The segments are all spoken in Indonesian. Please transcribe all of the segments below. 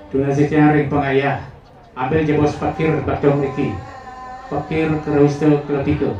Donasinya ring pengayah. Ambil jebos fakir bakdong iki. Fakir kerawiste kelepike.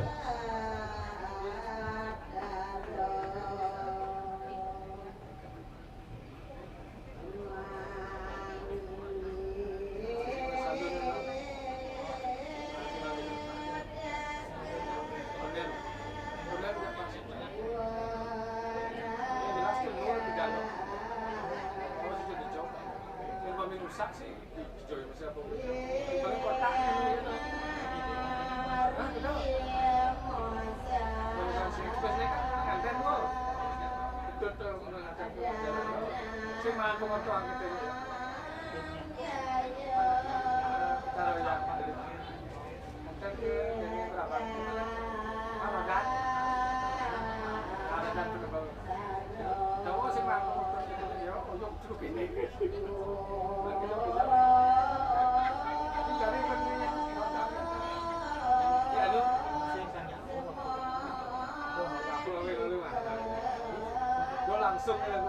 Langsung ya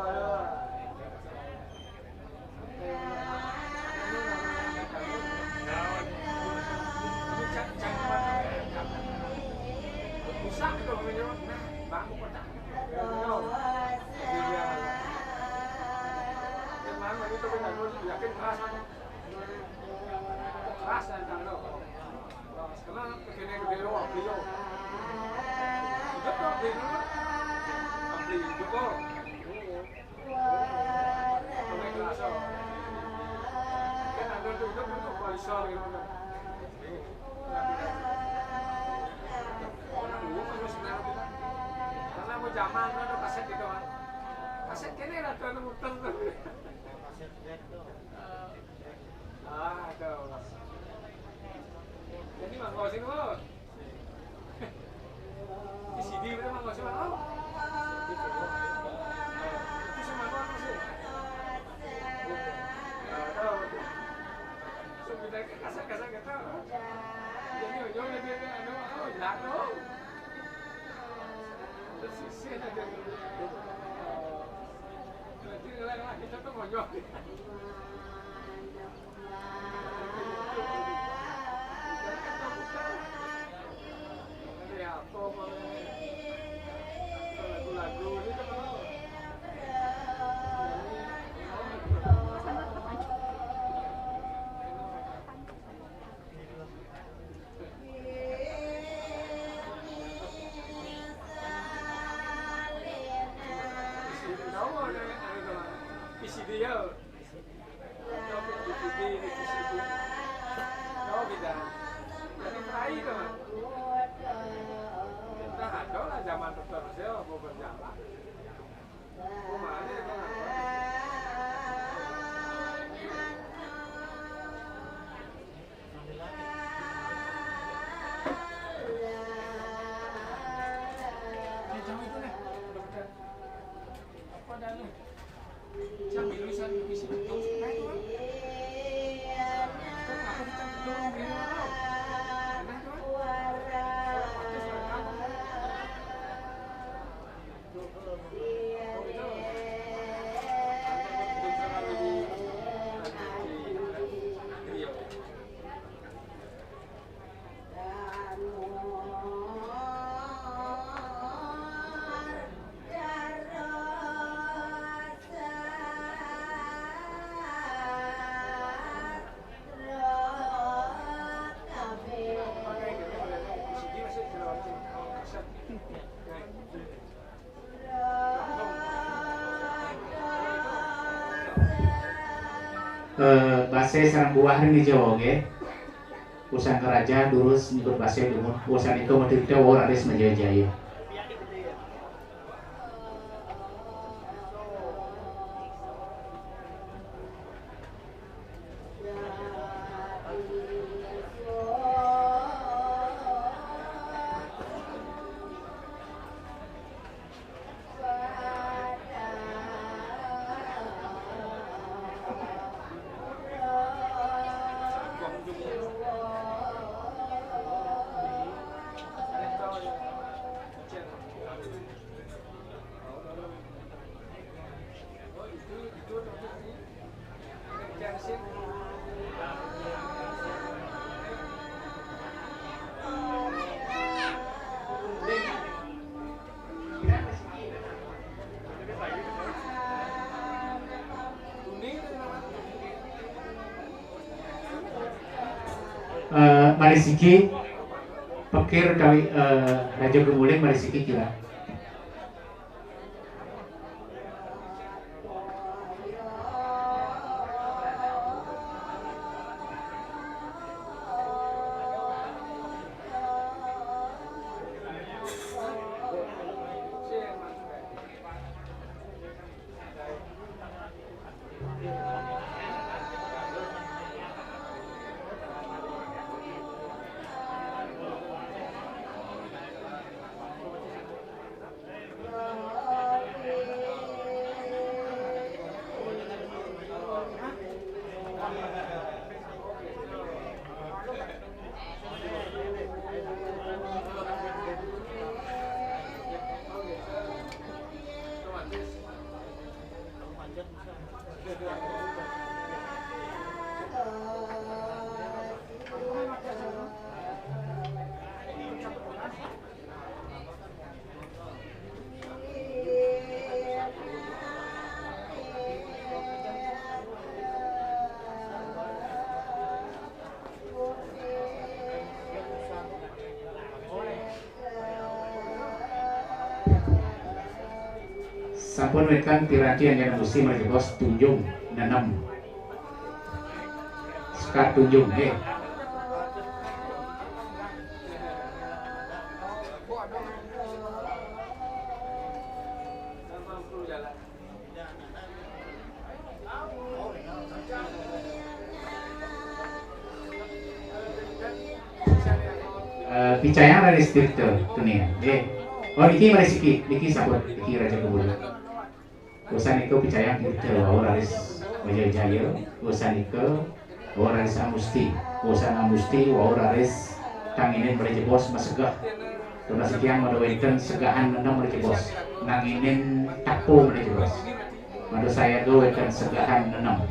karena mau zaman ada kaset gitu kan, kaset kene lah tuh muter tuh. Ada. Jadi mah ngau sing lo. Di CD bener mah ngau sing lo. Itu sama lo sih. Tahu. Sebenarnya kaset-kaset kita. Jadi yo lebih anu hilang dong. Sisi aja. Nanti lagi kita tuh mau lagu-lagu ini kan isi dia jadi terakhir kan kita ada lah zaman terusnya mau berjalan mana itu Base sarang buah di Jawa ge. Usan keraja durus ngikut base dumur. Usan itu motif teh waris menjaya-jaya. Marisiki Pekir kami Raja Gemuling Marisiki kira. Sampun wetan piranti yang musim bos tunjung nanam sekat tunjung Picayang dari strikte dunia oh niki Marisiki niki sabut niki Raja Gemuling usan itu Picayang gitu Auraris Wijaya usan itu Auraris Amusti usan Amusti Auraris tanginin merejebos masegah Tuna sekian madawenten segahan nenam merejebos nanginin tapo merejebos madu saya do wenten segahan nenam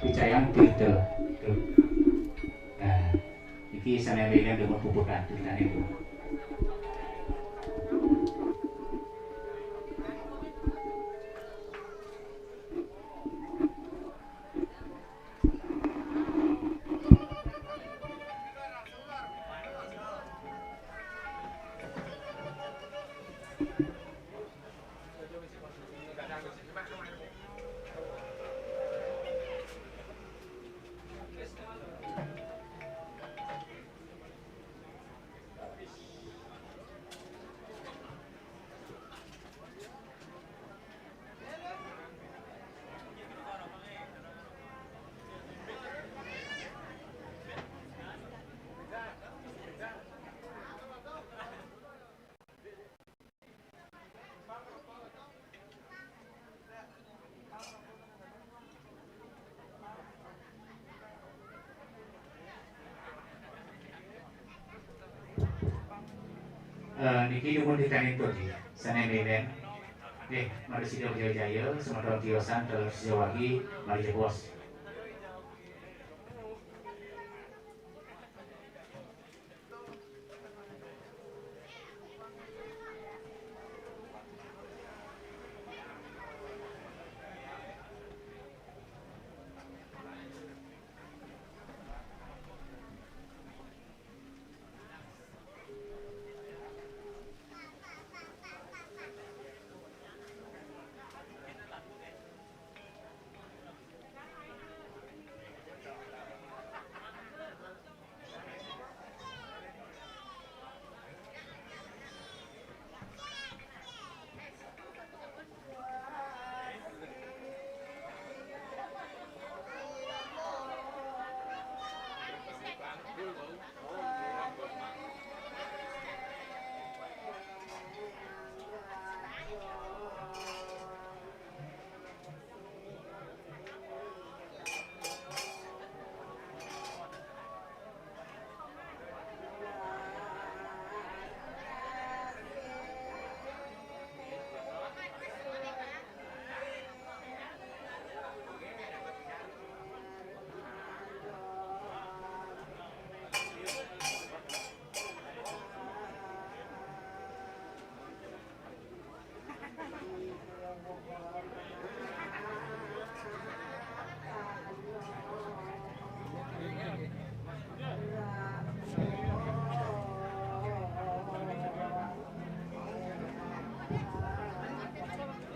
Picayang gitu. Nah, iki sanewene dengan pupukan tulisan itu. Niki lumut ditanin tuh sana beben mari sido jaya semadron tiosan terus sejawagi mari bos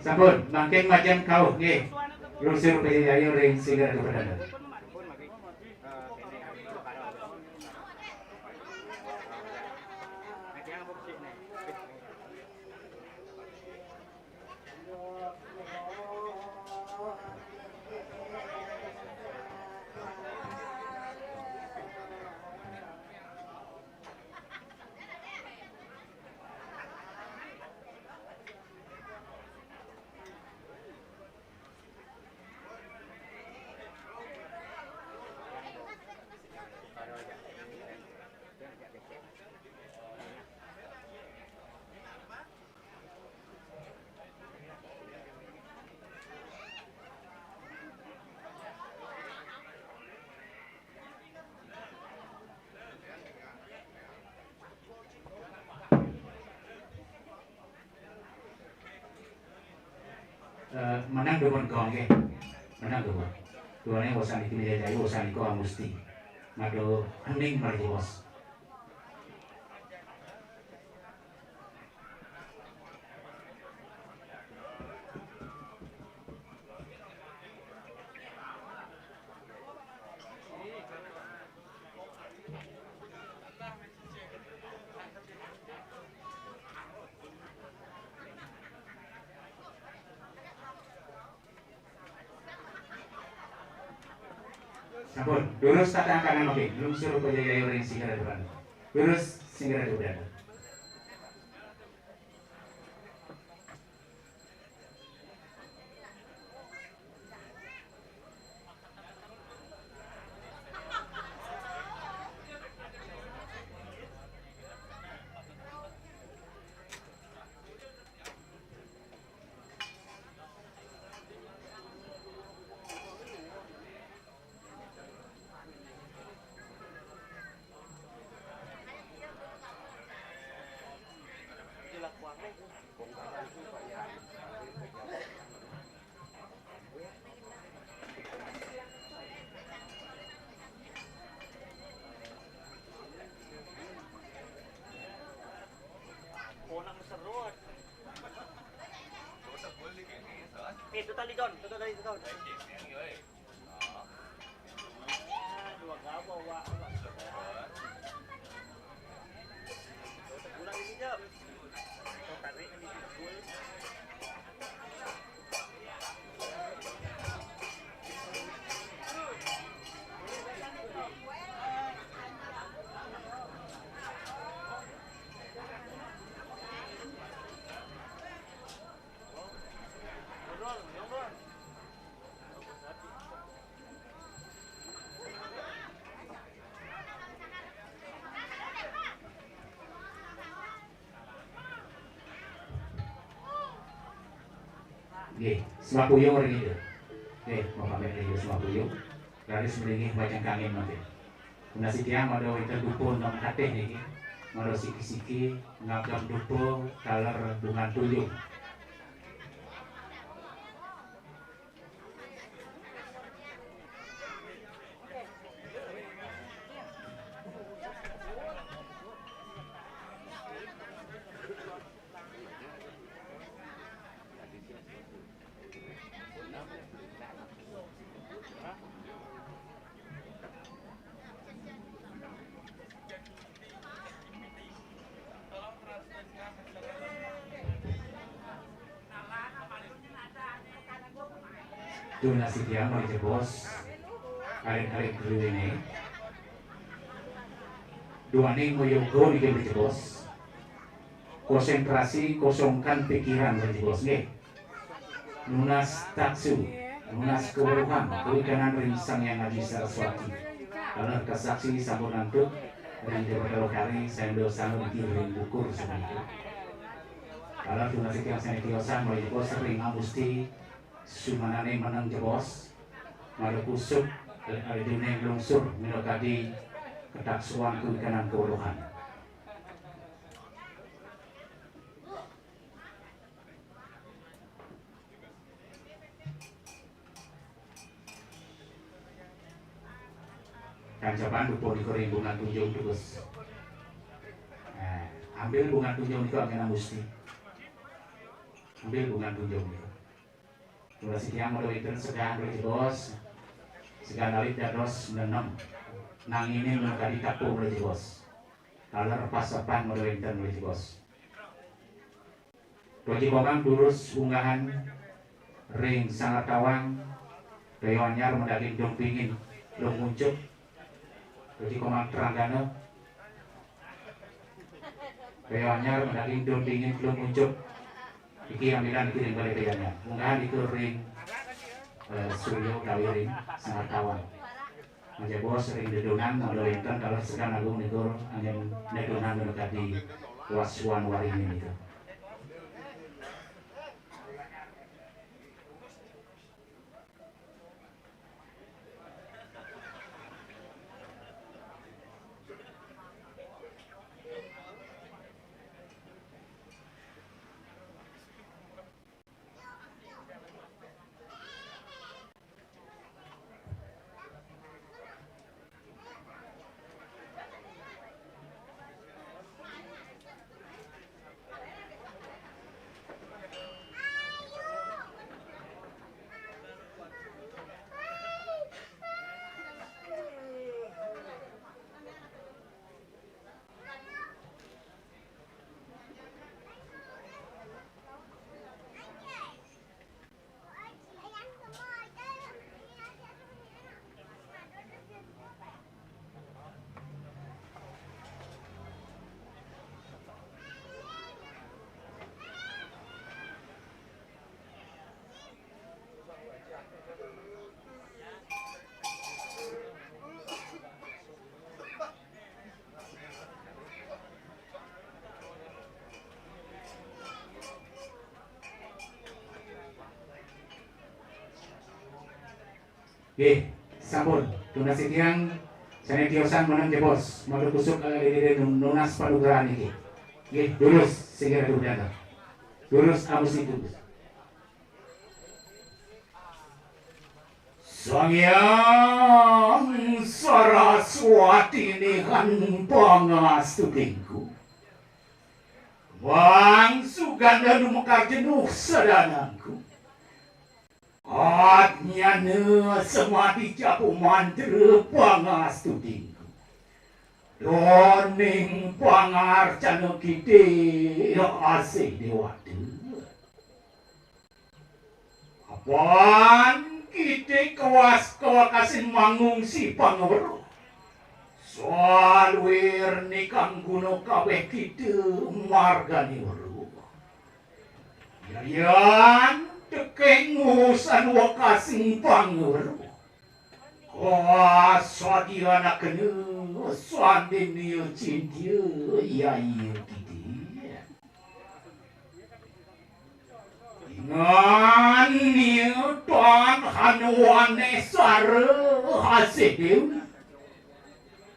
Sampun, mangking macam kau nggih. Lusur Jaya ring Singgara Perdana. Menang dua kong ke, menang dua. Duanya bosan itu menjadi bosan itu amusti. Mado hening mari bos. Sampun, lurus tata kanan oke, lungsur Jaya ring Singgara Perdana. Lurus Singgara Perdana. Itu tali don, itu tali don. Dua gabau, Wak. Ulang ini jam. Kau tarik ini full. Nggih, Swapuyo ring itu. Nggih, Bapak Menteri Swapuyo. Laris mriki wajeng kangge mate. Nasi tiang ada itu dupun nang kateh niki. Maro siki-siki ngagam dupo kaler bunga tuyung. Itu nasi tiang mau dijebos kali-kali dulu ini dua nih mau yogo di dijebos konsentrasi kosongkan pikiran dijebos nih lunas taksu lunas keburuhan perikanan ringsang yang ngaji Saraswati kalau kesaksi sampun nantuk dan jabatan kali saya dosa dikirim bukur sebenarnya kalau itu nasi tiang saya kiosan mau dijebos sering amusti sumanane menang jebos malu kusuk dine lungsur minokadi ketaksuan keikanan keuruhan kancapan dupo dikering bunga tunjung terus ambil bunga tunjung itu akan musti ambil bunga tunjung itu Dua sitiang mau itu segan bos, segan alit dados nenem, nang ini menjadi kapur bos. Kalau pasapan mau itu bos. Roji komang durus unggahan ring sangat tawang, Dewannyar mendaging jompingin belum muncul. Roji komang teranggana, Dewannyar mendaging jompingin belum muncul. Iki ambilan kirim balik peyanya. Unggahan itu ring Suryo gawe ring sangat tawang. Aja bos ring dedonan mau enten kalau sedang agung nikur angin dedonan mendekati wasuan waringin itu. Oke, sampun. Tunas sitiang sana tiosan menang bos. Mau kusuk dari nunas padugaran ini. Oke, lurus segera dudana. Lurus abis itu. Sangyang Saraswati nihan pangastudingku. Wang suganda numekar jenuh sadanangku. Adnyana semati japu mantra pangastudingku. Doning pangarcana kite asih dewata. Apaan kite kawas kawakasin mangungsi pangawaro. Soal wir nikang guno kabeh kite margani waru. Yayan tekeng ngusan wakasing pangawaro. Kuasa dia nak kena suandin dia cintia yai kite. Ingan ni tuan hanuane sara hasil.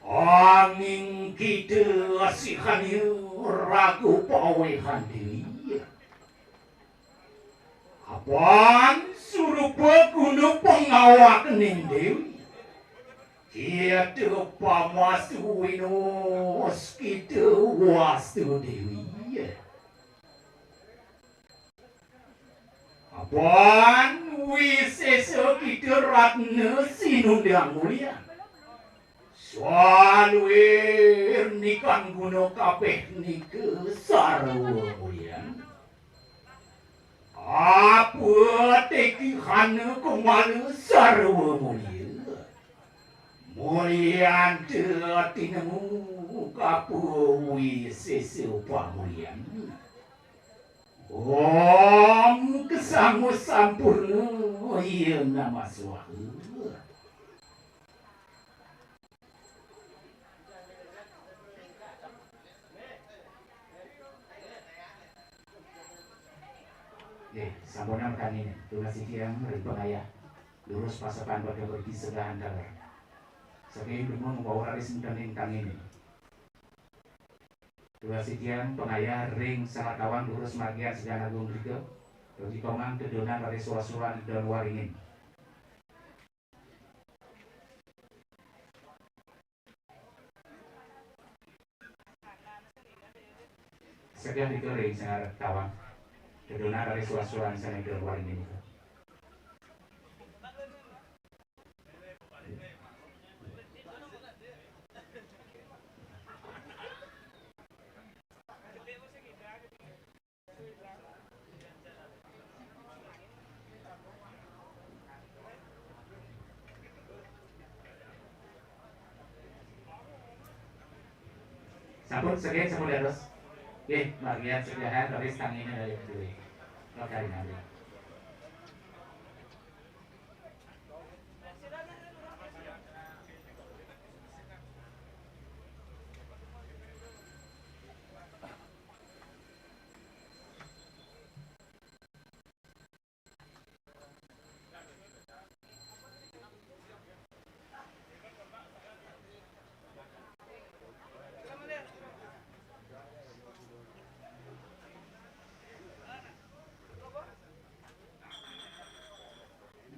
Angin kita asihan ragu pawehan diri. Apaan suruh pegunung pengawak ning dewi. Kita pamasu winos kita wastu dewi. Apaan wisesa kita ratna sinundang mulia. Soalwir nikan guno kabeh nike sarwa mulia. Apa teki hana kumalu sarwa mulia. Mulian teatinemu kapu wisesa pamulian. Om kesamu sampurna iya nama suahu. Sampurna kami tunas sitiang dari pengayah lurus pasapan pada pergi segahan dalar. Sebagai belum membawa raris mendaning tang ini. Tunas sitiang pengayah ring sangat kawan lurus magian segahan agung juga. Bagi komang kedonan dari suara-suara dan waringin. Sekian itu ring sangat kawan. Kedonar dari suara-suara sana di luar ini. Sampun sekian sampun dados. Nggih, bagian sedahan baris tangine dari dulu. Kalau dari nabi.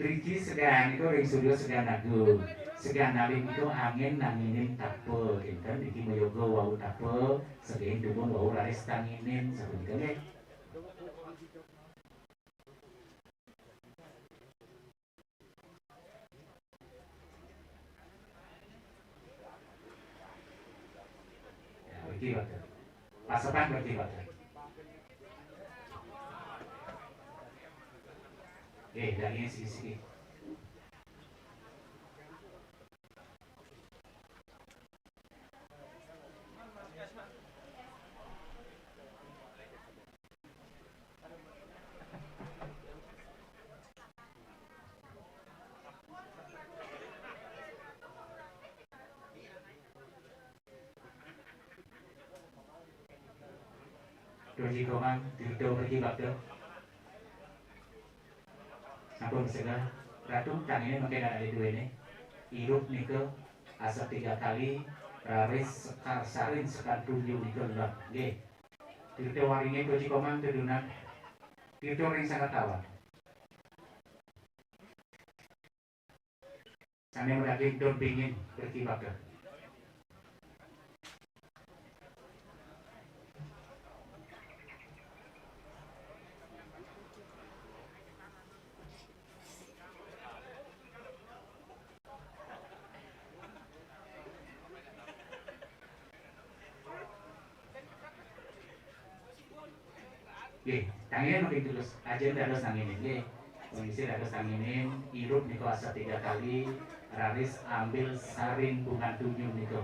Driji sedang itu ring studio sedang nagu sedang naling itu angin nanginin tape kinten iki mayoga wau tape sedang dukun wau laris tanginin sapunika nggih. Ya iki wae. Pasokan berarti wae. Dagingnya sikit-sikit. Doji komang, dito pergi bakdo. Sampun segala ratu tangannya makin ada dua ini hidup nike asap 3 kali raris sekar sarin sekar tunjuk nike lah nggih tirte waringe doji komang tedunan tirte ring sangat tawa sane mendaging don pingin pergi bakdo. Nggih, tangannya makin tulus, ajen dados tanginin nggih. Kondisi dados tanginin, irup niko asap 3 kali, raris ambil saring bunga tunjung niko.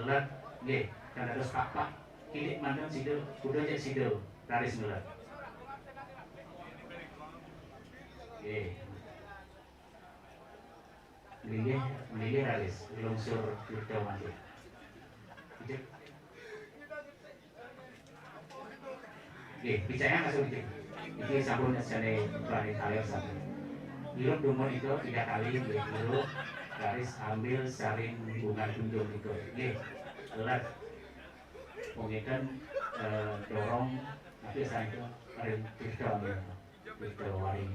Let nggih, kan dados pak kilik manten sidel, kudu aja sidel, raris ngelet. Nggih. Nggih raris, lungsur kita mati. Ijek. Bicaranya masuk itu. Ini sampun sene balik kalian sampun. Hirup dumur itu 3 kali, hirup garis ambil saring bunga tunjung itu. Let. Pengikan dorong nanti saya itu ada kita waring.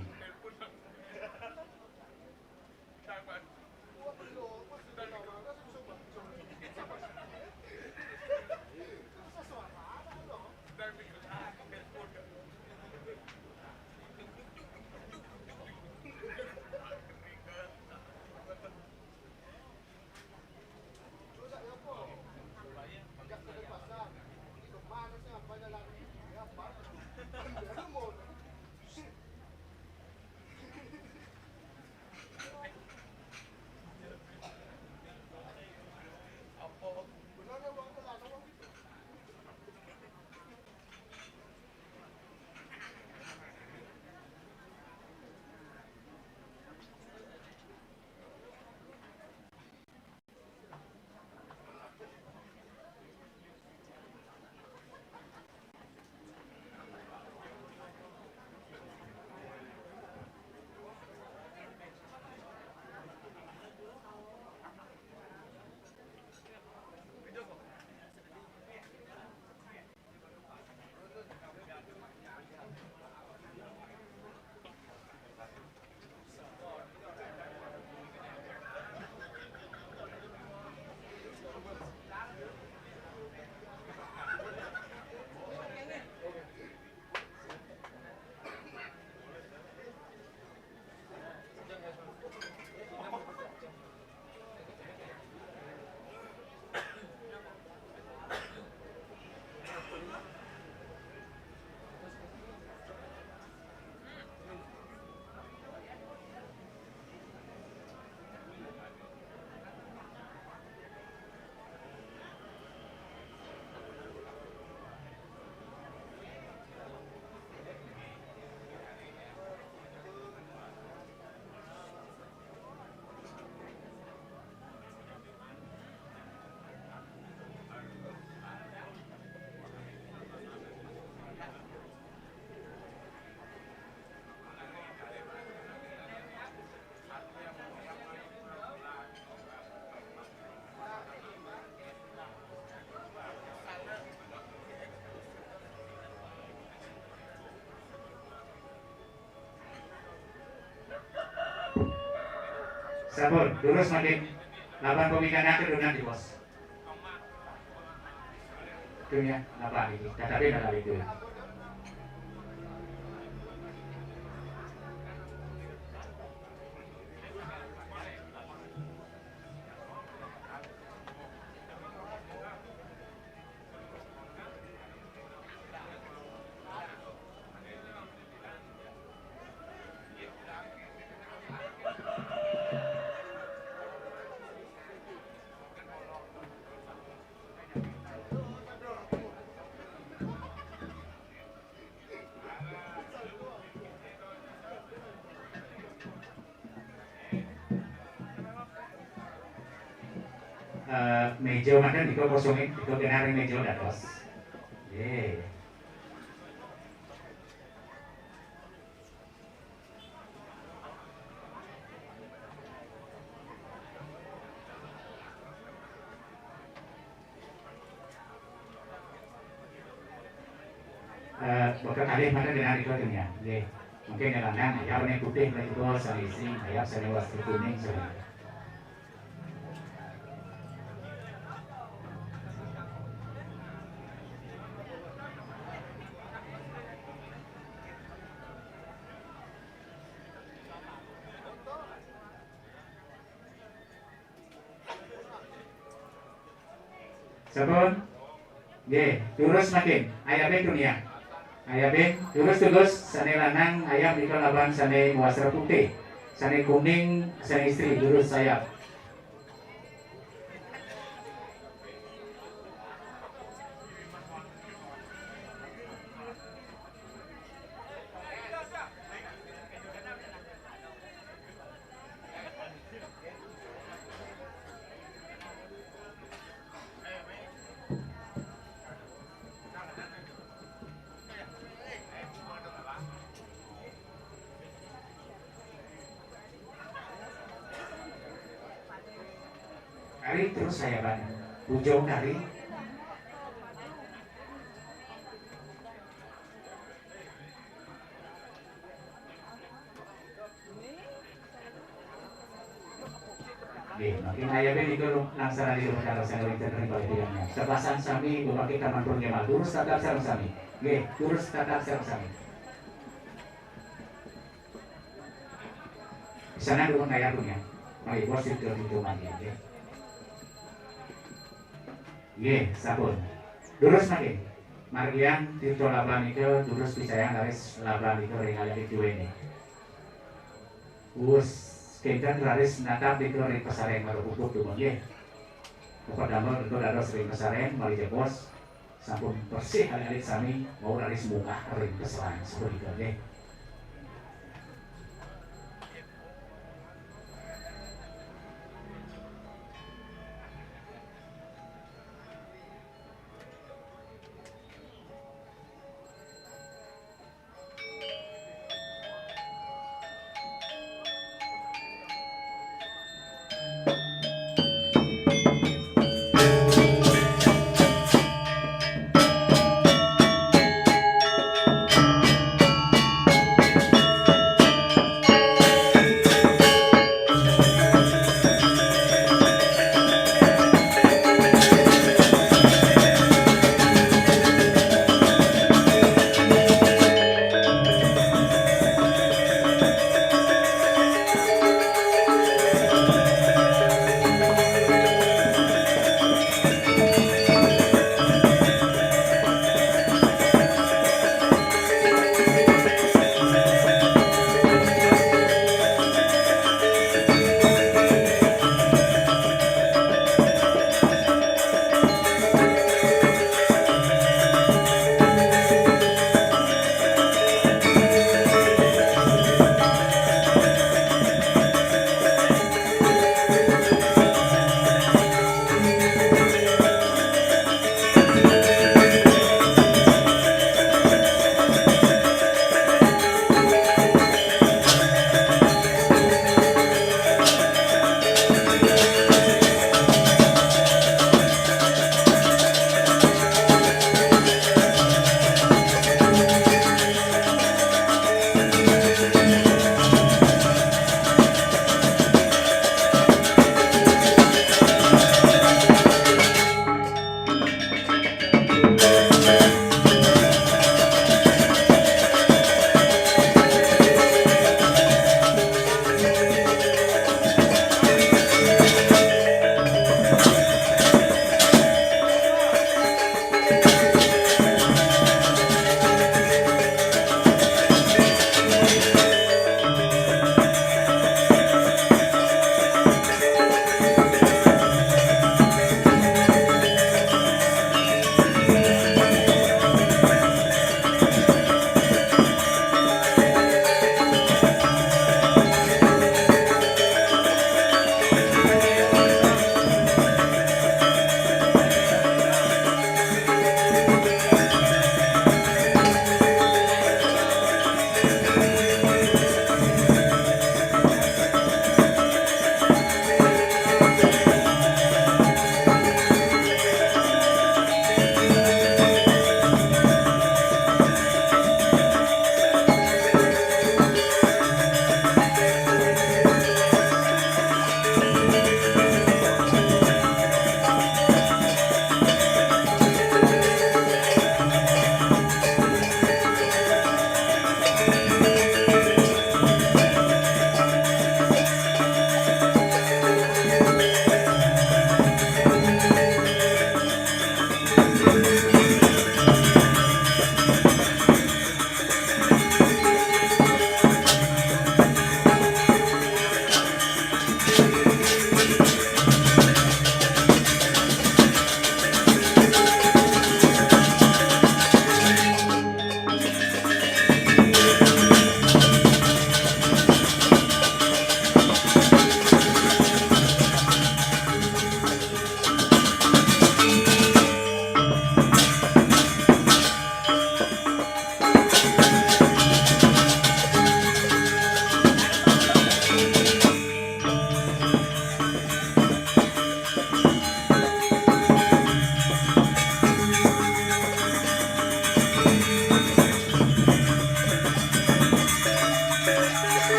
Sabun, lurus makin. Laban pemilihan akhir dengan di bos. Itu ya, laban ini. Tetapi dalam itu. Meja mana diko kosongin, diko kenarin meja dados. Ye. Bakal kali mana dengan diko dunia. Ye. Mungkin yang lain ayam ini putih, lagi itu sari isi, ayam sari wasri kuning sari. Sabun, ye, terus makin, ayam dunia, ayam terus sane lanang ayam di laban sane wasra putih, sane kuning, sane istri terus sayap. Kari terus saya ban, ujung kari. Makin ayamnya itu langsung di rumah kalau saya lihat dari bagiannya. Sebasan sami berbagai taman purgemal, lurus tatap sarung sami. Lurus tatap sarung sami. Di sana rumah ayam punya, mari bos itu lagi. Ye, sabun. Lurus makin. Margian tirto laban itu lurus pisayang laris laban itu ringan itu ini. Us kita laris natap itu ring pesaren baru pupuk tuh ye. Pokok damel itu dados ring pesaren mari bos. Sampun bersih hari sami mau laris muka ring pesaren seperti itu ye.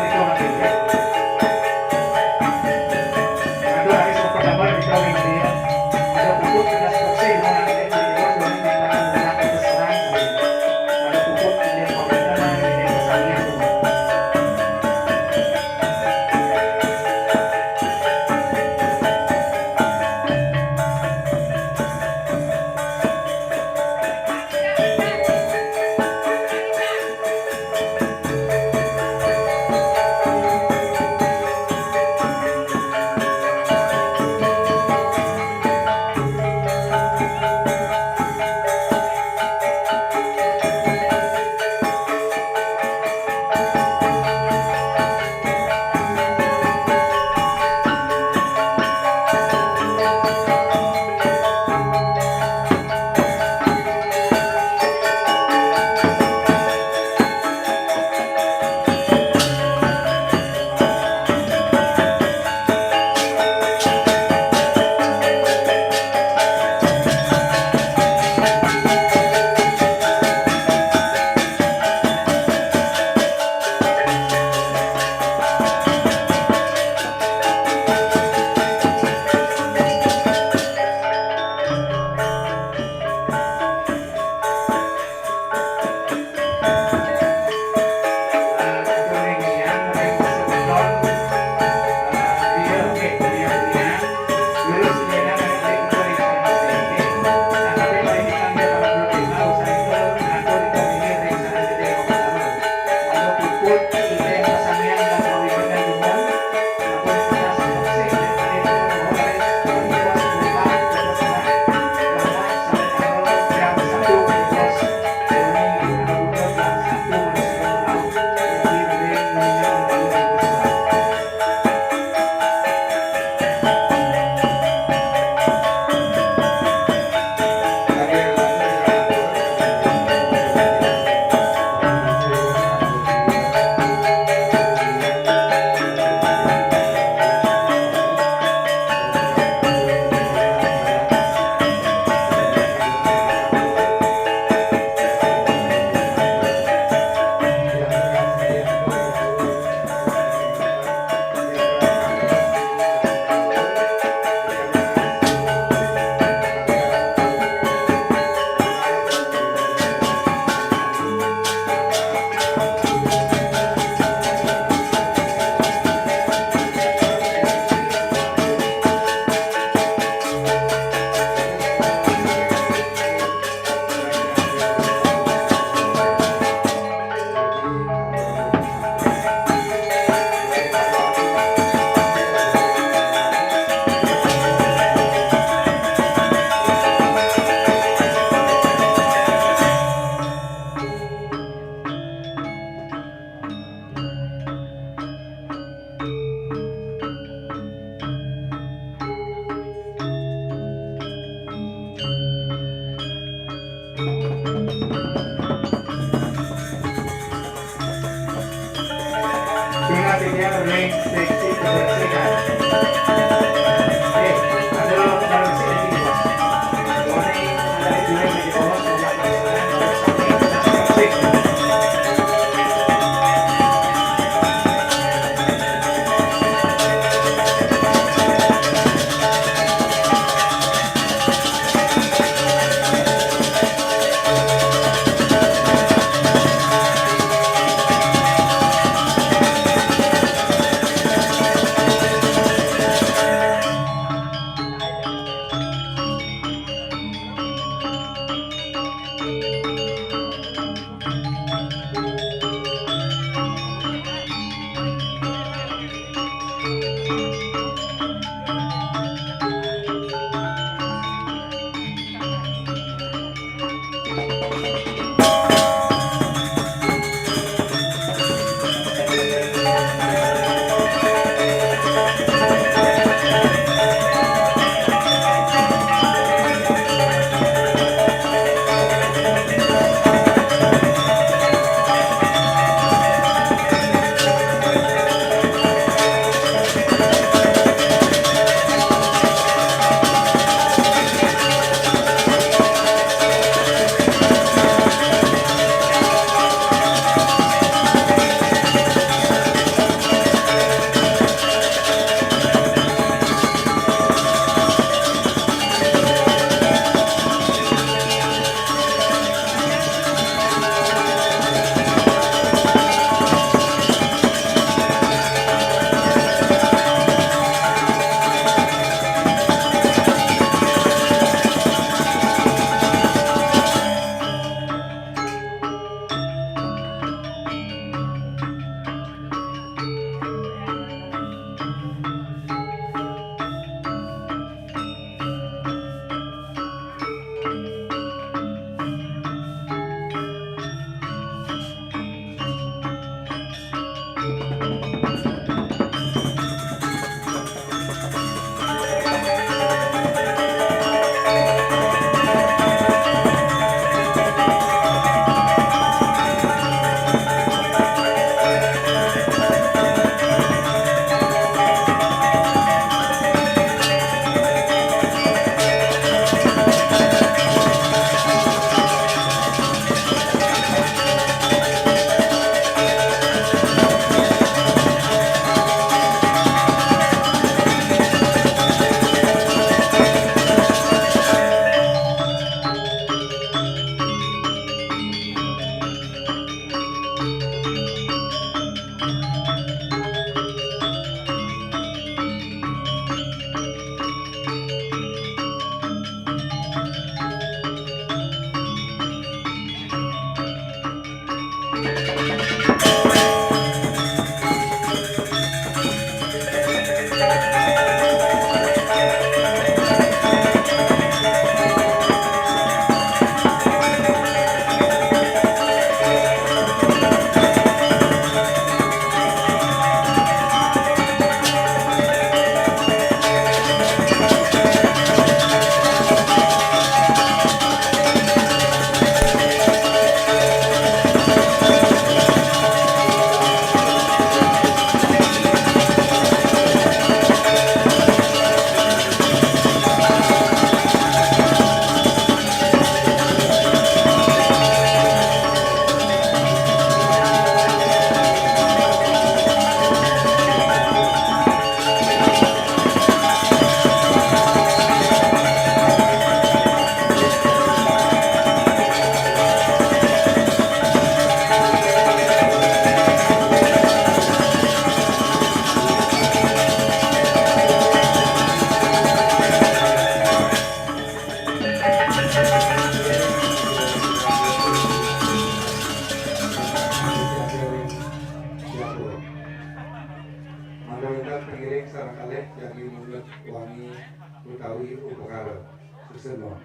ikaw matigil. Ado ay sa pagkabar ikaw yung niya. Ado puput ka sa kasi mo na kita di divorce mo na kita mula ka sa sarang. Ado puput ka din pagkita na hindi ka salihan mo. Mudah-mudahan pengiring sareng kalih yang mulut wangi utawi upakara. Sukses mohon.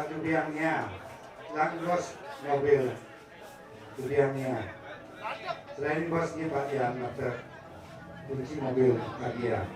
Dudiangnya Langros mobil Dudiangnya selain bosnya Pak Yan ada kunci mobil Adia.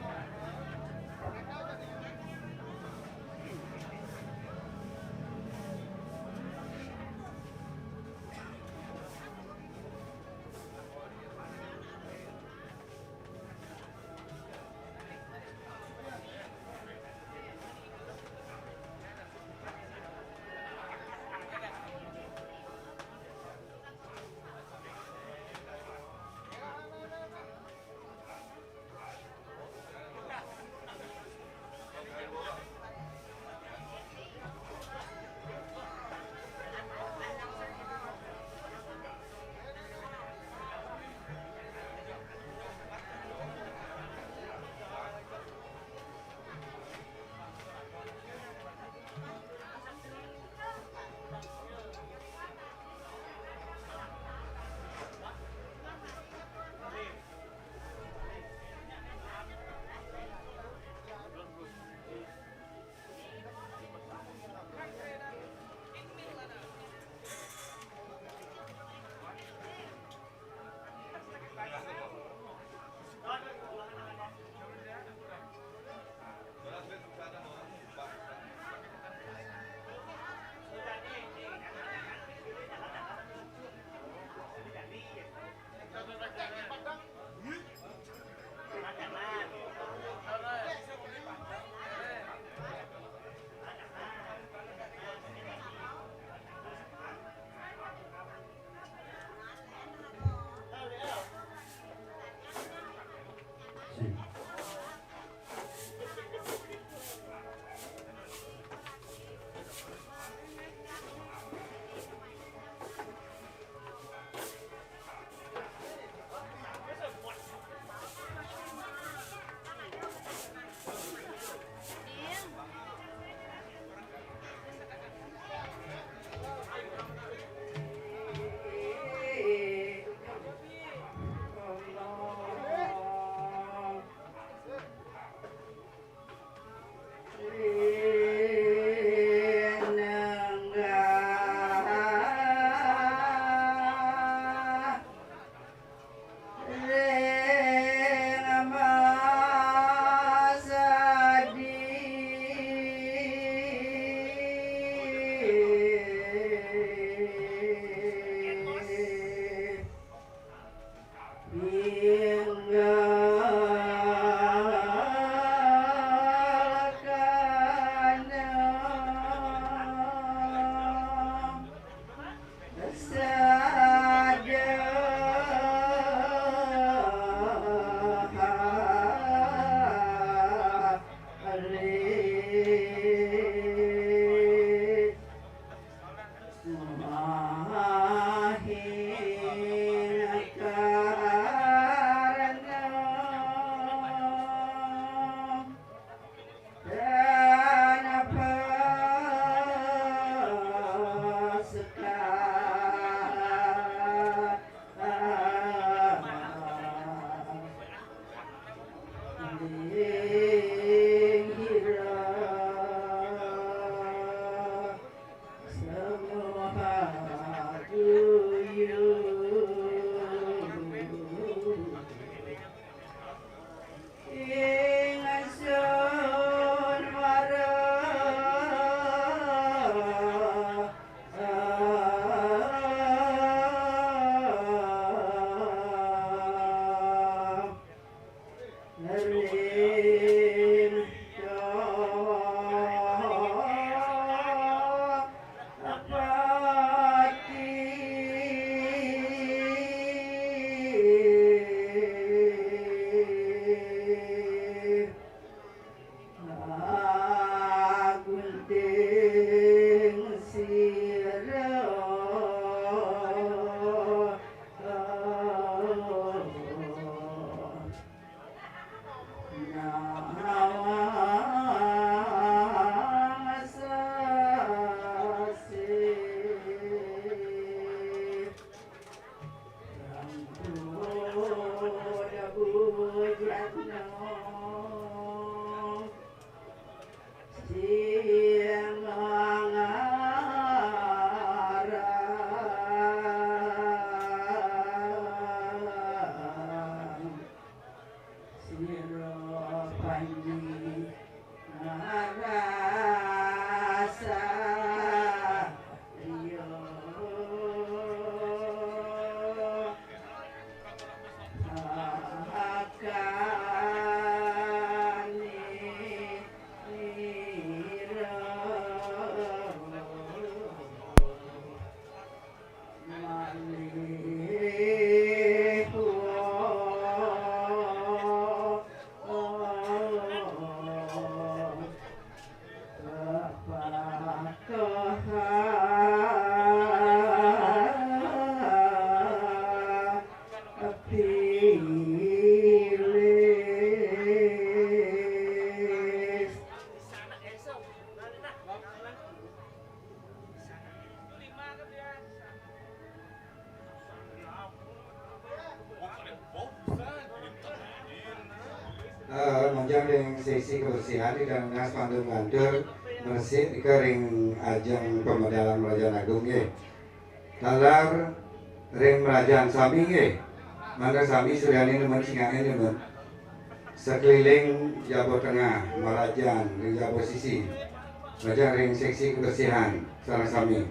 Menjang ring sesi kebersihan di dalam ngas pandu ngandur mersih ring ajang pemedalan Kerajaan Agung nggih. Talar ring Kerajaan Sami nggih. Mangga sami suryani nemen singahe nemen. Sekeliling Jawa Tengah, Marajan, ring Jawa Sisi. Menjang ring seksi kebersihan sareng sami.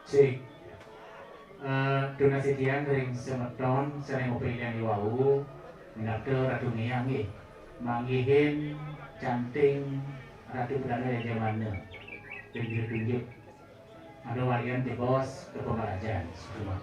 Sik. Donasi tiang ring semeton sering pilihan wau minate ratu ngiang nggih. Manggihin canting ratu berada di zamannya. Tunjuk-tunjuk ada walian di bos ke pemerajaan semua.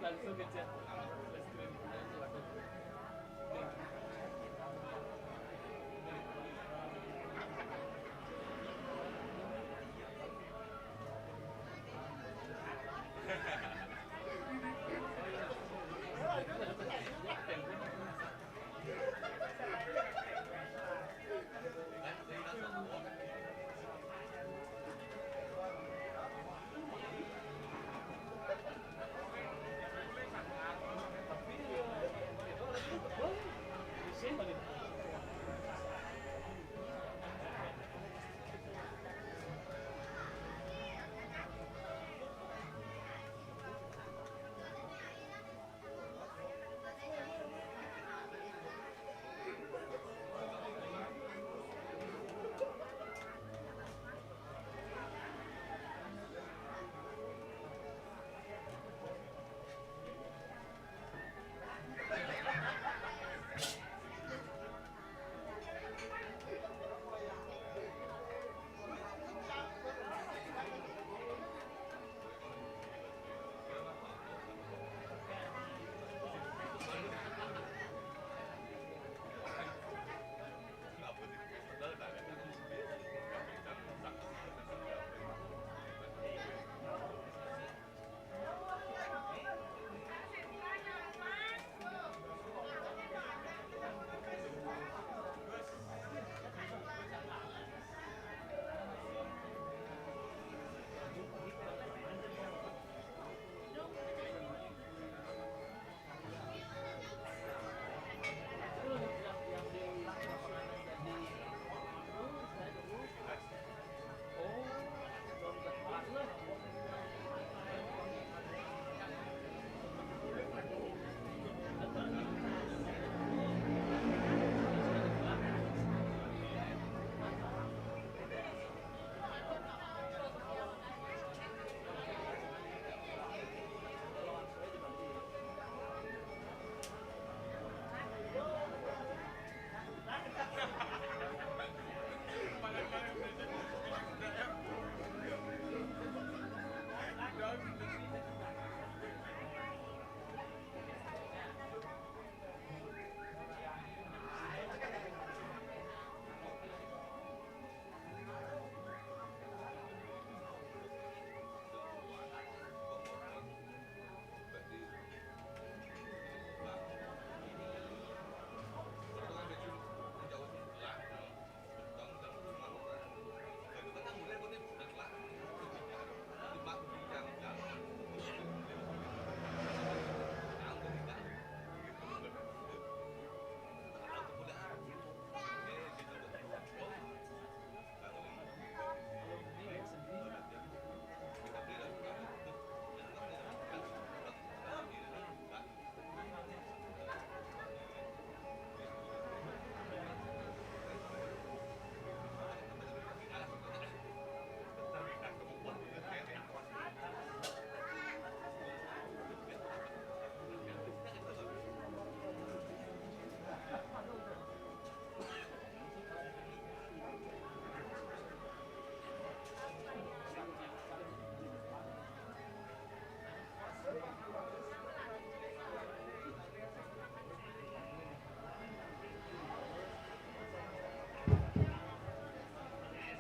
Langsung ke chat.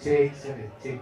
Cek, cek.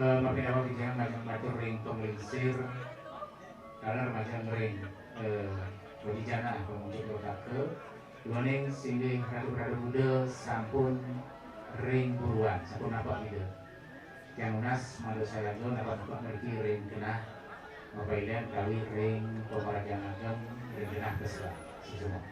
Makin apa bicara macam macam ring pemelinsir karena remaja ring berbijana pengunjung kota ke luaning singgih ratu-ratu muda sampun ring buruan sampun nampak gitu yang unas malu saya tuh nampak memiliki ring kena mobailan kali ring pemarajan agam ring kena kesel semua.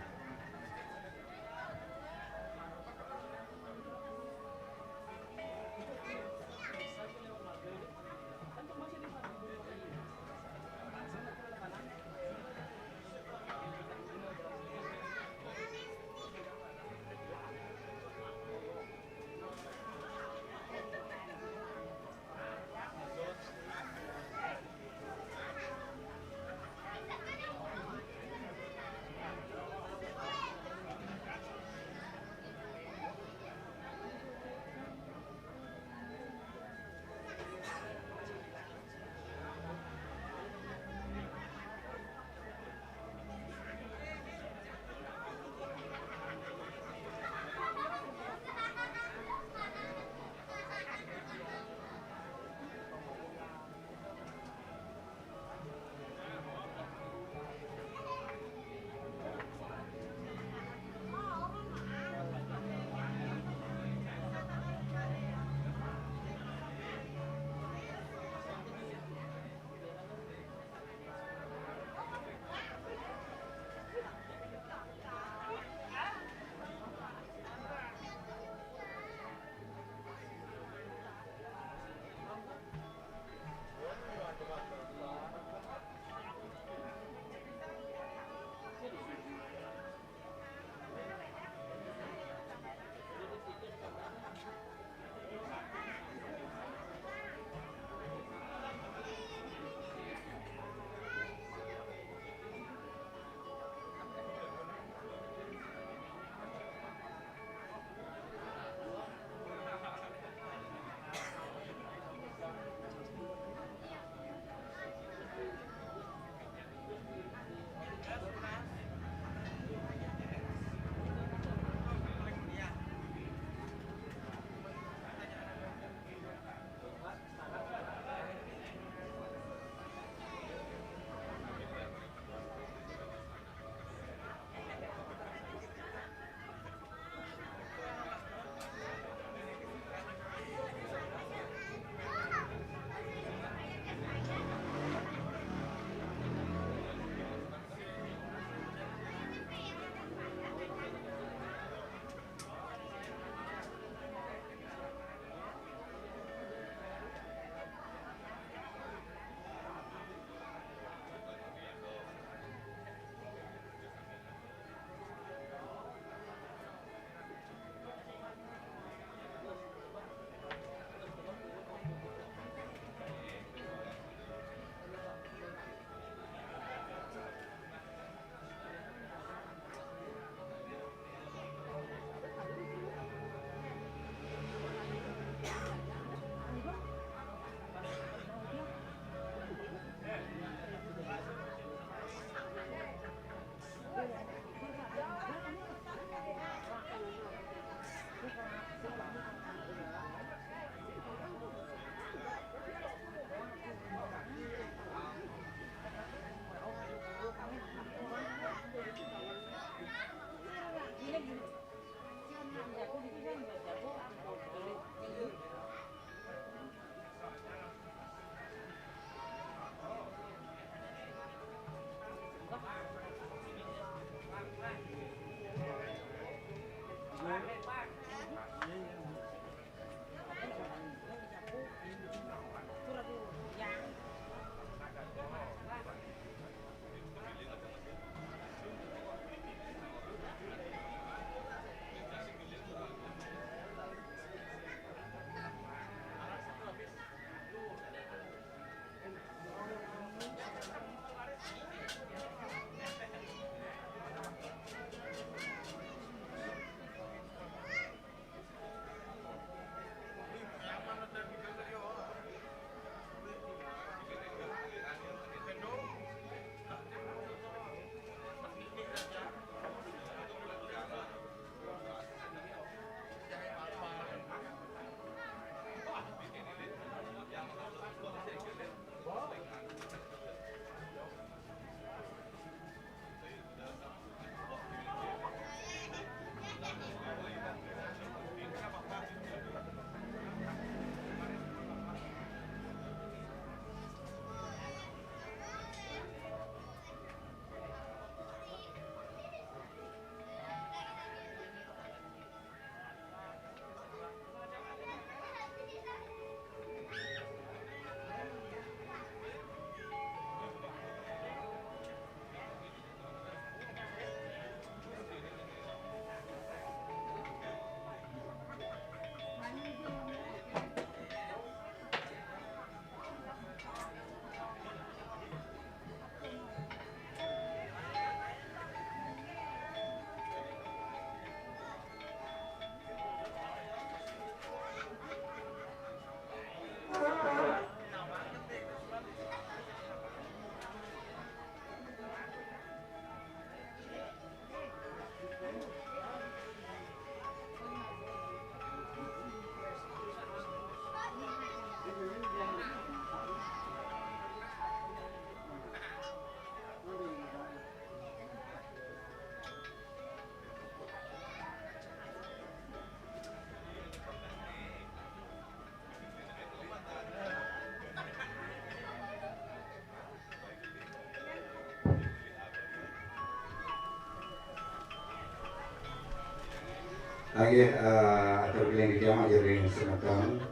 Lagi atur keling di kiamat jadi semeton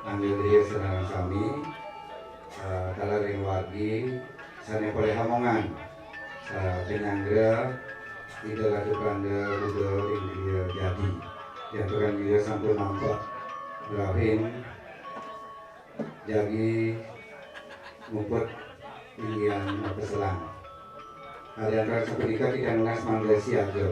ambil dia senang kami kalau ring wargi sana boleh hamongan penyangga tidak lakukan dia dia jadi diaturkan dia sampai nampak berakhir jadi ngumpet pilihan peselang kalian rasa berikat tidak mengas Malaysia aja.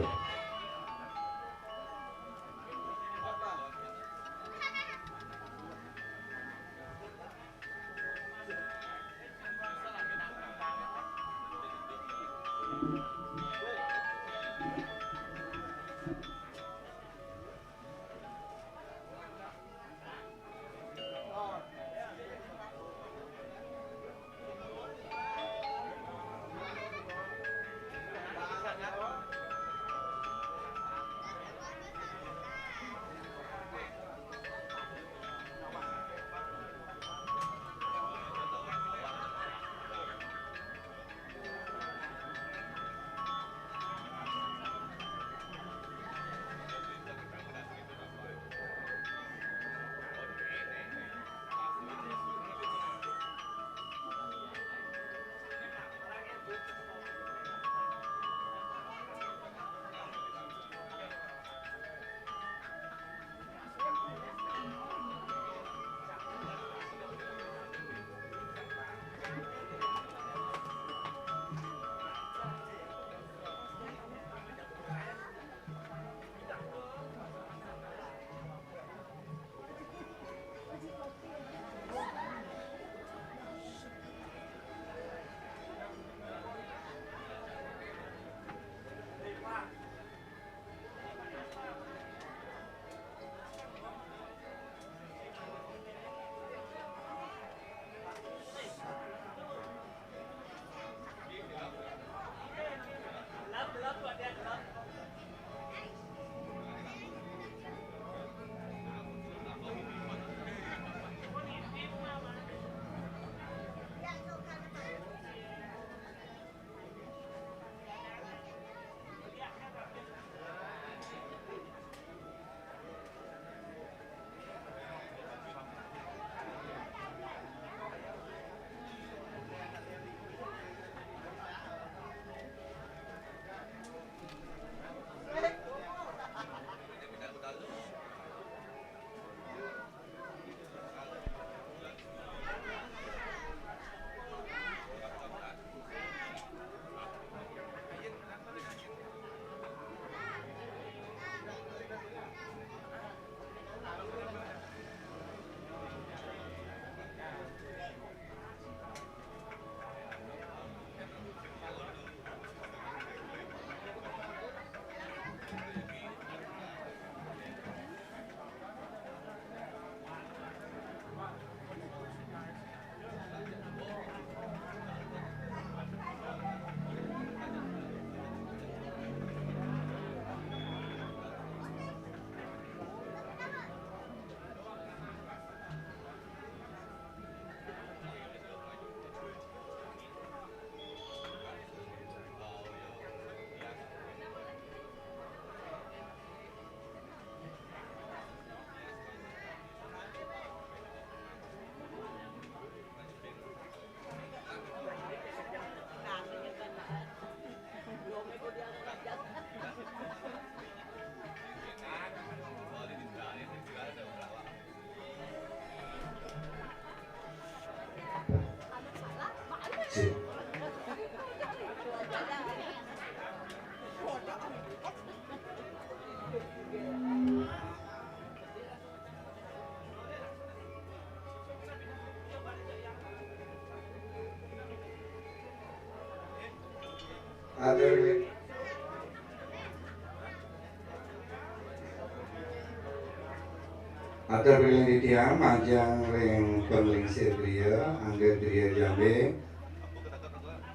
Ada pilih tiang majang ring penling sebria angger dria jambe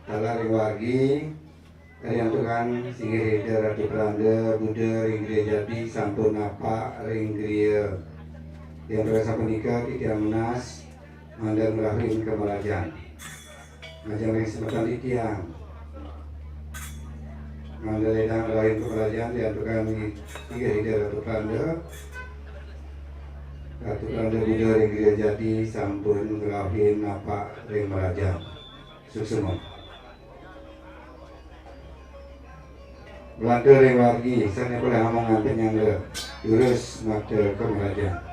tala ring wargi yang tukan singgih reda ratu peranda buda ring dria jadi sampun apa ring dria yang berasa menikah tiang menas mandang rahim kemarajan majang ring semetan di tiang Mandaledang lain kerajaan diaturkan di tiga hidir Ratu Pranda. Ratu Pranda Buddha ring Gria Jati sampun ngerahin napa ring merajang. Suksema. Belanda ring wargi sana boleh hamongan penyangga urus mata kemerajaan.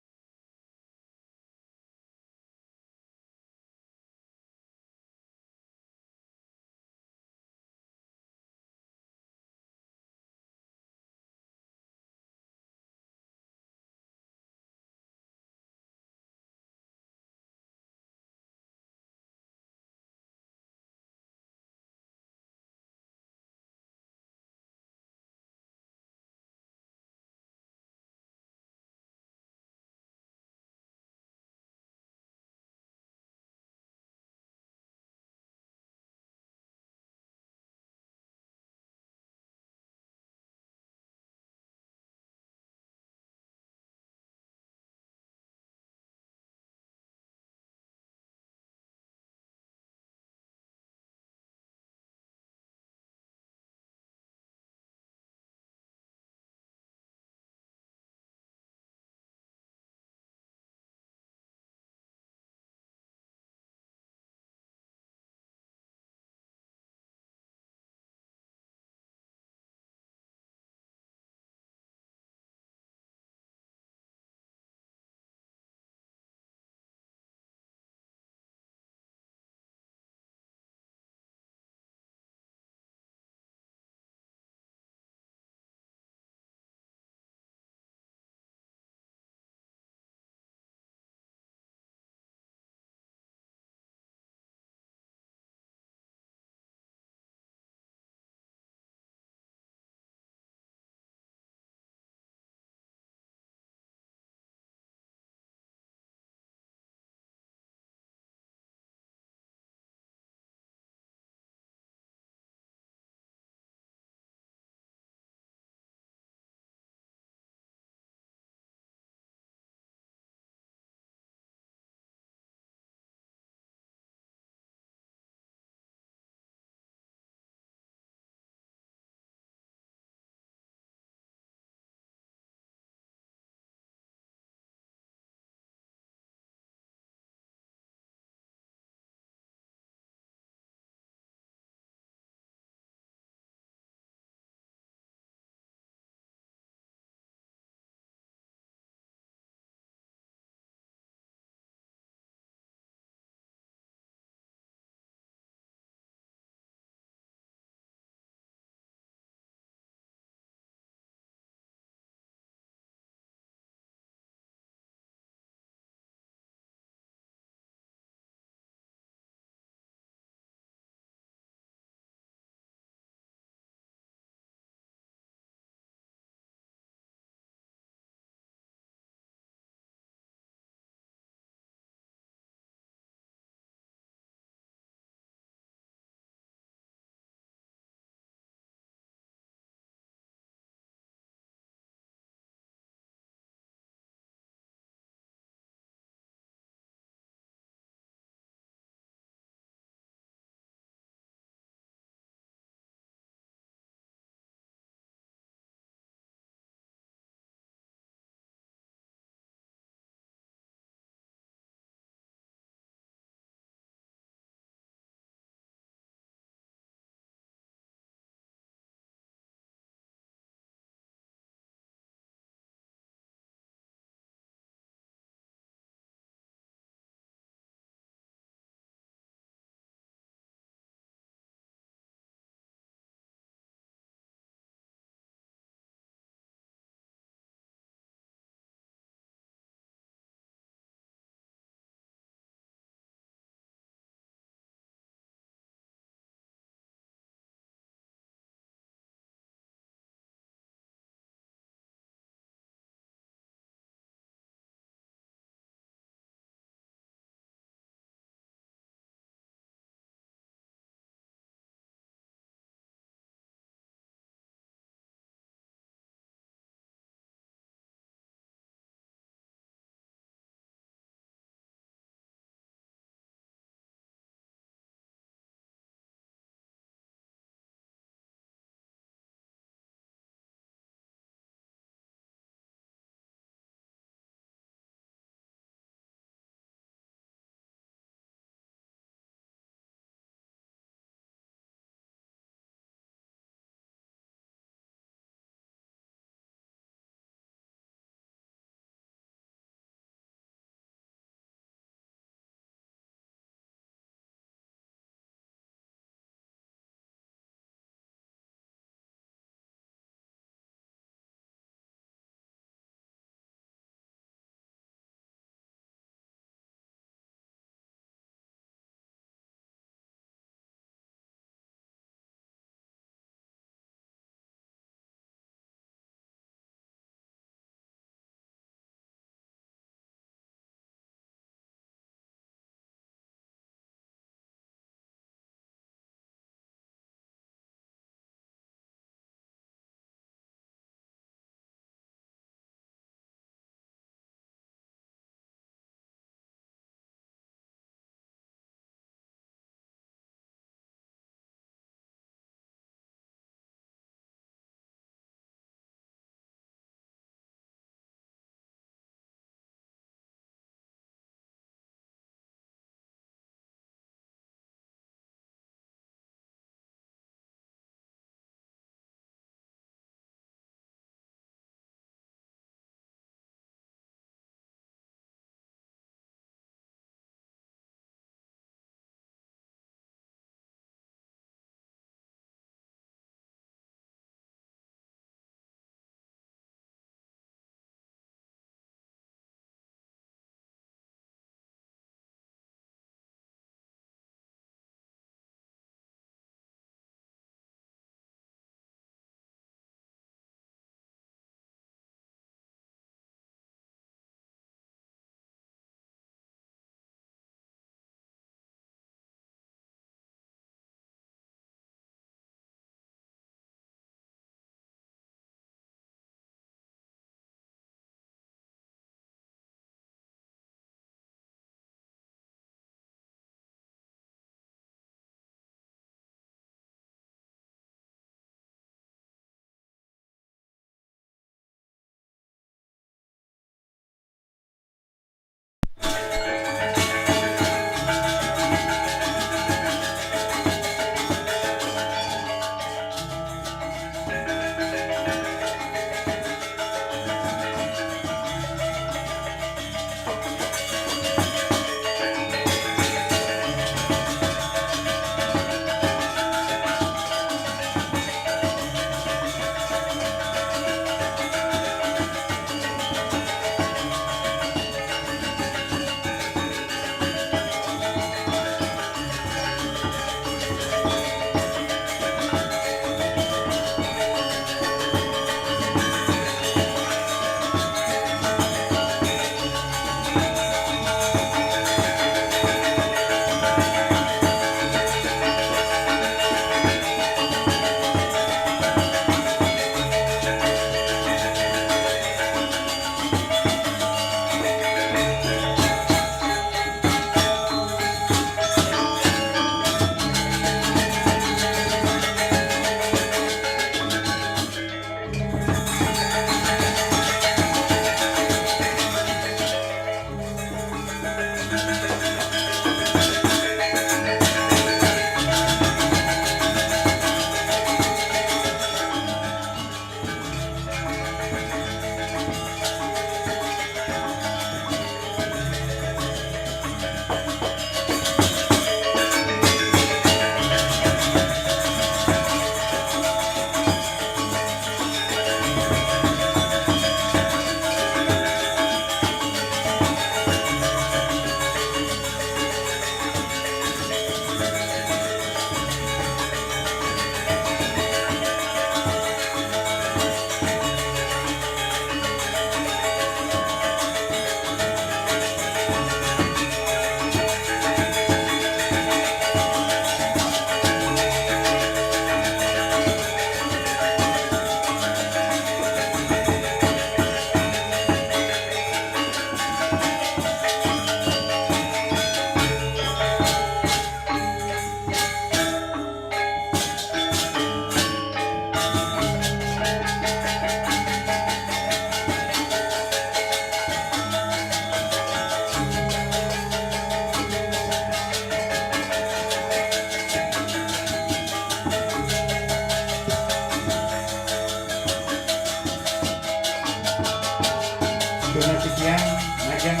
Dengan sekian Majang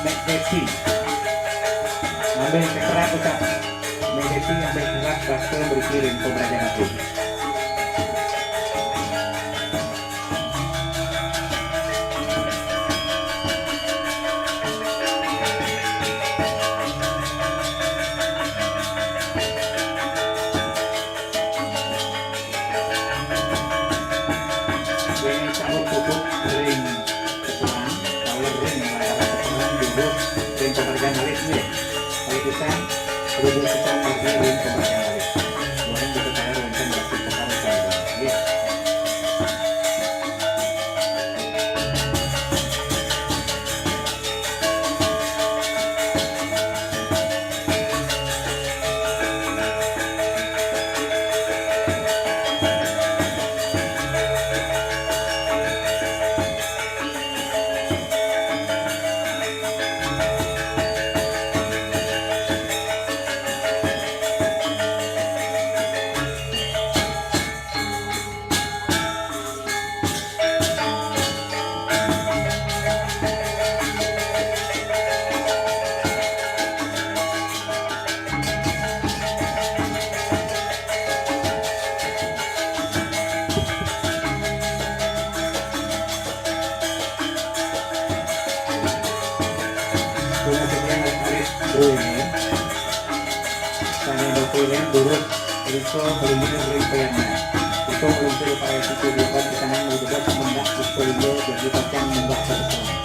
Mekdesi ambil kekerat ucap Mekdesi ambil kekerat bakal berkirim ke Raja Agung. Ini cabut pupuk ring ketuaan, kalau ring layar ketuaan dulu ring pekerjaan balik nih. Kalau kita dulu kita pergi ring pekerjaan balik. Orang kita cara rencana masih perkara saya. Ya. Dengan sekian alis ini Sanai Bakulian Durut Riko Pelindung Ripayana Riko Pelindung Ripayana Riko Ripayana di sana mengudah mendak Riko Pelindung jadi pacang mendak bersama.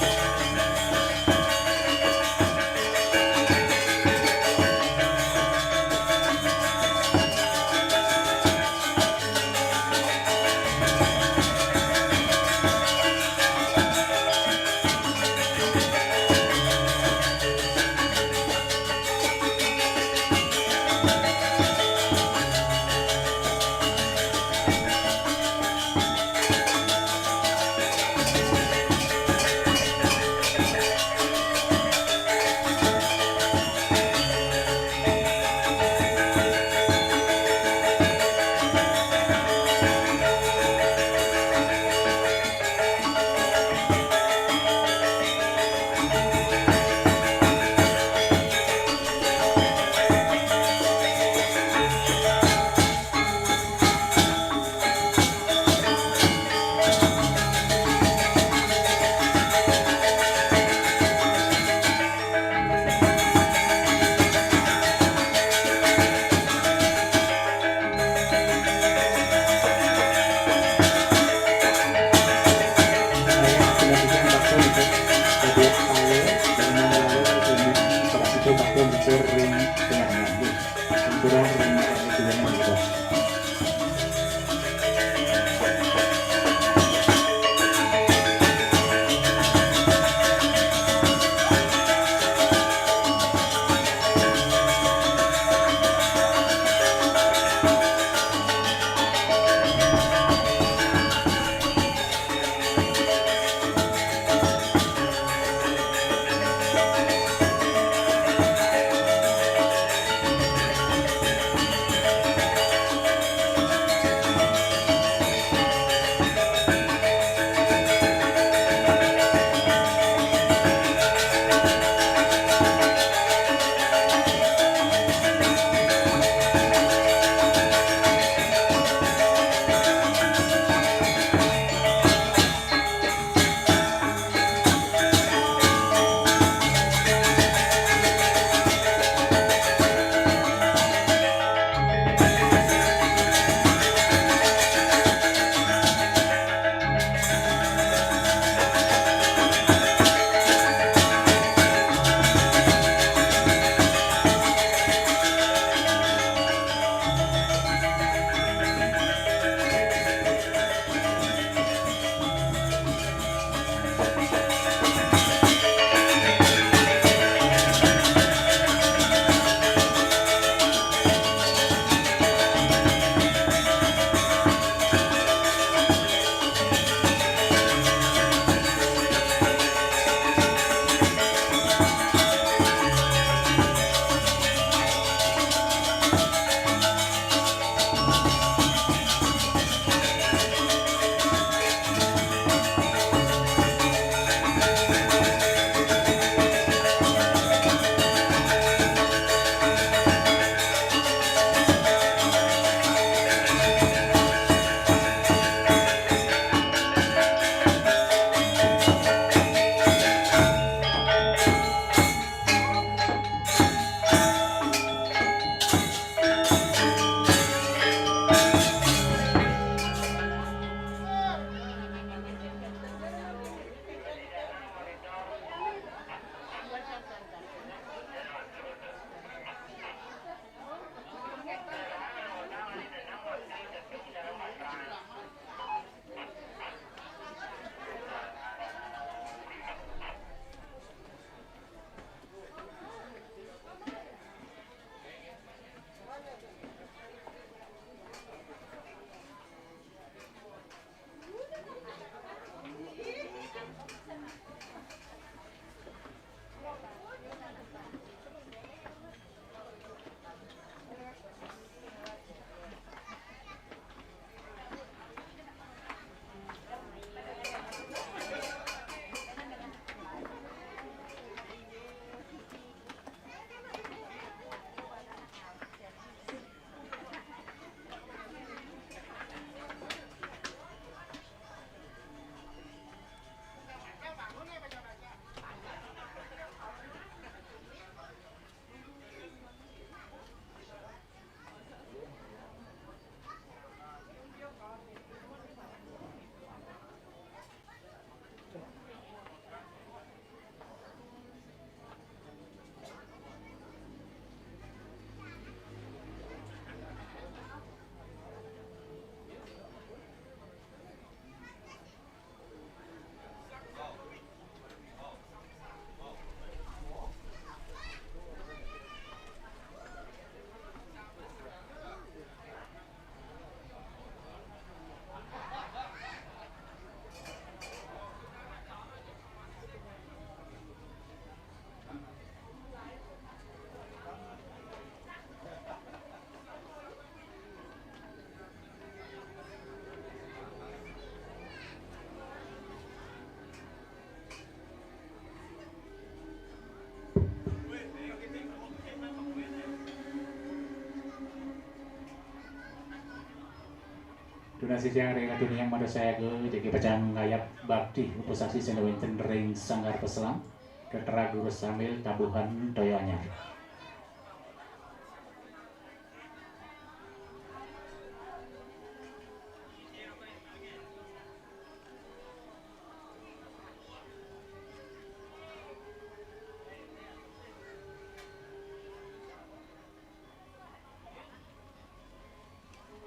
Guna sijang ring atun yang madu saya ke jadi pacang ngayap bakti upusaksi sendawinten ring sanggar peselang ketera guru sambil tabuhan doyonya.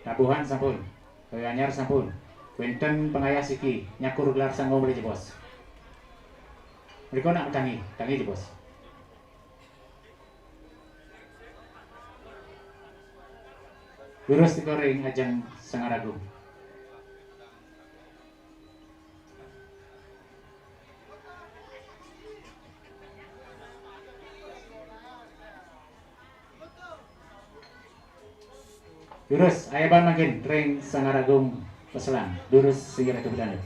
Tabuhan sampun, anyar sampun, wenten pengayas iki nyakur gelar sanggo beli bos. Mereka nak tangi bos. Lurus digoreng ajang Sangaragung. Lurus, ayaban makin ring Sangaragung peselang. Lurus segera ke bedana.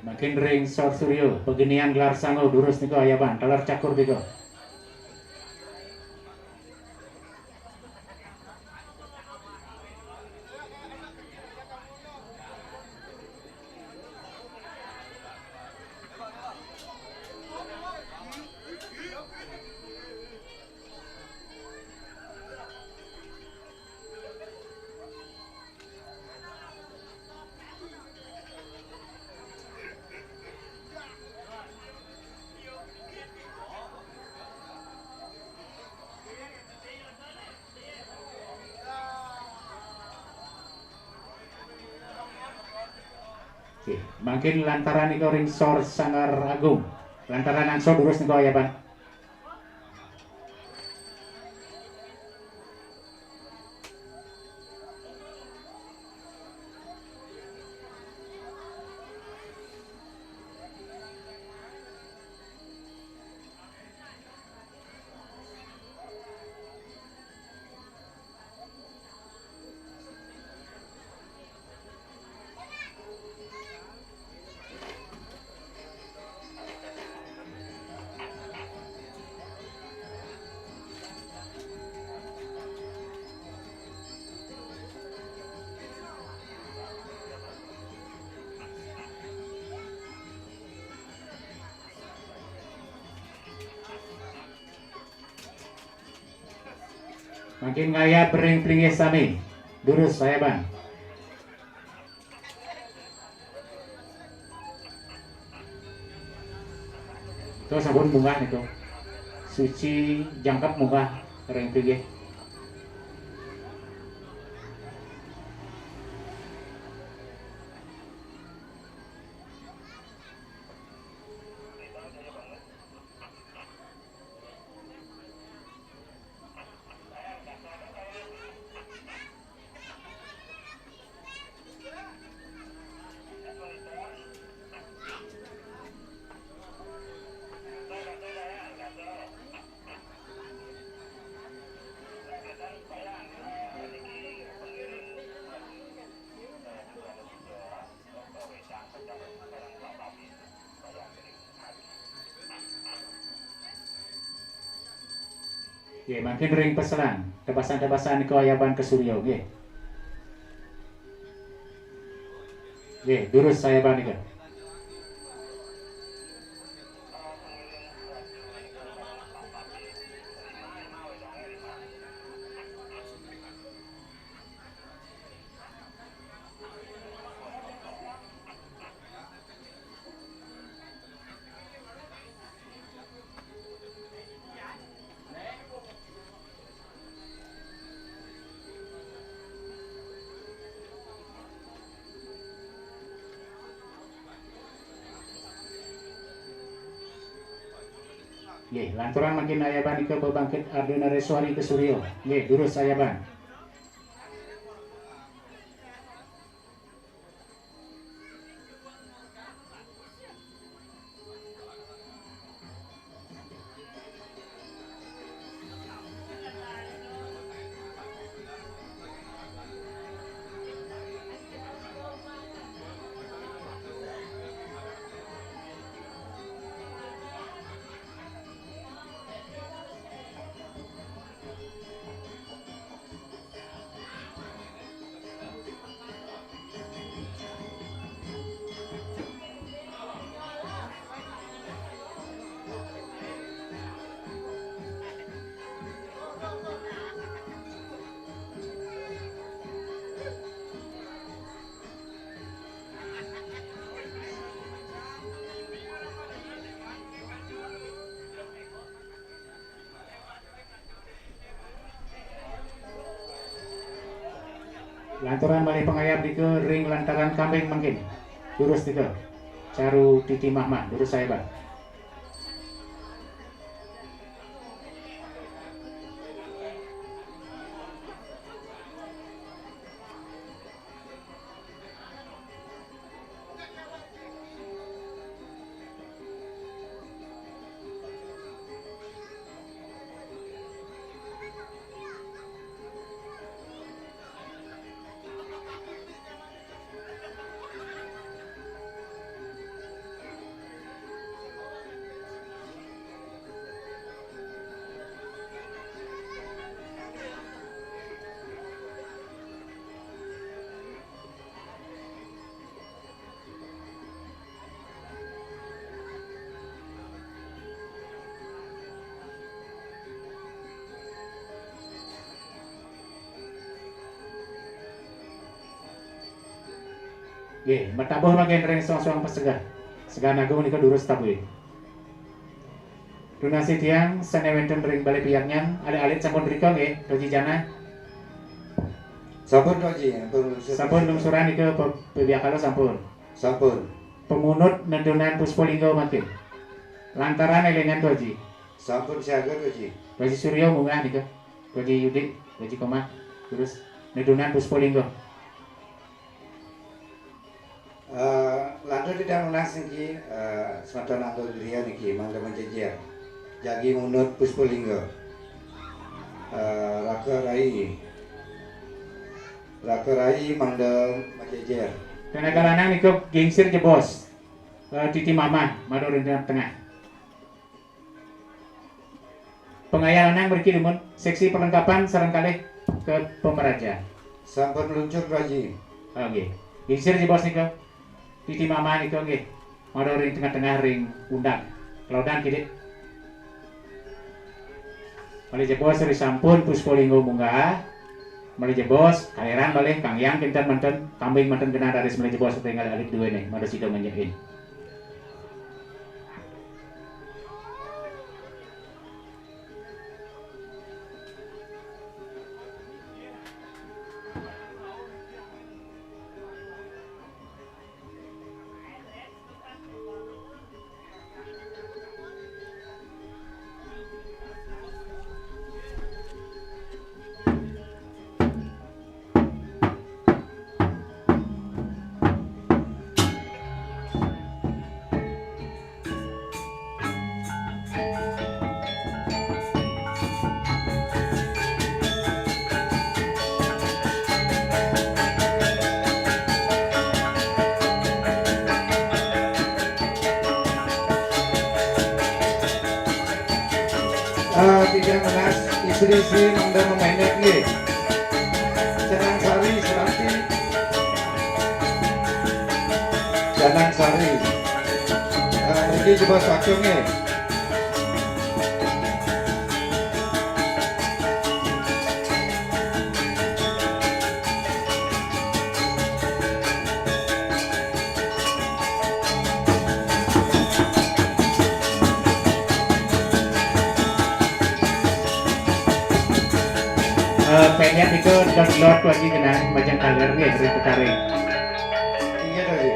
Makin ring Sor Suryo, pegenian gelar sango durus niko ayaban, talar cakur niko. Oke, makin lantaran niko ring Sor Sanggar Agung, lantaran ansor durus niko ayaban. Makin ngaya bering pringis sami, durus ayaban. Itu sabun munggah itu, suci jangkap munggah ring pringis. Oke, makin ring peselan, tebasan-tebasan ke ayaban ke Suryo, oke. Oke, durus ayaban itu. Nggih, lantaran makin ayaban ke pebangkit Ardina Reswari ke Suryo. Nggih, durus ayaban. Lantaran balik pengayap di ke ring lantaran kambing mungkin durus di ke Caru Titi Mahmah durus saya bang. Nggih, matabuh makin ring suang-suang pesegah. Segan agung nika durus tabuh. Donasi tiang sanewenten ring balik piyaknya alit-alit sampun rika nggih, Doji Jana. Sampun Doji, Sampun lungsuran nika pebiakalo sampun. Sampun. Pemunut nedunan Puspolinggo makin. Lantaran elengan Doji. Sampun siaga Doji. Doji Suryo munggah nika. Doji Yudit, Doji Koma, terus nedunan Puspolinggo. Lanto tidak lunas niki semata nato diriya niki mangga menjejer jagi munut Puspolinggo Raka Rai mangga menjejer Tenaga lanang niku gingsir jebos Titi Mama Mador Tengah. Pengayal lanang beriki limun seksi perlengkapan sareng kalih ke pemeraja. Sampun luncur Doji. Oke. Gingsir jebos niku Titi Mama niku nggih. Mador ring tengah-tengah ring undang. Klaudan kidit. Mali jebos seri sampun Puspolinggo munggah. Mali jebos kaliran balik Kang Yang kinten menten kambing menten kena dari mali jebos tinggal alik dua nih. Mada sida menyekin. Tiga menas istri-istri mangga memendek nggih. Canang Sari Seranti. Canang Sari. Iki jebos waktu nggih. Penyat itu dot lagi kena macam kaler nggih dari putaring. Iya Doji.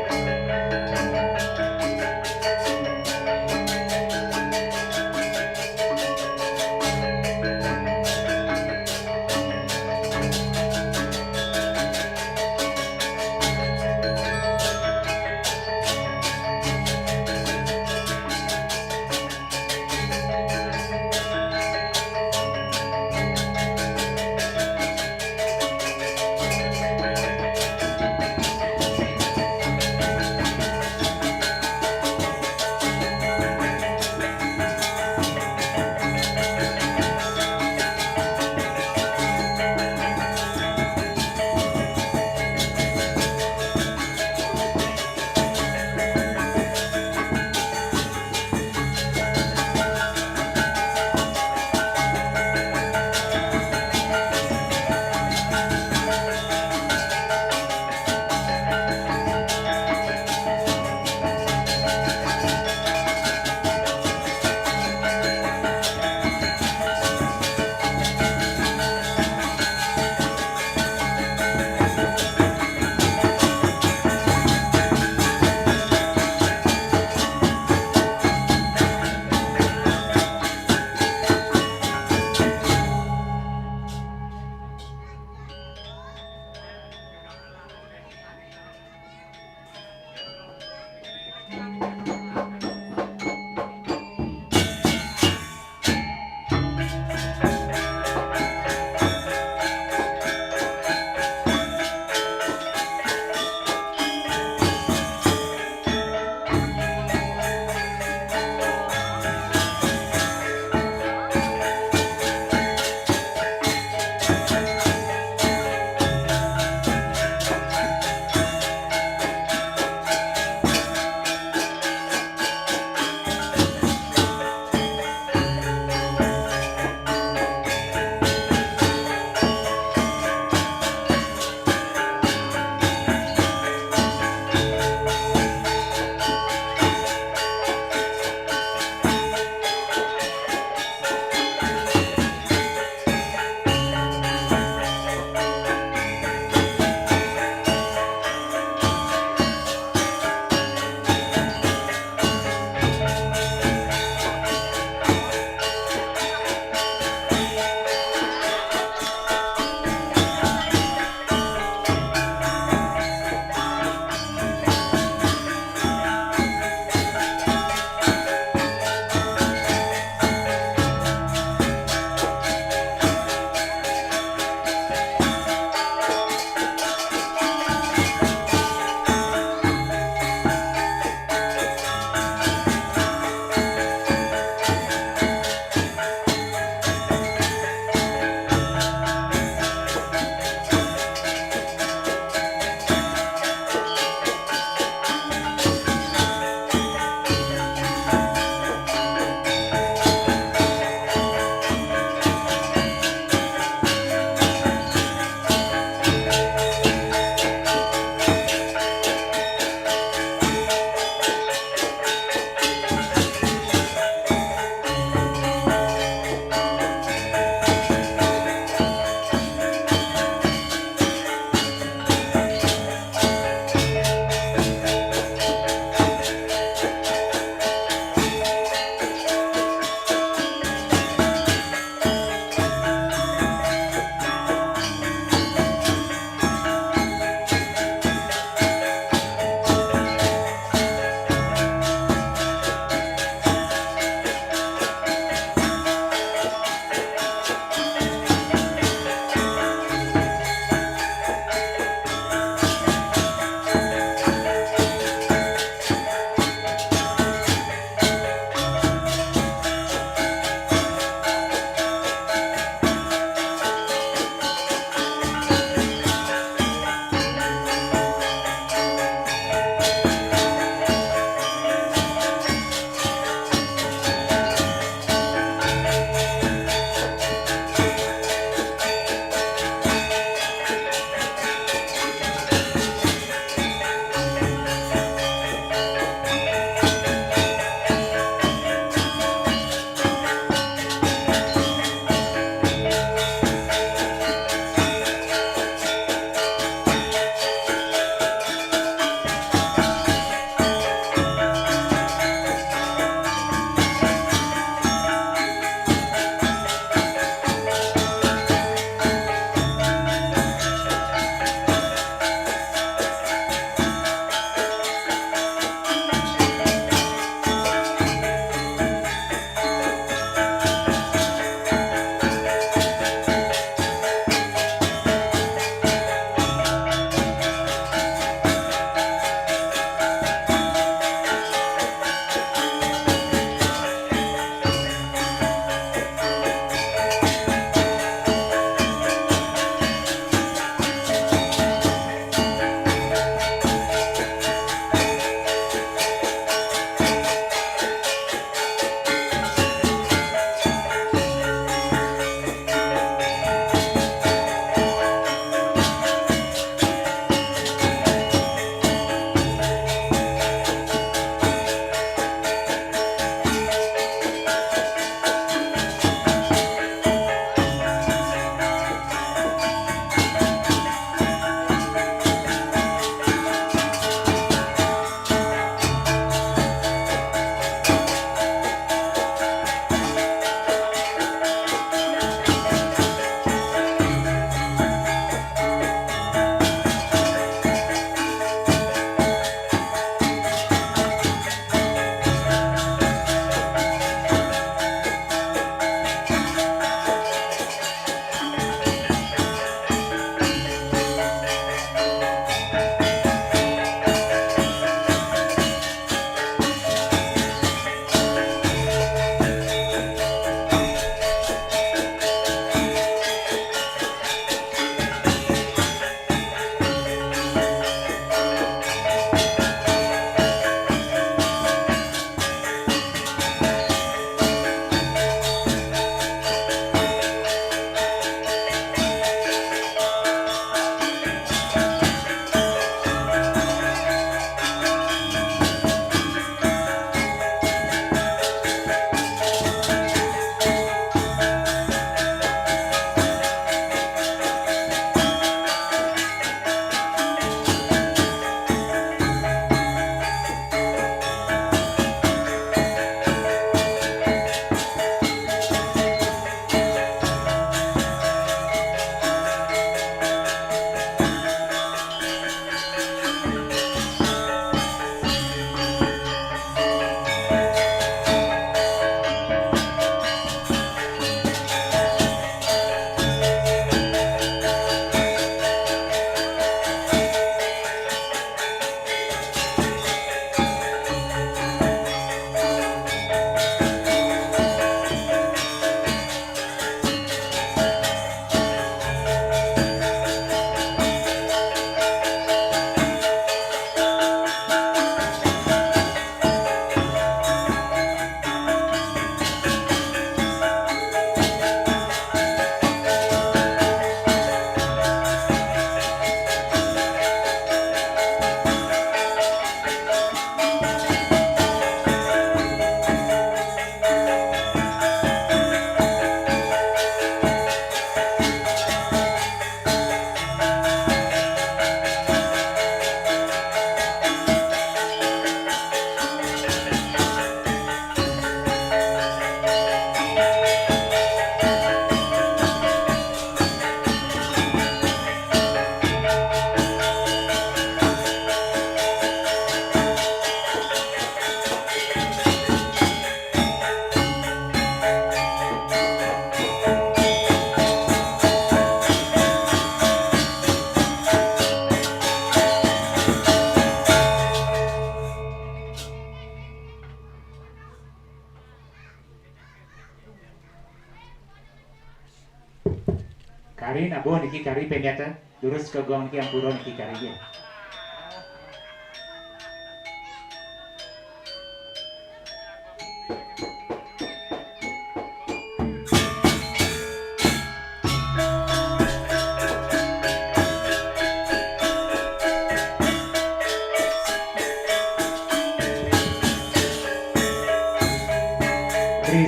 Kari nabo niki kari penyata lurus ke gong ki ampuro niki kari ya.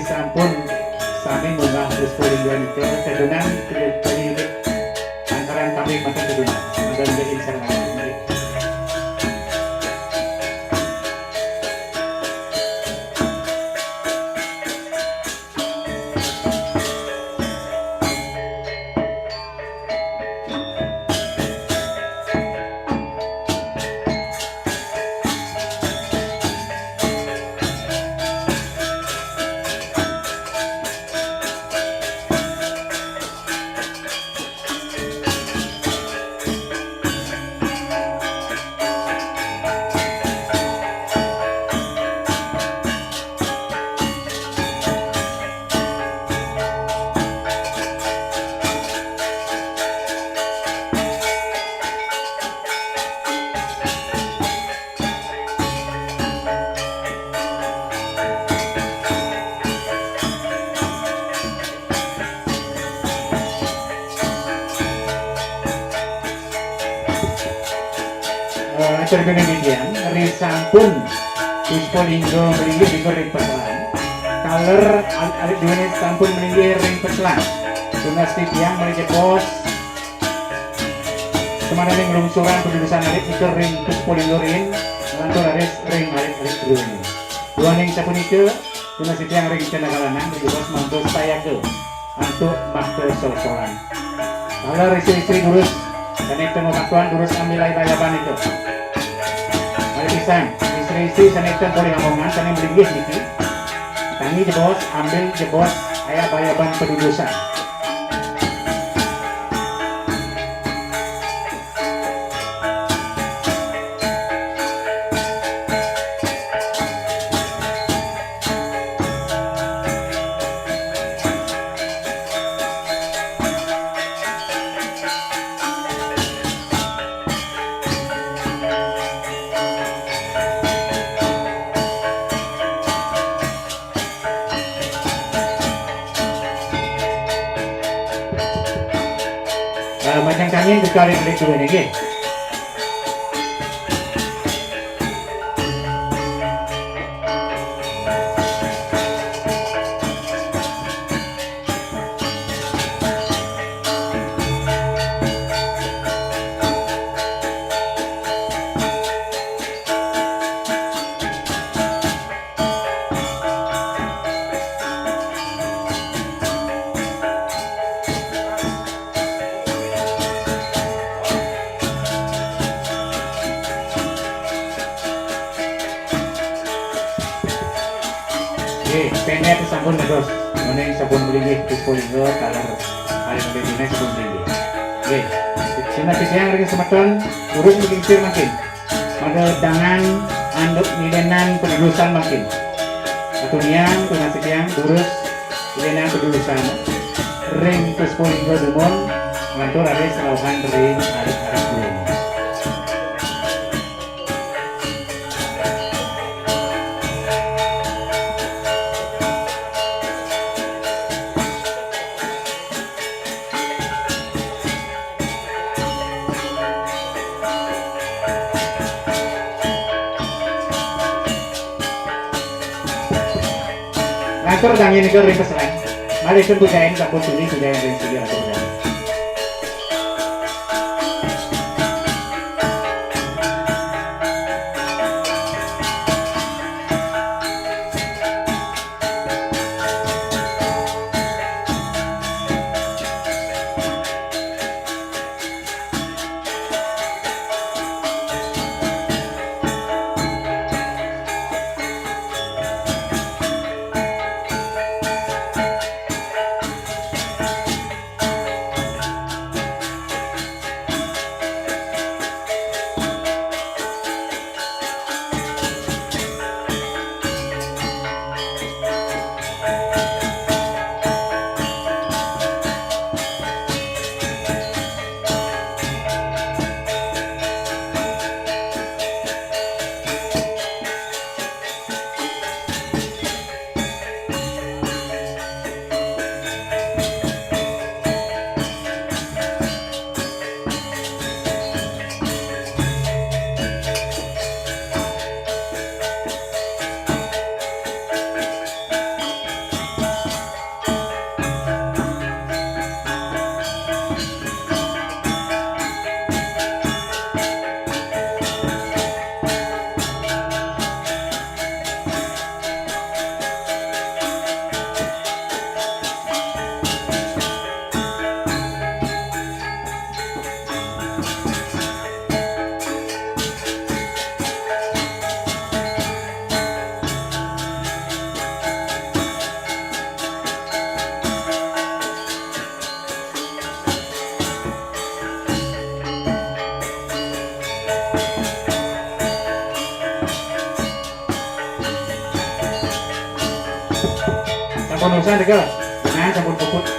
Sampun sami munggah terus polinggon ke kedunan penyelidik antara kami makan kedunan ada menjadi sarana ini. Terkena demikian, risampun Puspolinggo melinggih di ring peselan. Kaler alit duene sampun melinggih ring peselan. Dinasti tiang melinggih bos. Kemana ring lungsuran pendudusan alit itu ring Puspolinggo ring lantur aris ring alit duene. Dua ning sapunika dinasti tiang ring Cenagalanan melinggih bos mantu saya ke antuk makte sol-solan. Kaler istri-istri durus dan itu ngomatuan durus ambilai bayaban itu. Mari pisan, istri-istri sanekten boleh ngomongan, sana melinggih niki. Tangi jebos, ambil jebos, ayah bayaban pendudusan. Macam kalian kekali adik dua lagi. Pendek sampun terus, mana sampun melinggih Puspolinggo kaler hari kedina sampun melinggih. Oke, cina siang lagi semeton urus mengingsir makin. Pada tangan anduk milenan pendudusan makin. Satu niang tuna siang urus milenan pendudusan. Ring Puspolinggo dumon ngantur aris lauhan ring arit-arit dulu. Ngatur kami negara ring peselan. Mari ikut bujain kapur suli bujain ring suli atau bujain. sampun usaha deh nah sampun puput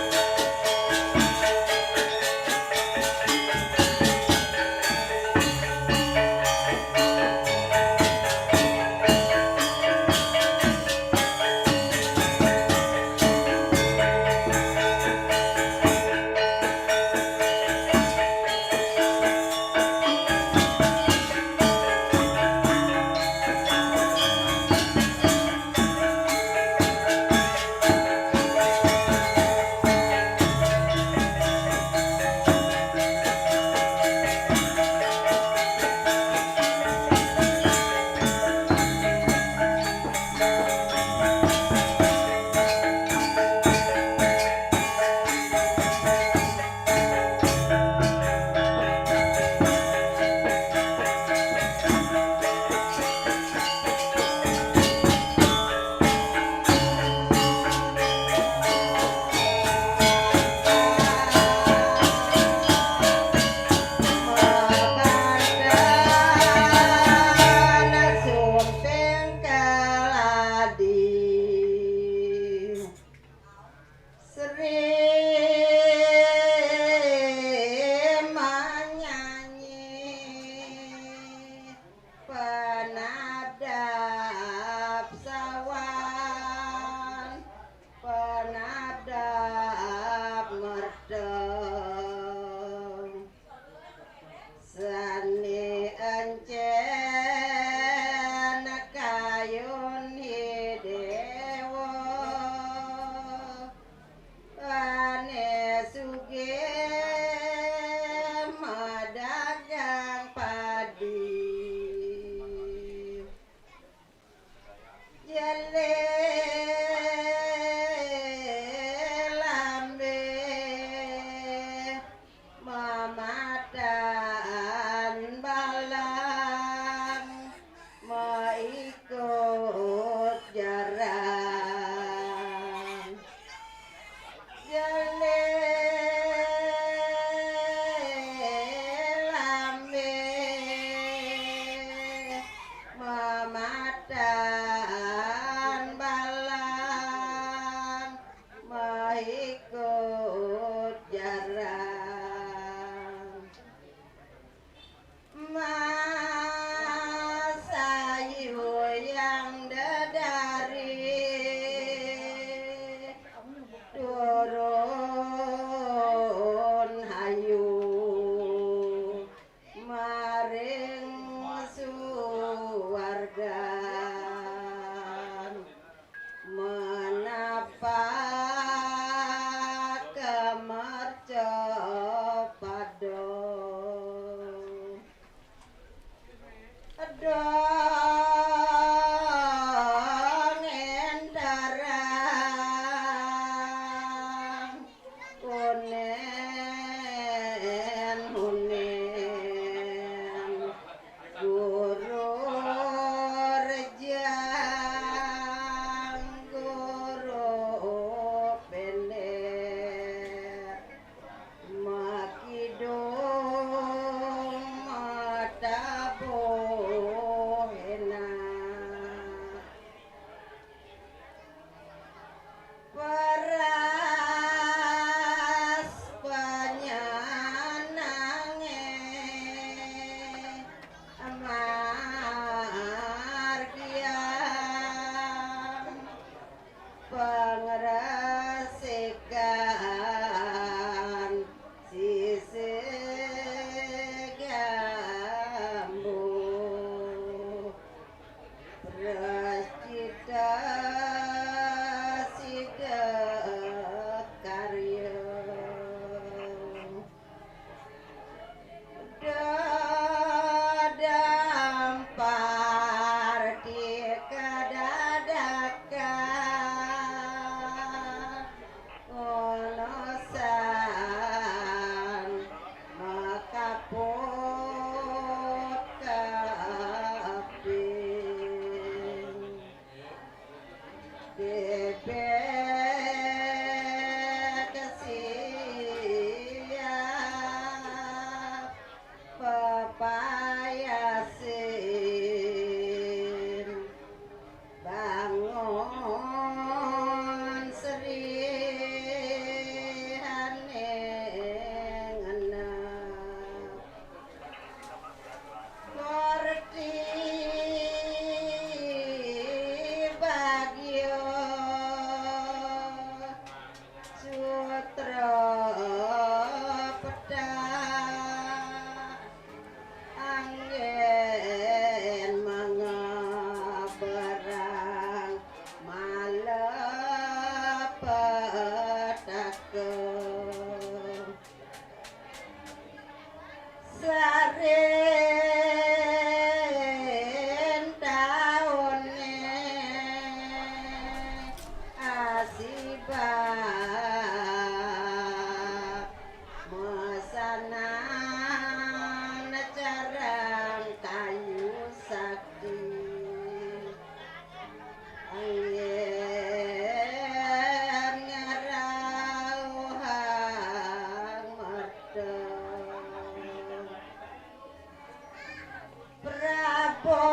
Prabot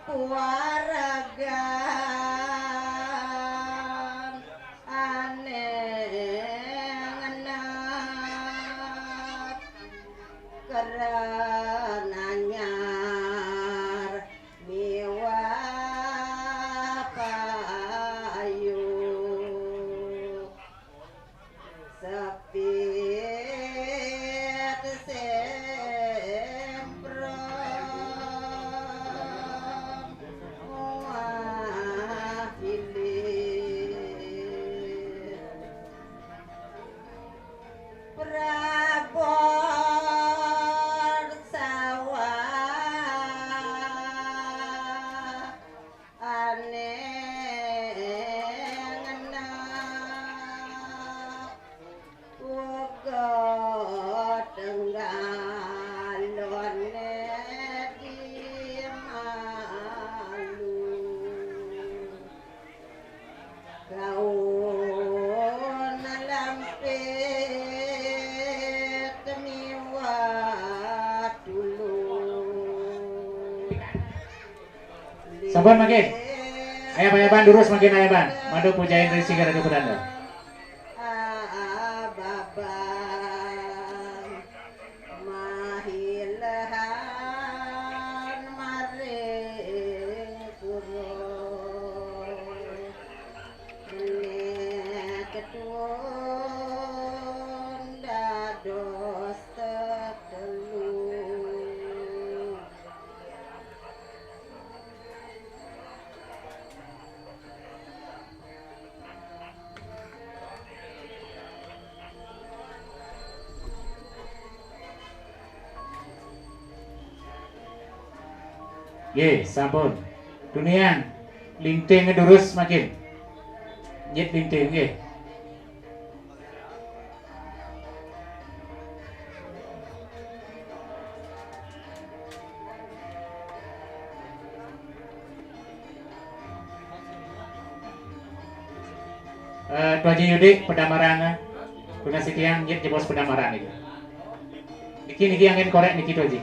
puaragan anengenap karena nyar miwah payu sepit semprong muah hilir Prabot sawah anengenap uga tenggalone di malu gaun lampit miwah dulu Sampun makin. Ayaban durus makin ayaban. Madu pujain resi gara kepedanda. babang mahilahan maring kuro menek ketun dados tetelu Ye, sampun. Dunian linting ngedurus makin. Nyet linting ye. Tuaji Yudi pedamaran kuna sitiang nyet jebos pedamaran itu. Niki angin korek niki tuaji.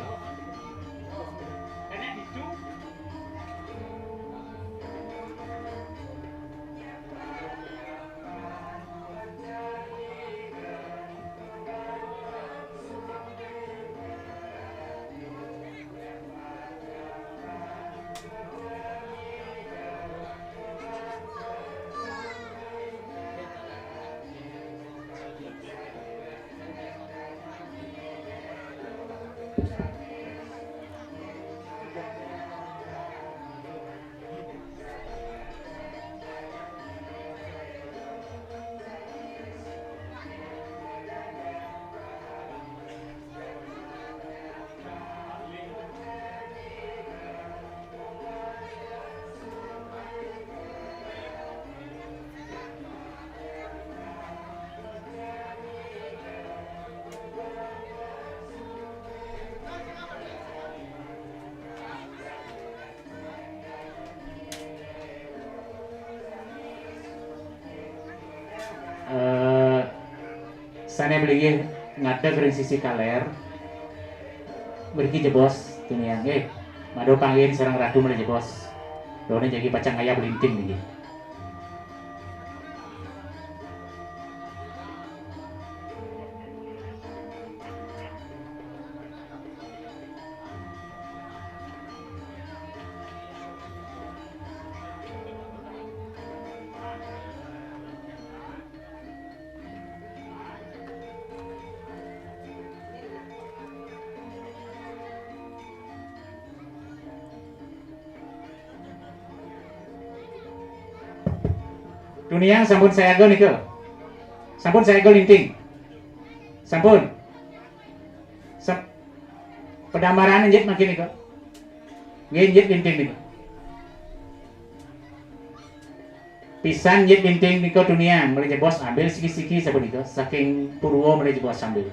Sana beli ngada kering sisi kaler beri jebos tuniang mado panggil serang radu mulai jebos dona jadi pacang ayah belinting nih Dunia sampun saya go nih sampun saya go linting sampun pedamaran njit makin nih njit linting nih pisan njit linting nih dunia mulai bos ambil siki-siki sampun nih saking purwo mulai bos ambil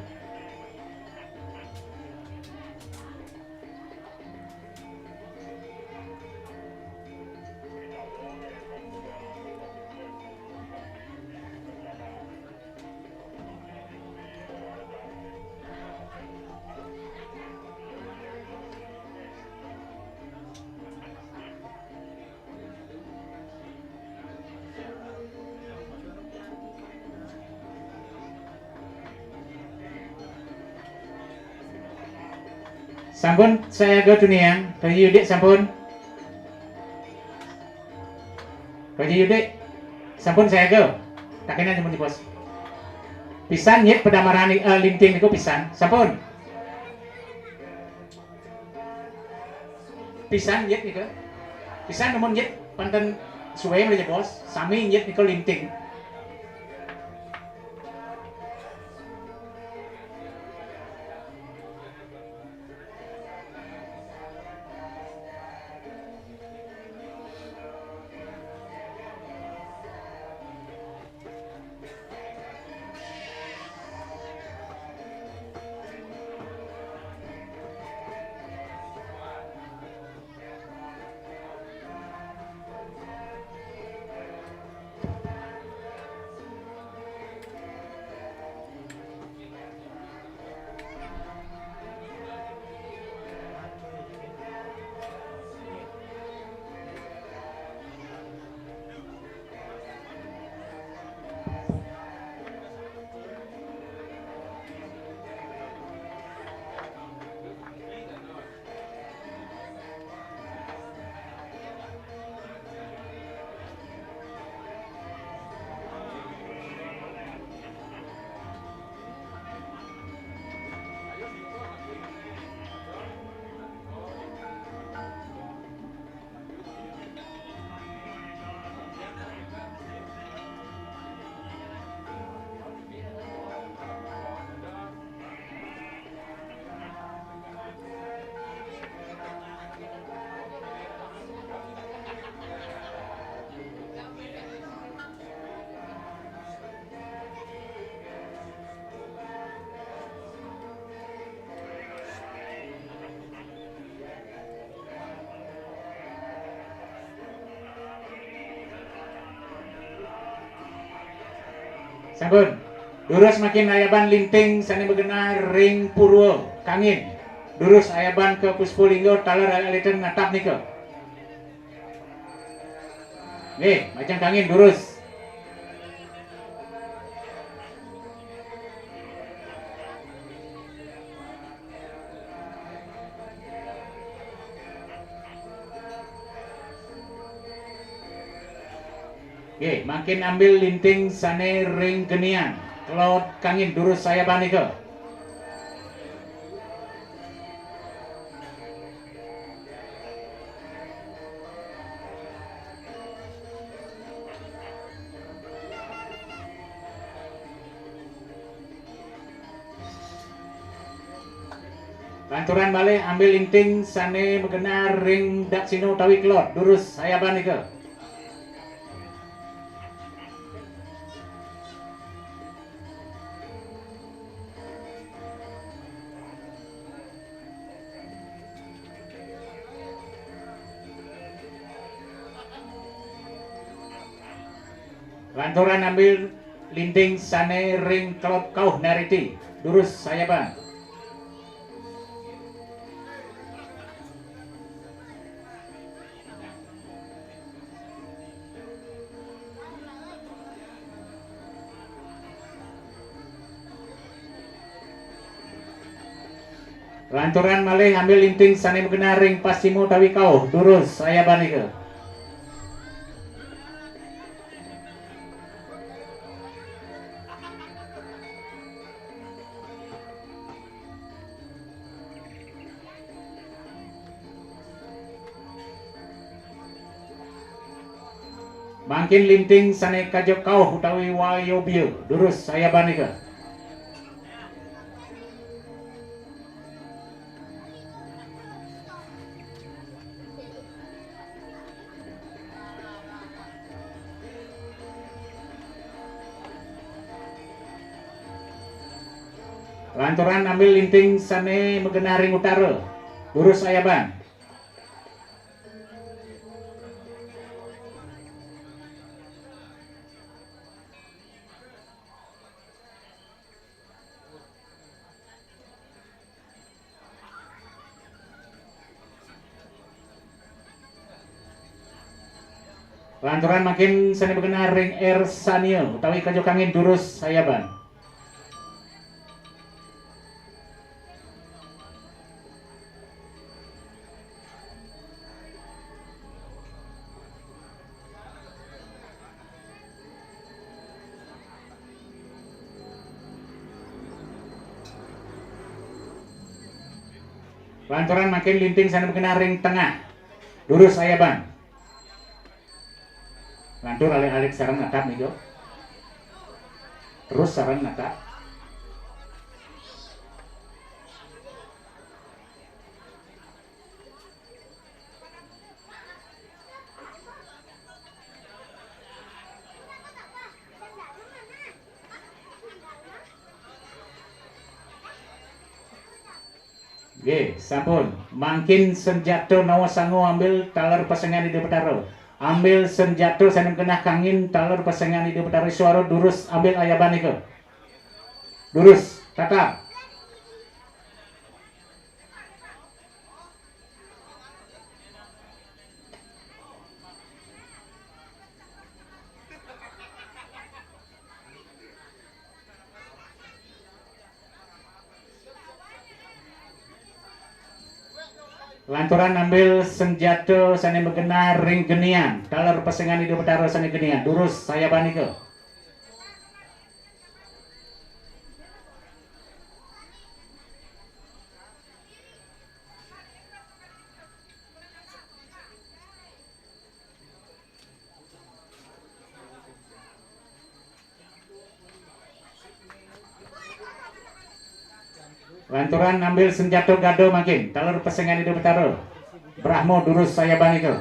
Sampun saya go tuniang, Raja Yudik sampun. Raja Yudik sampun saya go. Takenan sampun di pos. Pisan nyet pedamaran linting niku pisan. Sampun. Pisan nyet niku. Pisan namun nyet panten suwe aja bos. Sami nyet niku linting. Sampun. Durus makin ayaban linting sani begenah ring purwo kangin. Durus ayaban ke Puspulinggo talar aliten ngatap nika. Nih, macam kangin durus. Oke, makin ambil linting sane ring genian. Kalau kangin durus saya bani ke. Lanturan balik ambil linting sane mengenai ring daksino utawi kelot durus saya bani ke. Lanturan ambil linting sane ring kelot kau nariti durus saya ban. Lanturan malih ambil linting sane mengenai ring pasimo tawi kau durus saya ban ke. Makin linting sane kajok kau utawi wayo biu durus saya bani ke. Lanturan ambil linting sane mengenai ring utara durus saya ban. Lanturan makin sani mengenai ring air sanio utawi kajok angin durus saya ban. Lantaran makin linting sana kena ring tengah. Lurus ayaban. Lantur alik-alik sarang natap nih, Jo. Terus sarang natap. Oke, sampun. Makin senjata nawa sangu ambil talar pasangan di Betaro. Ambil senjata sanem kena kangin talar pasangan di Betaro suara durus ambil ayaban itu. Durus, tatap. Lanturan ambil senjata sani megena ring genian talar pasangan di Betaro sani genian durus saya banike. Lanturan ambil senjata gado makin talar pasangan di Betaro. Brahmo durus saya banike.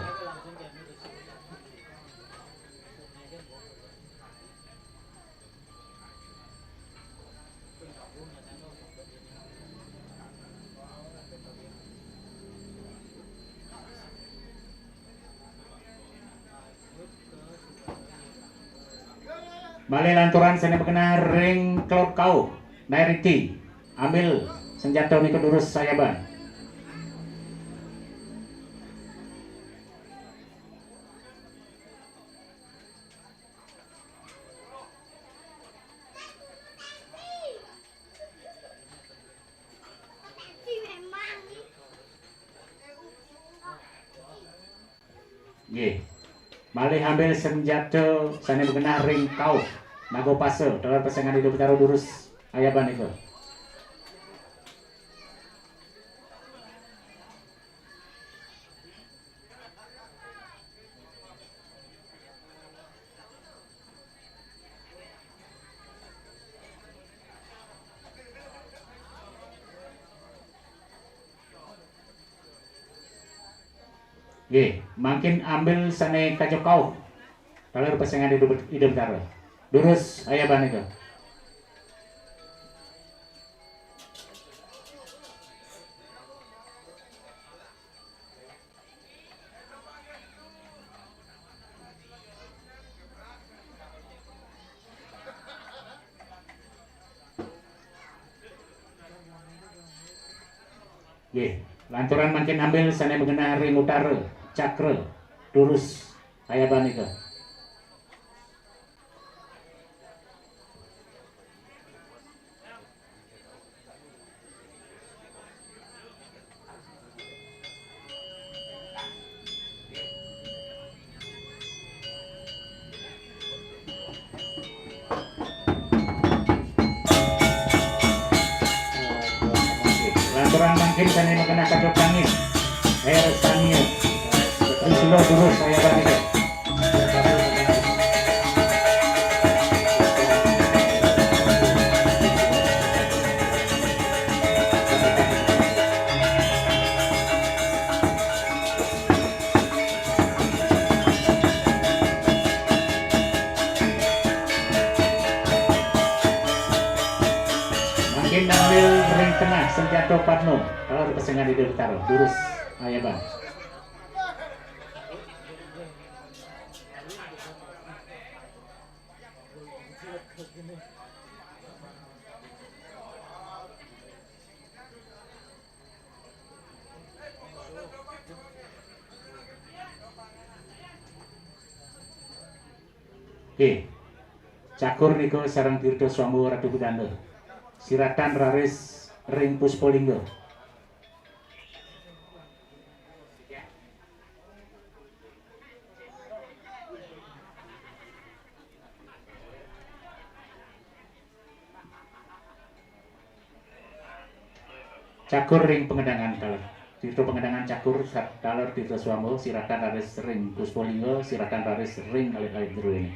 Balik lanturan sini berkena ring cloud kau nairiti ambil senjata niku durus saya ban. Ye, balik ambil senjata sini berkena ring kau nago pase dalam pasangan hidup taruh durus ayaban itu. Ye, makin ambil sana kacau kau. Kalau pasangan hidup taruh durus ayaban itu. Ye, lanturan makin ambil sana mengenai ring utara cakra durus ayaban itu. Lanturan makin sana mengenai kacau tangis air tangis Rislo durus saya balik. Makin ambil ring tengah senjata Padno kalau pasangan di Betaro durus ayaban. Oke, cakur niko sarang Tirto Swambo Ratu Budanda. Siratan raris ring Puspolinggo. Cakur ring pengedangan taler. Tirto pengedangan cakur taler Tirto Swambo sirakan raris ring Puspolinggo sirakan raris ring alit-alit dulu ini.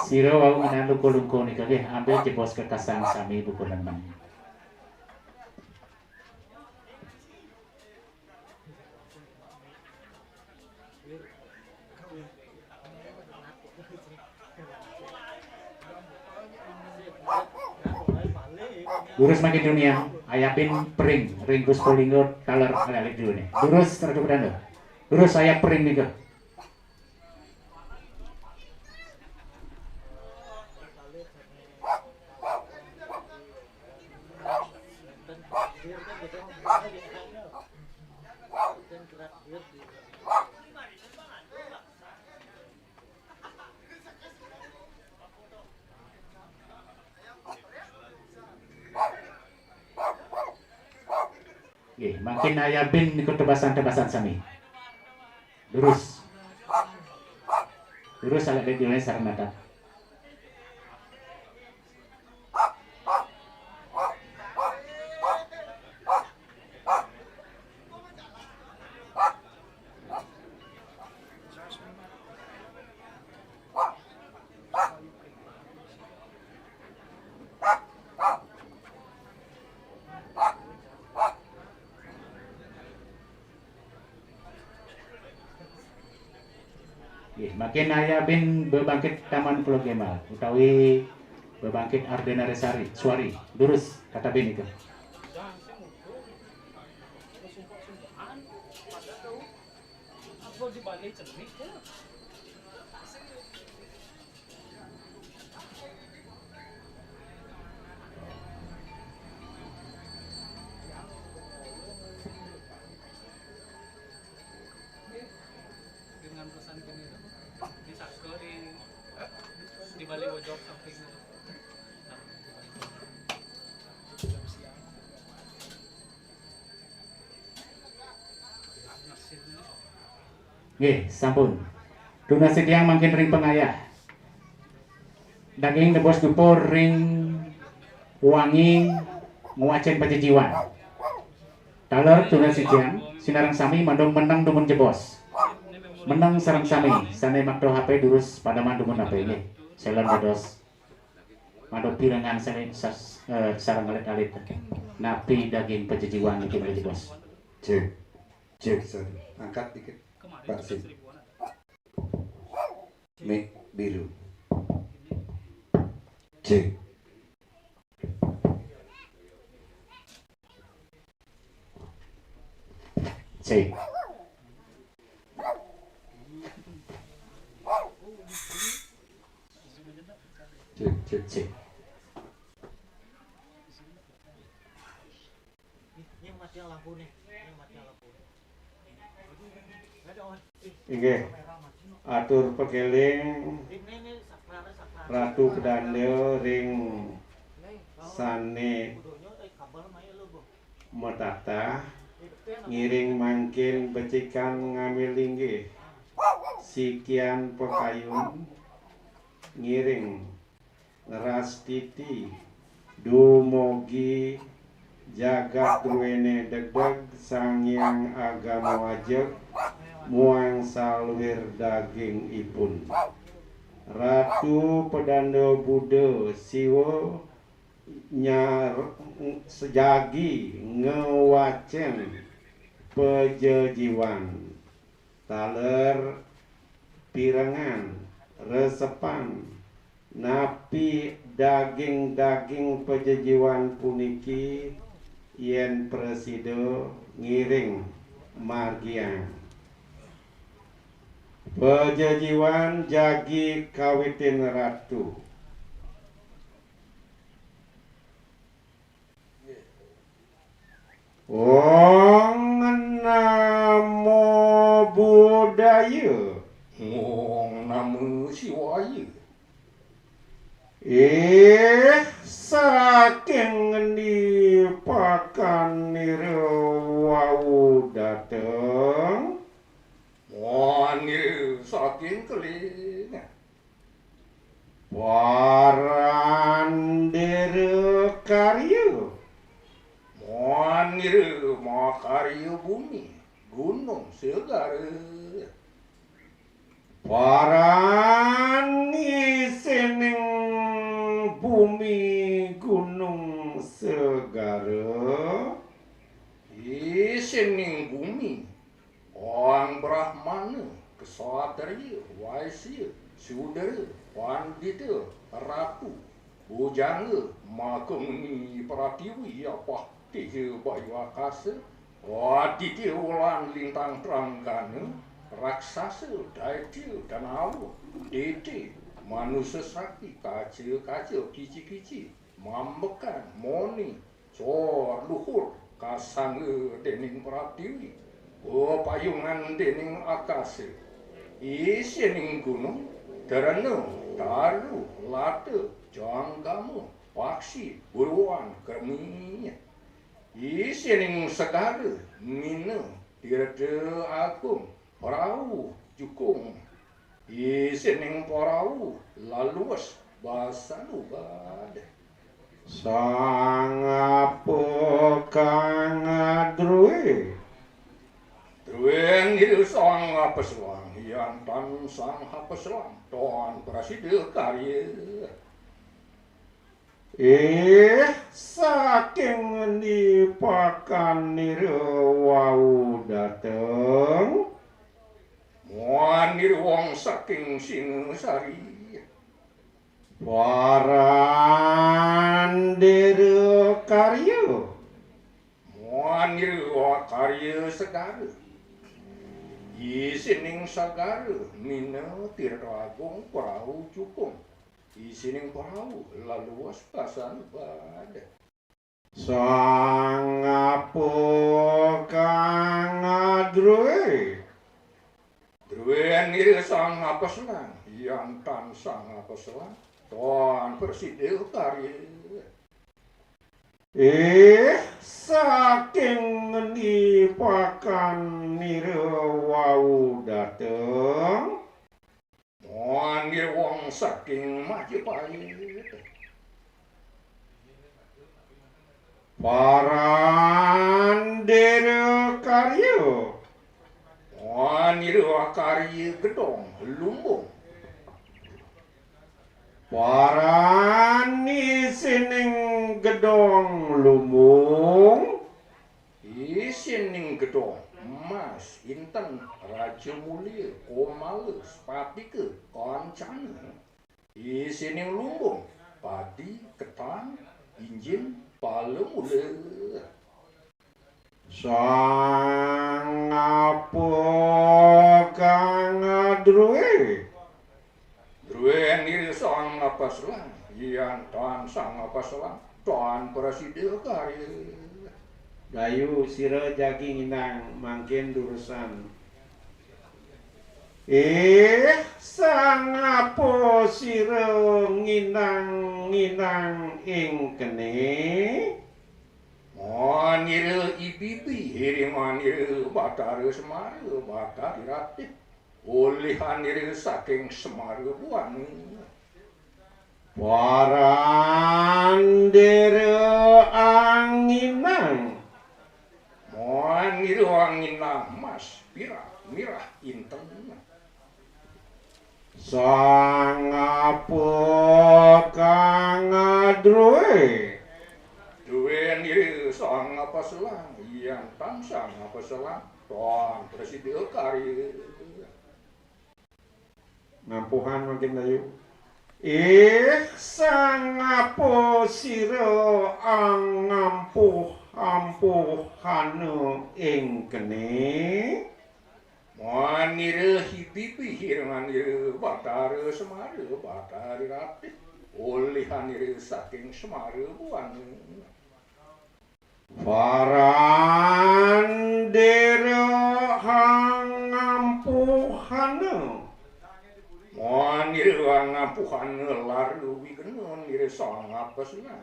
Siro wau menandu kolungko ni kage ambil jebos kekasang sami bukunan man. Lurus makin dunia, ayapin pering, ringkus polinggo, taler alik dulu nih. Lurus terhadap dana. Lurus ayap pering nih ke. Makin ayabin ikut tebasan-tebasan sami. Lurus. Lurus agak dari dunia sarang mata. Makin ayabin bebangkit Taman Pulau Gemal utawi bebangkit Ardena Resari Suari lurus kata bin itu. Di balik wajok samping itu. Nggih, sampun. Tuna sediang makin ring pengayah. Daging nebos dupur ring wangi nguacen pajejiwan. Taler tuna sediang sinarang sami mandong menang dumun jebos. menang sareng sami makdo HP durus pada mandumun HP ini selon dados madu pirengan sareng alit-alit napi daging pejejiwan iki beli bos. Cek sorry. Angkat dikit Pak Sim. Mic biru. Cek. Cek. Cek. Ini mati lampu nih. Ini mati lampu. Inggih atur pekeling Ini saklar. Ratu Pedanda ring sane Kabel main lu, Bu. metata ngiring mangkin becikan ngambil linggih sikian pekayun ngiring ngeras titi dumugi jagat duwene degdeg sangyang agama wajib muang salwir daging ipun Ratu Pedanda Buddha Siwa nyar sejagi ngewacen pejejiwan taler pirengan resepan napi daging-daging pejejiwan puniki yen presida ngiring margian pejejiwan jagi kawitin ratu Wong namo budaya Wong namo siwaya. Saking ngendi pakanira wau dateng Wanir saking keling. Warandere karya Wanir makarya bumi. Gunung segara. Parani sening bumi gunung segara Isening bumi. Orang Brahmana, Kesatria, Waisya, Sudara, Pandita, Ratu, Bujanga, Makamuni, Pratiwi, apa tiga bayu akasa, Aditya ulan lintang teranggana, Raksasa, Daitya, dan Awu, Dete, Manusia Sakti, Kaca, Kici-kici, Mambekan, Moni, Cor, Luhur, Kasanga, Dening Pratiwi, payungan dening akase isening gunung derana daru late janggamu paksi buruan kerminya isening segara mina tirde agung perahu jukung isening perahu laluas basalu bade sang apa kang adruwe Drueng hidup sang peselang, yang tan sang peselang, tuan presiden karya. Saking di pakanira wau dateng Muanir wong saking Singasari. warandere karya Muanir wa karya segara. Isining sagara mina tirragung perahu cukung. Isining perahu laluas pasan bada. sang apa kang adruwe Druen iri sang apa senang, yang tan sang apa selang, tuan presiden karya. Saking ngendi pakanira wau dateng Muanir wong saking Majapahit. parandere karya Moan niru karya gedong lumbung. Parani sining gedong lumbung. Isining gedong Mas Inten Raja Mulia Komala Spatika Kancana. Isining lumbung padi ketan injin palemula. Sang apa kang adruwe? Drue niri sang apa selang, yang tan sang apa selang, tan presiden karya. Dayu sira jagi nginang mangkin durusan. Sang apa sira nginang ing kene? Manir ibibi hiri manir batara semara batari ratih oleh hanir saking semara buan. Parandere anginang. Manir anginang mas mirah inten. Sang apa kang adruwe? Dua nir sang apa selang yang tan sang apa selang tan presiden karya. Ngampuhan makin dayu. Sang apa sira ampuhane ing kene? Manir hibibi hiranganir batara semara batari ratih oleh hanir saking semara buan. Parandere hangampuhane. Manir ngapuhan laru wigena nir sang apa sena.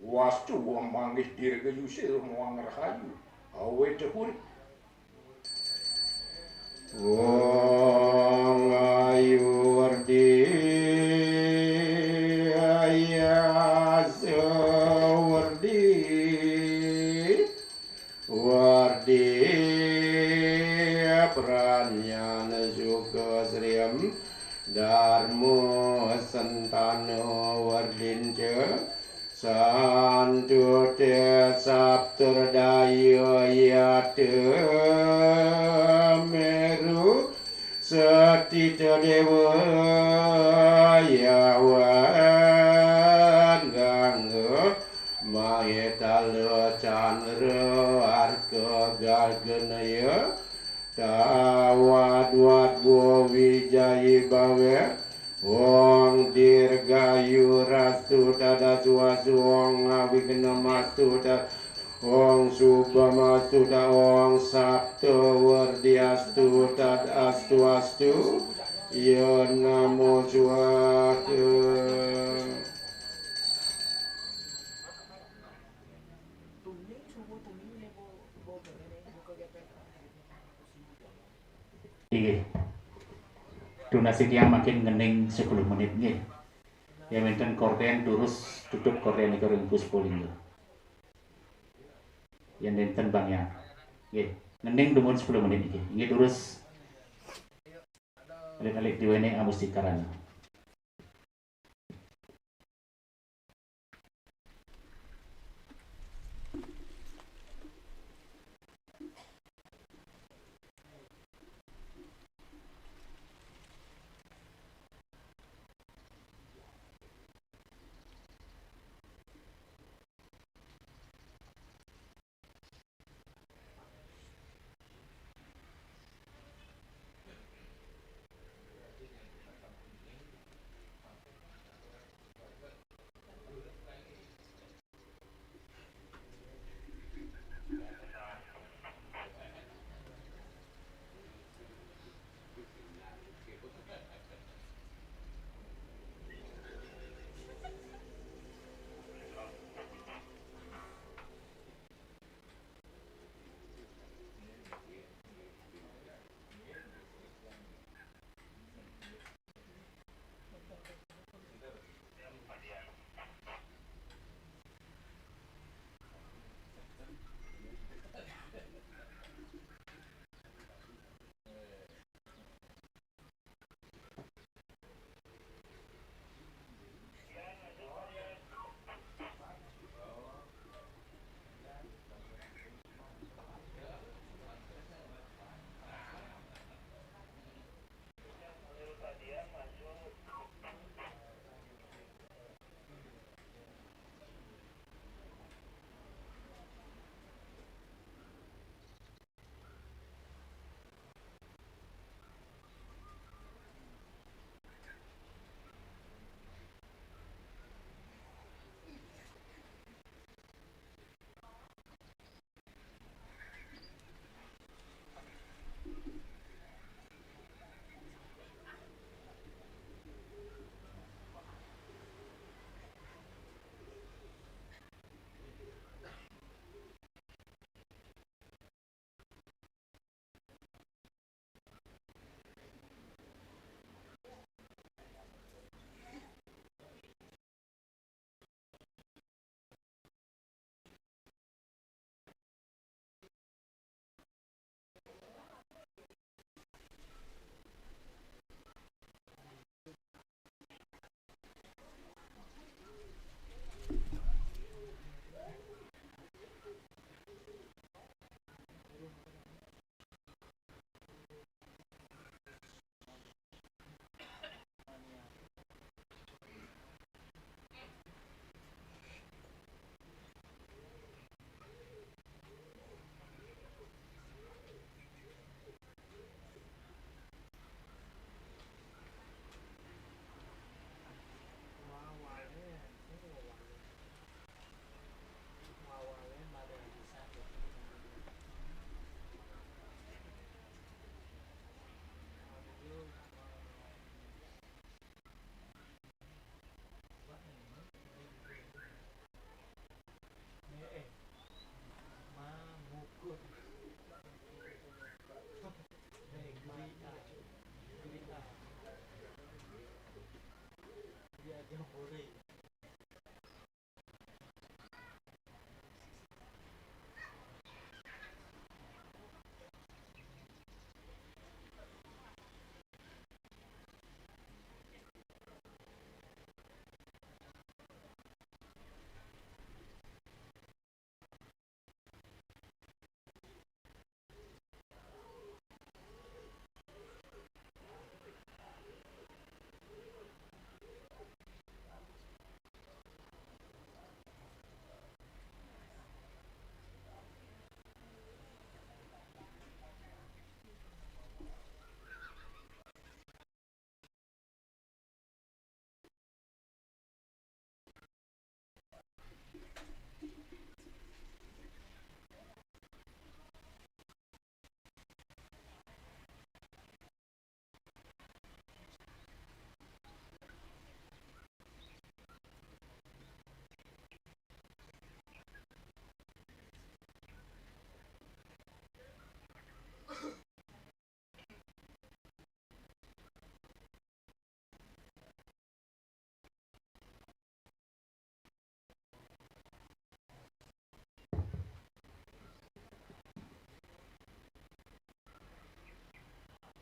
Wastu manggih dirga yusir muang rahayu awe cehuri. Wong ayu wardi ayas wardi pranyan juga sriem darmo santano wardince santu te sabtur dayo yate meru setita dewa yawan gangga mahitalo chandra arka galganaya tawad wadwo wijayi bawe wong dirgayu rastu tadasu wong awigna mastu wong subamastu wong sabto wardiastu astu ya namo suwake. Iya. Donasi yang makin ngening 10 menit nggih. Ya menten korden durus tutup korden iki ring puspolinggo. Yang nenten Bang ya. Nggih, ngening dumun 10 menit iki. Nggih durus alik-alik diwene amustikaran.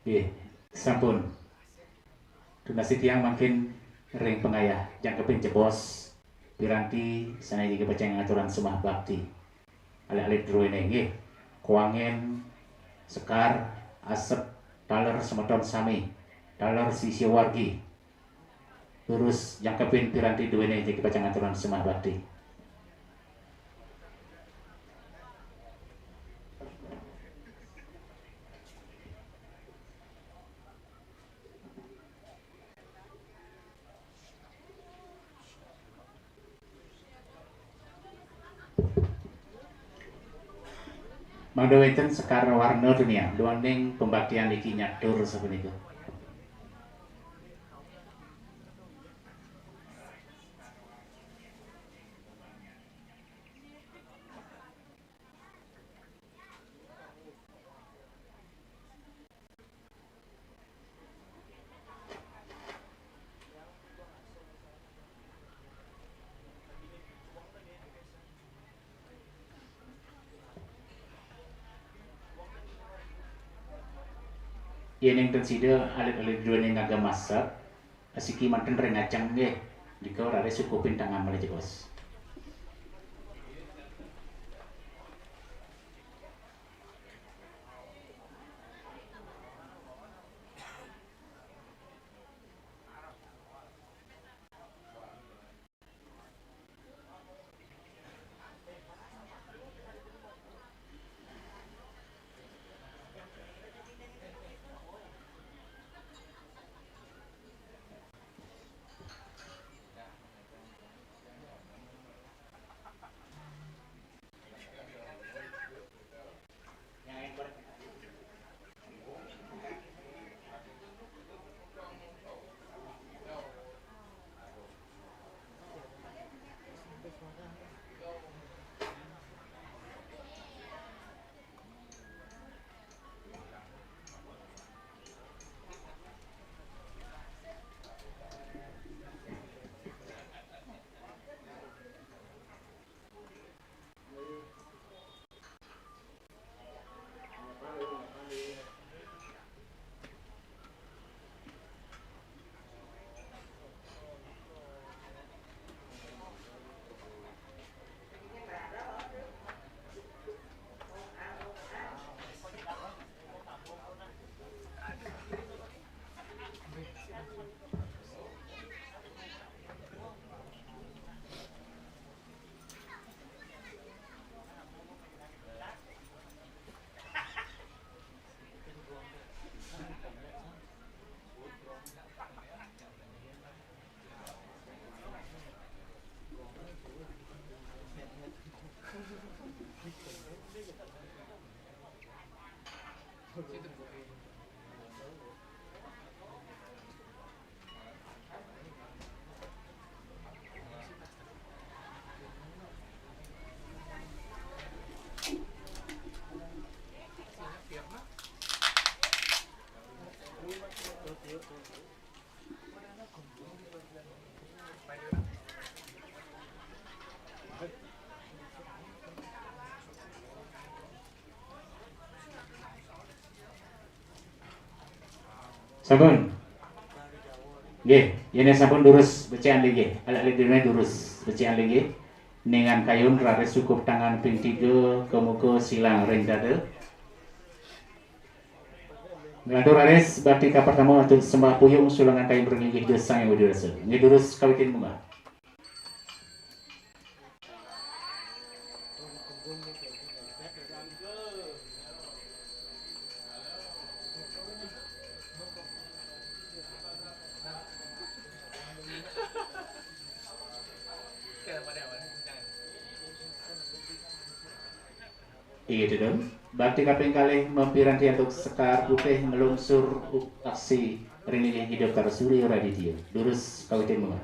Nggih, sampun. Tunasi tiang makin ring pengayah jangkepin jebos piranti sana juga peceng aturan semah bakti. Alih-alih druene nggih. Kuangen sekar asep taler semeton sami taler sisi wargi terus jangkepin piranti duwene jadi peceng aturan semah bakti. Mangda wonten sekar warna dunia duaning pembaktian iki nyadur sapunika. Yeneng tensida alit-alit duane ngaga masak asiki manten rengacang nggih dika rare sukupin tangan malih jebos. Sampun. Nggih, yen sampun durus becean nggih. Alek dene durus becean nggih. Dengan kayun rare cukup tangan ping 3 kemuka silang ring dada. Ngatur ares bakti ka pertama atur sembah puyung sulangan kayun bernggih desa yang widurasa. Nggih durus kawitin munggah. Iya dong. Bakti kaping kalih mempiranti untuk sekar putih melungsur aksi rinilih hidup Suryo Raditya. Durus kawitin munggah.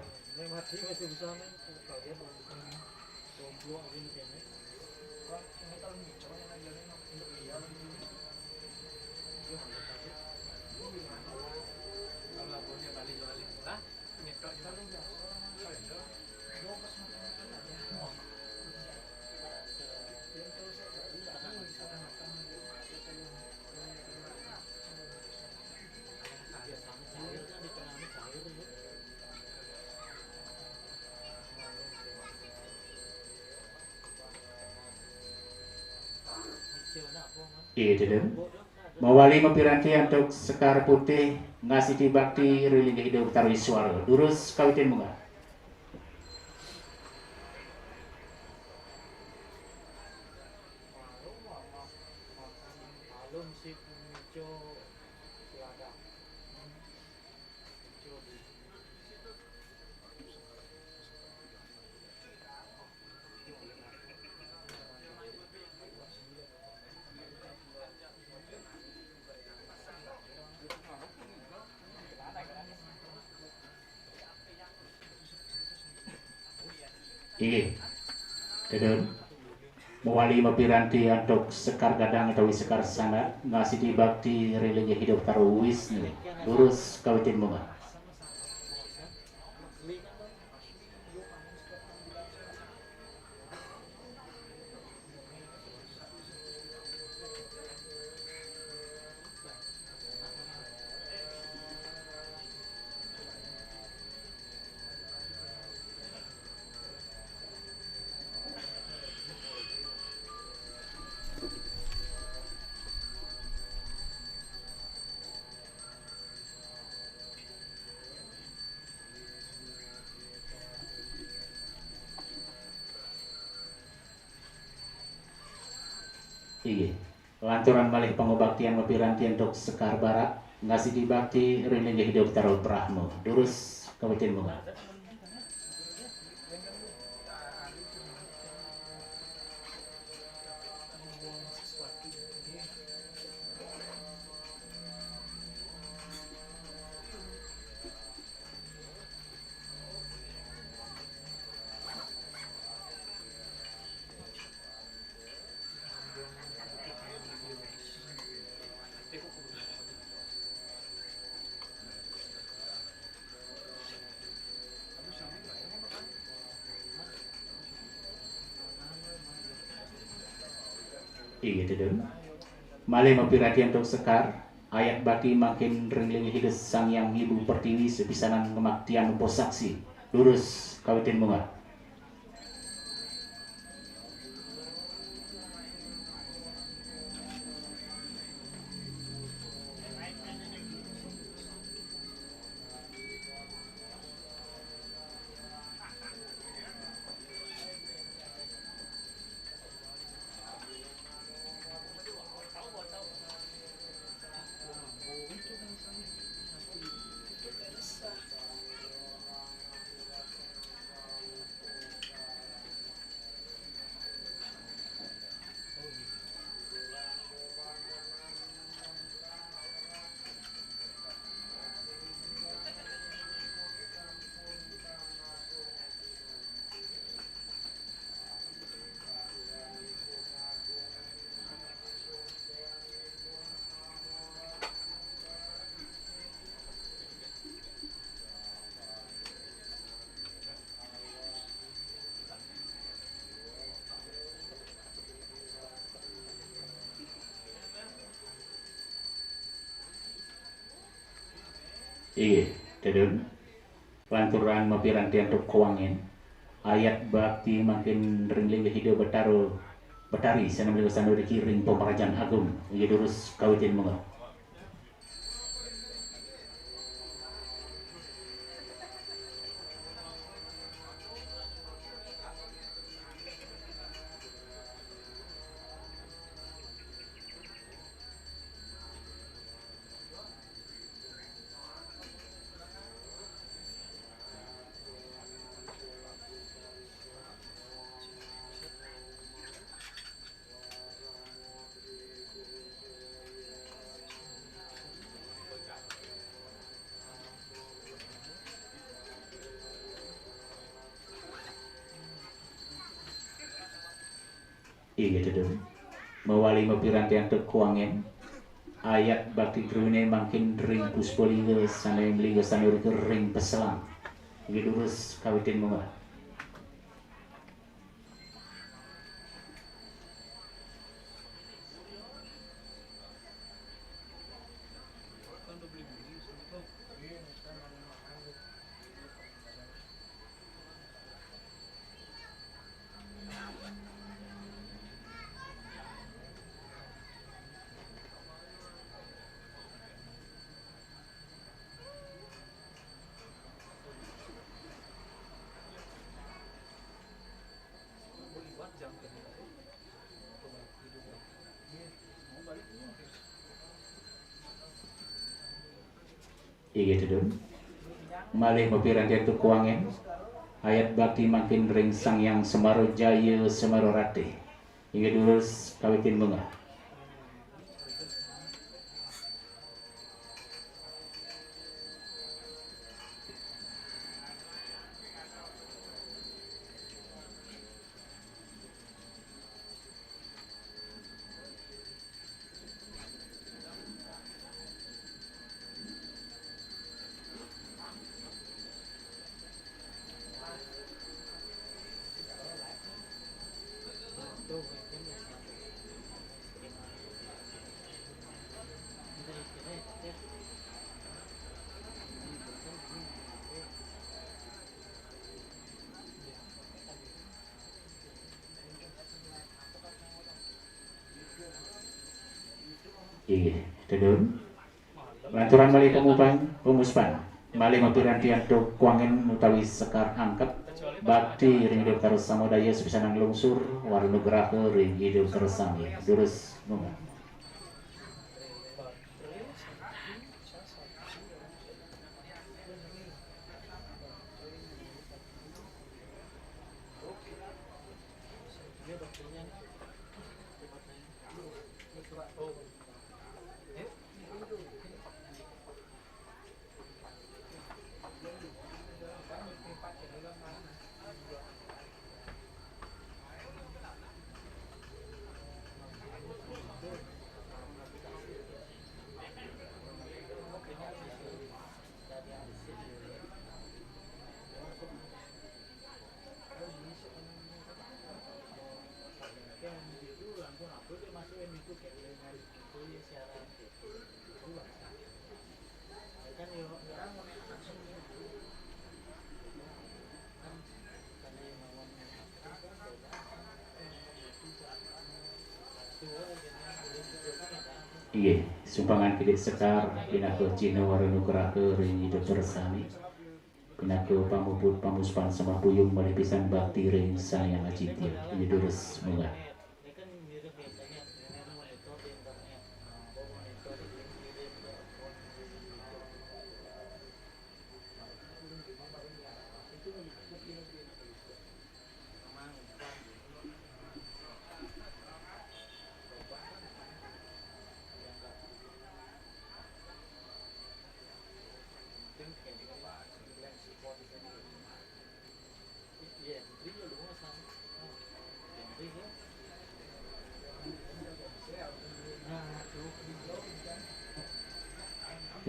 Iya dalam mawali mapiranti untuk sekar putih ngasih di bakti religi hidup tarwiswara durus kawitin bunga. Malum si Mico Selada. Mico di Iya dalam mawali mapiranti untuk sekar gadang atau sekar sana ngasih di bakti religi hidup tarwis nih durus kawitin bunga. Iya lanturan malih pengobaktian mapiranti untuk sekar barak ngasih di bakti religi hidup taruh prahmu durus kawitin bunga. Iya dalam malih mapirati untuk sekar ayat baki makin ringling hidup sang yang ibu pertiwi sepisanan kemaktian saksi lurus kawitin bunga. Iya dalam lanturan mapiranti untuk kewangin ayat bakti makin ringling hidup betari sana beli sanuri kiring pemerajan agung iya durus kawitin bunga. Iya dalam mawali mapiranti untuk kewangin ayat bakti drune makin ring puspoliga sana yang beli sanuri ring peselang iya durus kawitin bunga. Iya tudun. Malih mapirantian tu kuangen. Ayat bakti makin ring sang yang semaro jaya semaro rate. Hingga durus kawitin bunga. Iya, tudun. Lanturan malih pemuspan. Malih mapirantian tu kuangen utawi sekar angkep. Bakti ring hidup terus samodaya sepisanan lungsur warna geraha ring hidup terus sami. Durus bunga. Iya, sumbangan kidik sekar pinako Cina warna geraha ring hidup terus sami. Pinako pamuput pamuspan sama puyung malih pisan bakti ring sang yang acitya. Ini durus bunga.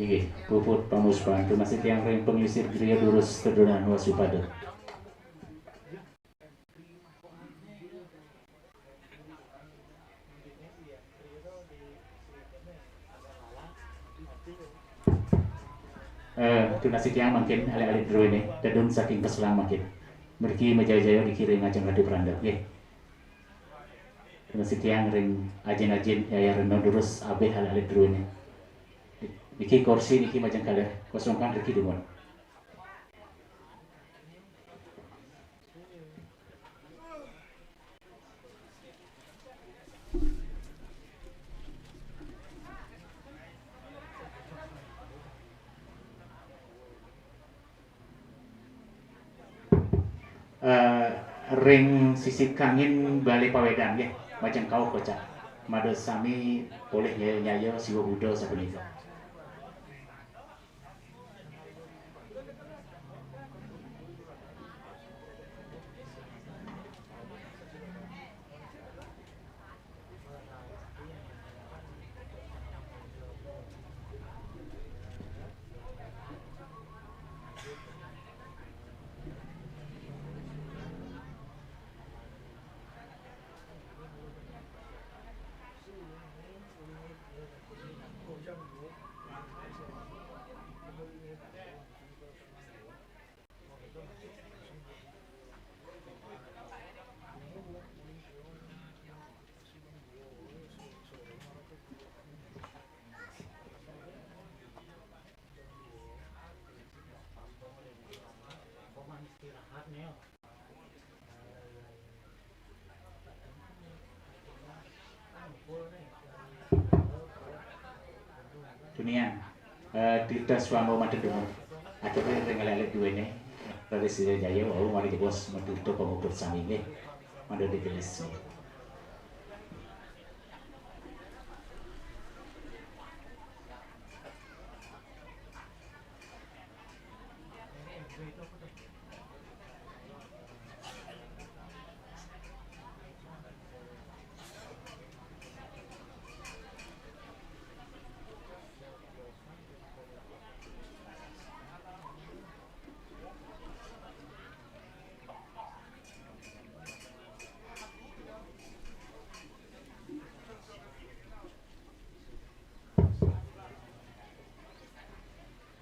Iya, puput pamuspan tu masih tiang ring pengisir geria durus kedunan wasupada. Tu nasi tiang makin alih-alih dulu ini, dadun saking keselang makin. Mergi majaya-jaya dikirim ngajeng radu peranda. Ye. Tu nasi tiang ring ajin-ajin ya reno durus abe alih-alih dulu ini. Niki kursi niki majeng kalah kosongkan reki dumon. Ring sisi kangin balik pawedan ya macam kau kocak mada sami boleh nyayo siwa budo sapunika. Dunian Tirta Swamo Matadungo akhirnya rengalale duene Radesi Jaya wau mari bos Matirto pamuput sami nggih mandhe ditulis.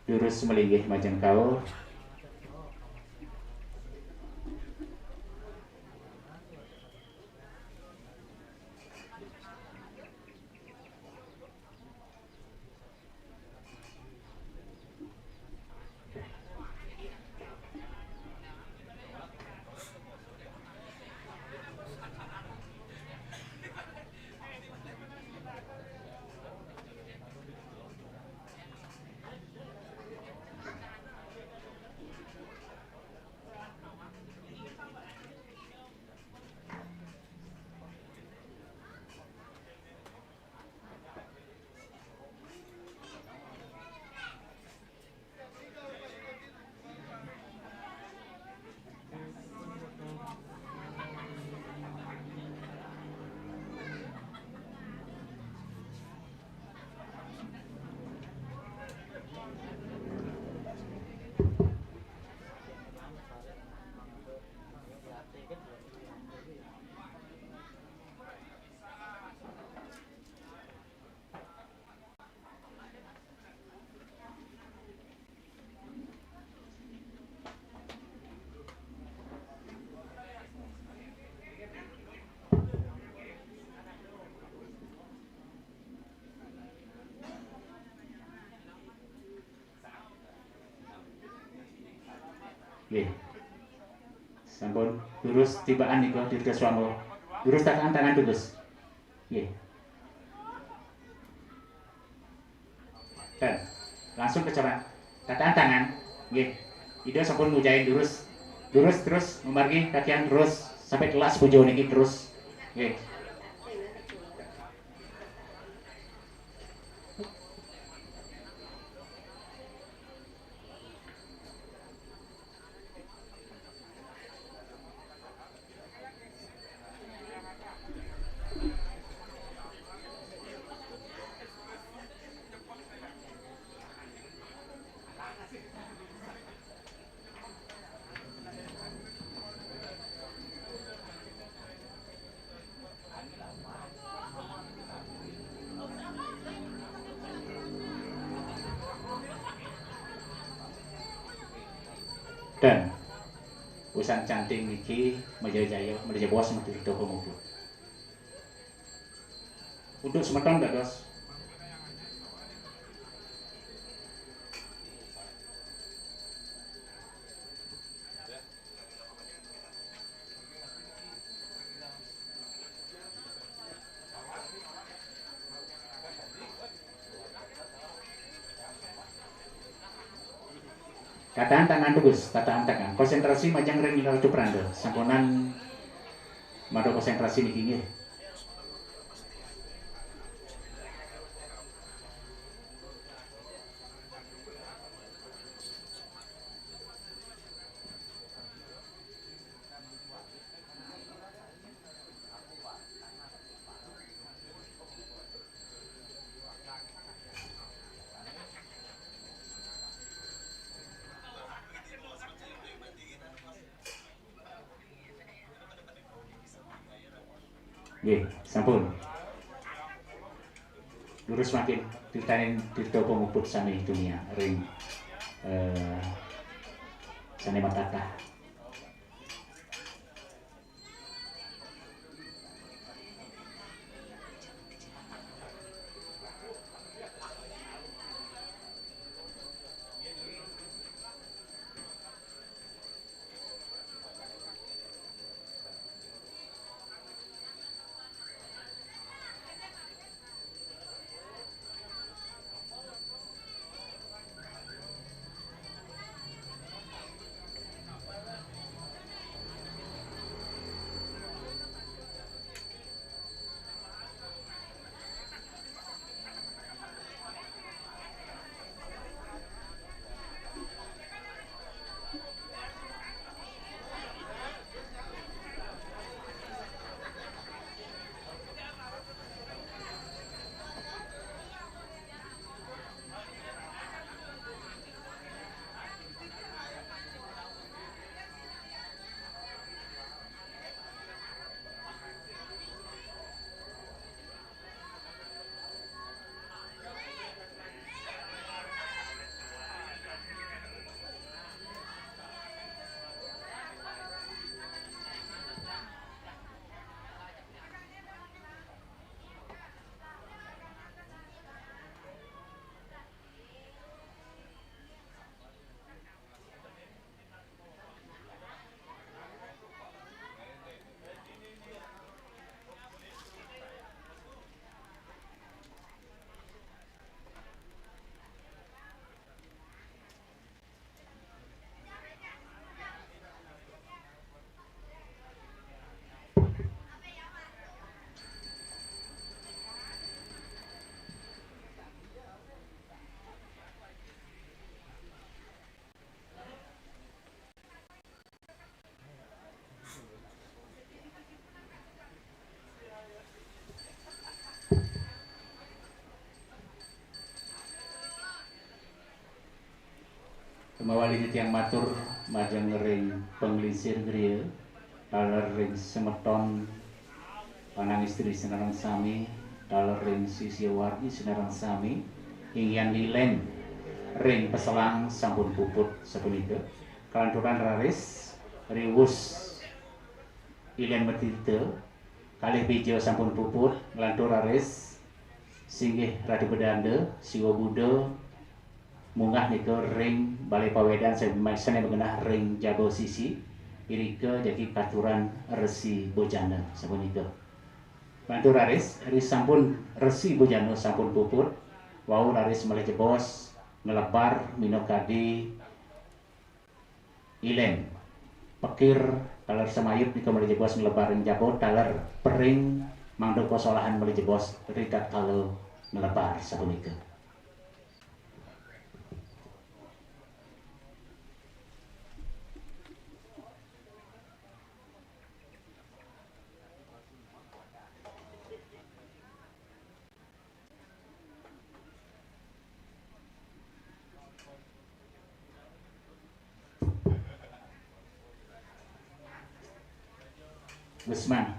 Jurus melinggih majeng kau nggih. Sampun lurus tibaan niku Tirta Swamo. Lurus takaan tangan tulus. Nggih. Dan langsung ke cara tataan tangan. Nggih. Ida sampun mujahin lurus. Lurus terus memargi kakian terus sampai kelas pujo niki terus. Nggih. Dan urusan canting niki Majaya bos Matirto pamuput. Untuk semeton dados tataan tangan tugus, tataan tangan. Konsentrasi majang ring ila cuprando. Sampunan mado konsentrasi niki nggih. Nggih, sampun. Lurus makin titanin Tirta pamuput sami dunia ring sane matata. Mawali tiang matur majang ring penglisir griya dalar ring semeton panang istri senarang sami dalar ring sisiawardi senarang sami ingyan nilen ring peselang sampun puput sapunika kelanturan raris riwus ilen metite kalih bejo sampun puput ngelantur raris singgih Ratu Bedanda Siwa Buddha munggah nika ring Balai Pawedan saya mengenah ring Jago Sisi irika jadi katuran Resi Bojana sapunika. Bantu raris sampun Resi Bojana sampun puput wau raris malih jebos ngelebar minokadi ilen pekir taler semayut nika malih jebos ngelebar ring Jago taler pering mangdoko solahan malih jebos rikat kalau ngelebar sapunika. Gusman.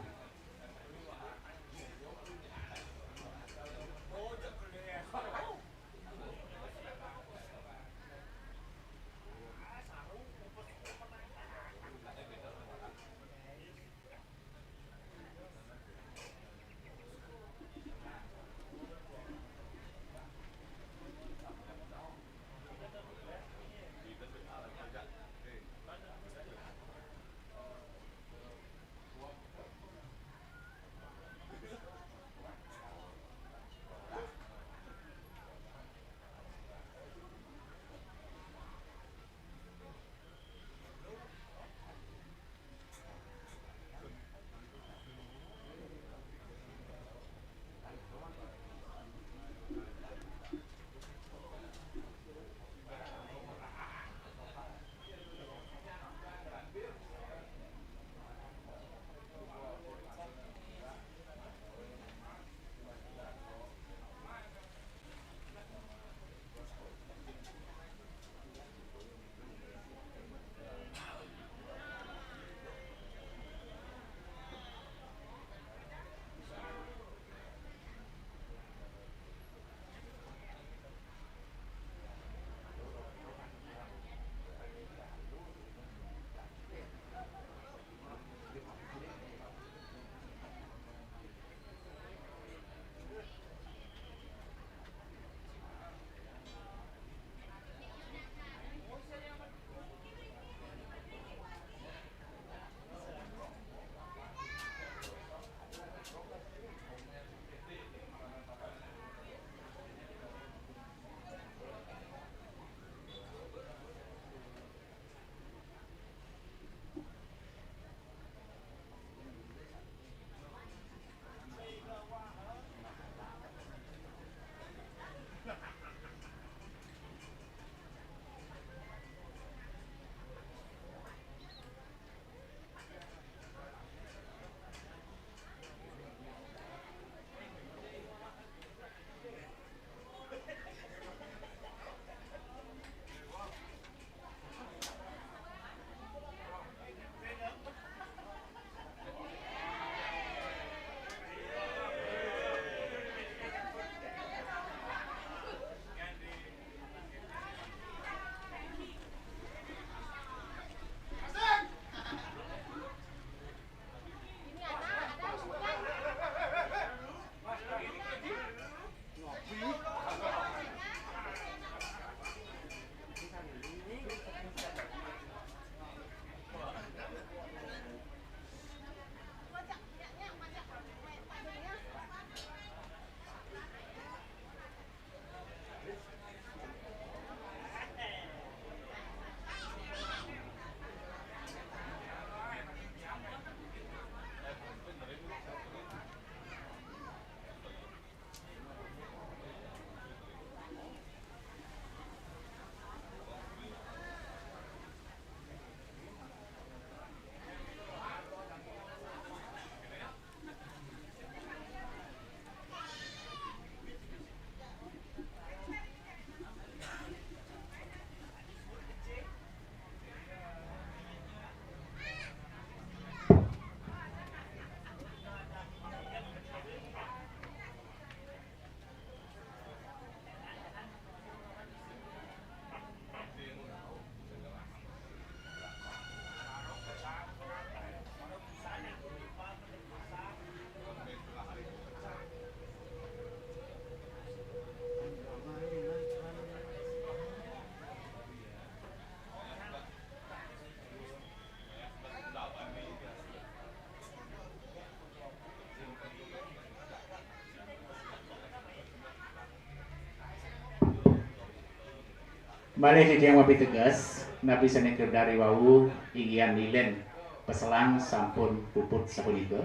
Balik di yang wapi tegas, nabi saneker dari wau inggian nilen peselang sampun puput sapunika.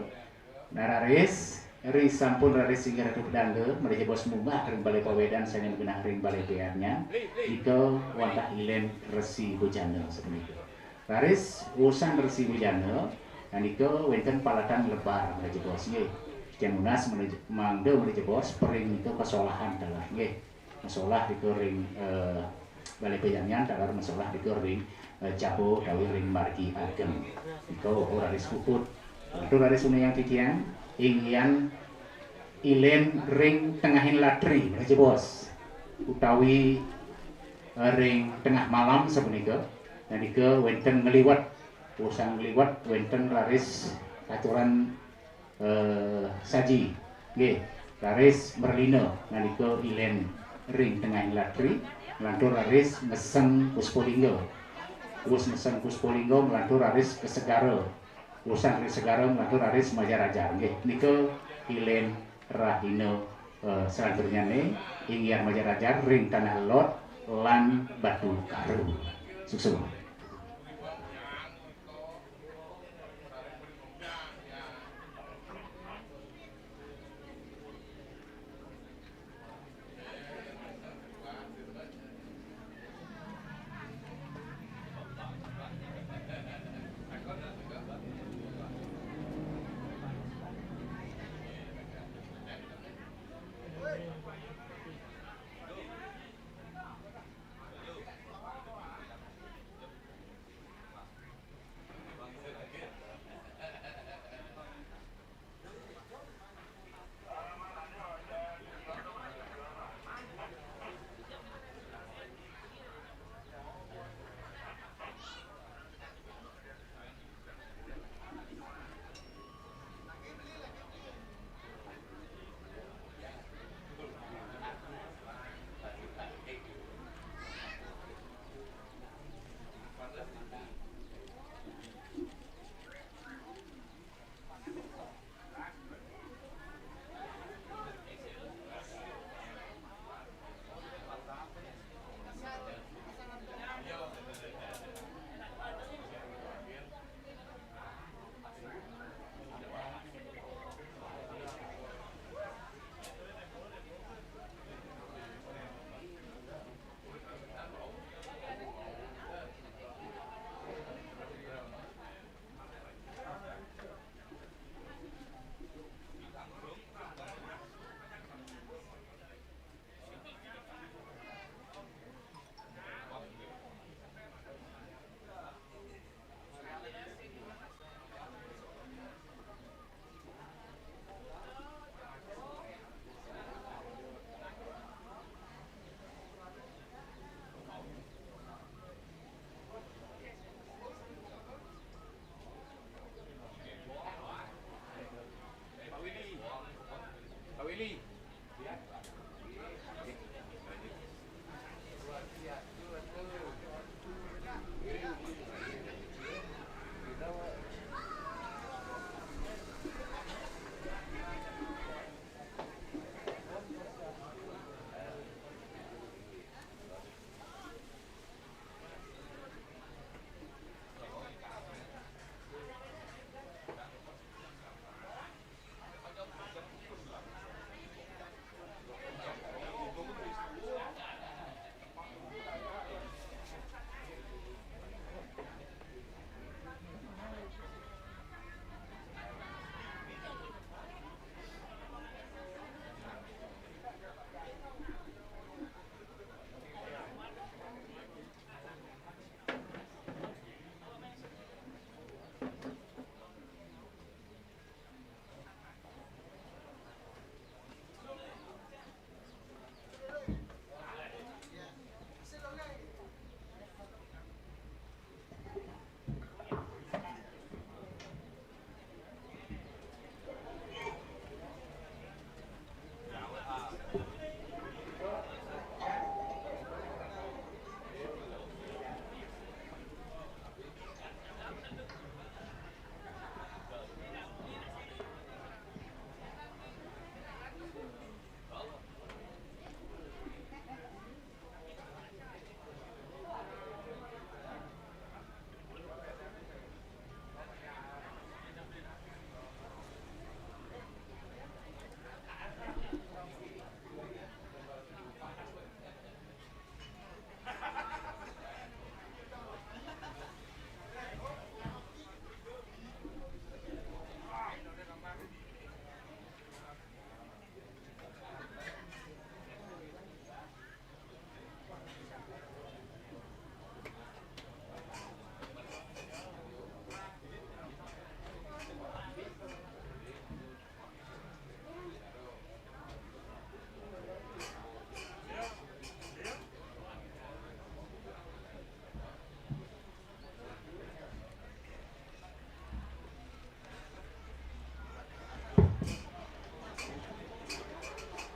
Nararis ri sampun raris singgah ratu pedangge mereka bos munggah ring balai pawedan saya mengenah ring balai pearnya iko wantah ilen resi bujana sapunika. Raris urusan resi bujana dan iko wenten palatan lebar mereka bos nggih. Jamunas mangde mereka bos pering itu kesolahan dalah nggih. Masalah iko ring balai peyangan dalam masalah di ring capo dawi ring margi ageng itu raris puput itu raris yang tikian ingin ilen ring tengahin latri raja bos utawi ring tengah malam sebenarnya dan ike wenten ngeliwat urusan ngeliwat wenten raris aturan saji nggih raris merlino dan ike ilen ring tengahin latri melantur raris mesen Puspolinggo. Us mesen Puspolinggo melantur raris ke Segara. Usan ke Segara melantur raris Majaraja. Nggih, nike ilen rahino selanturnya nih ingin Majaraja ring tanah lot lan batu karu. Sukses.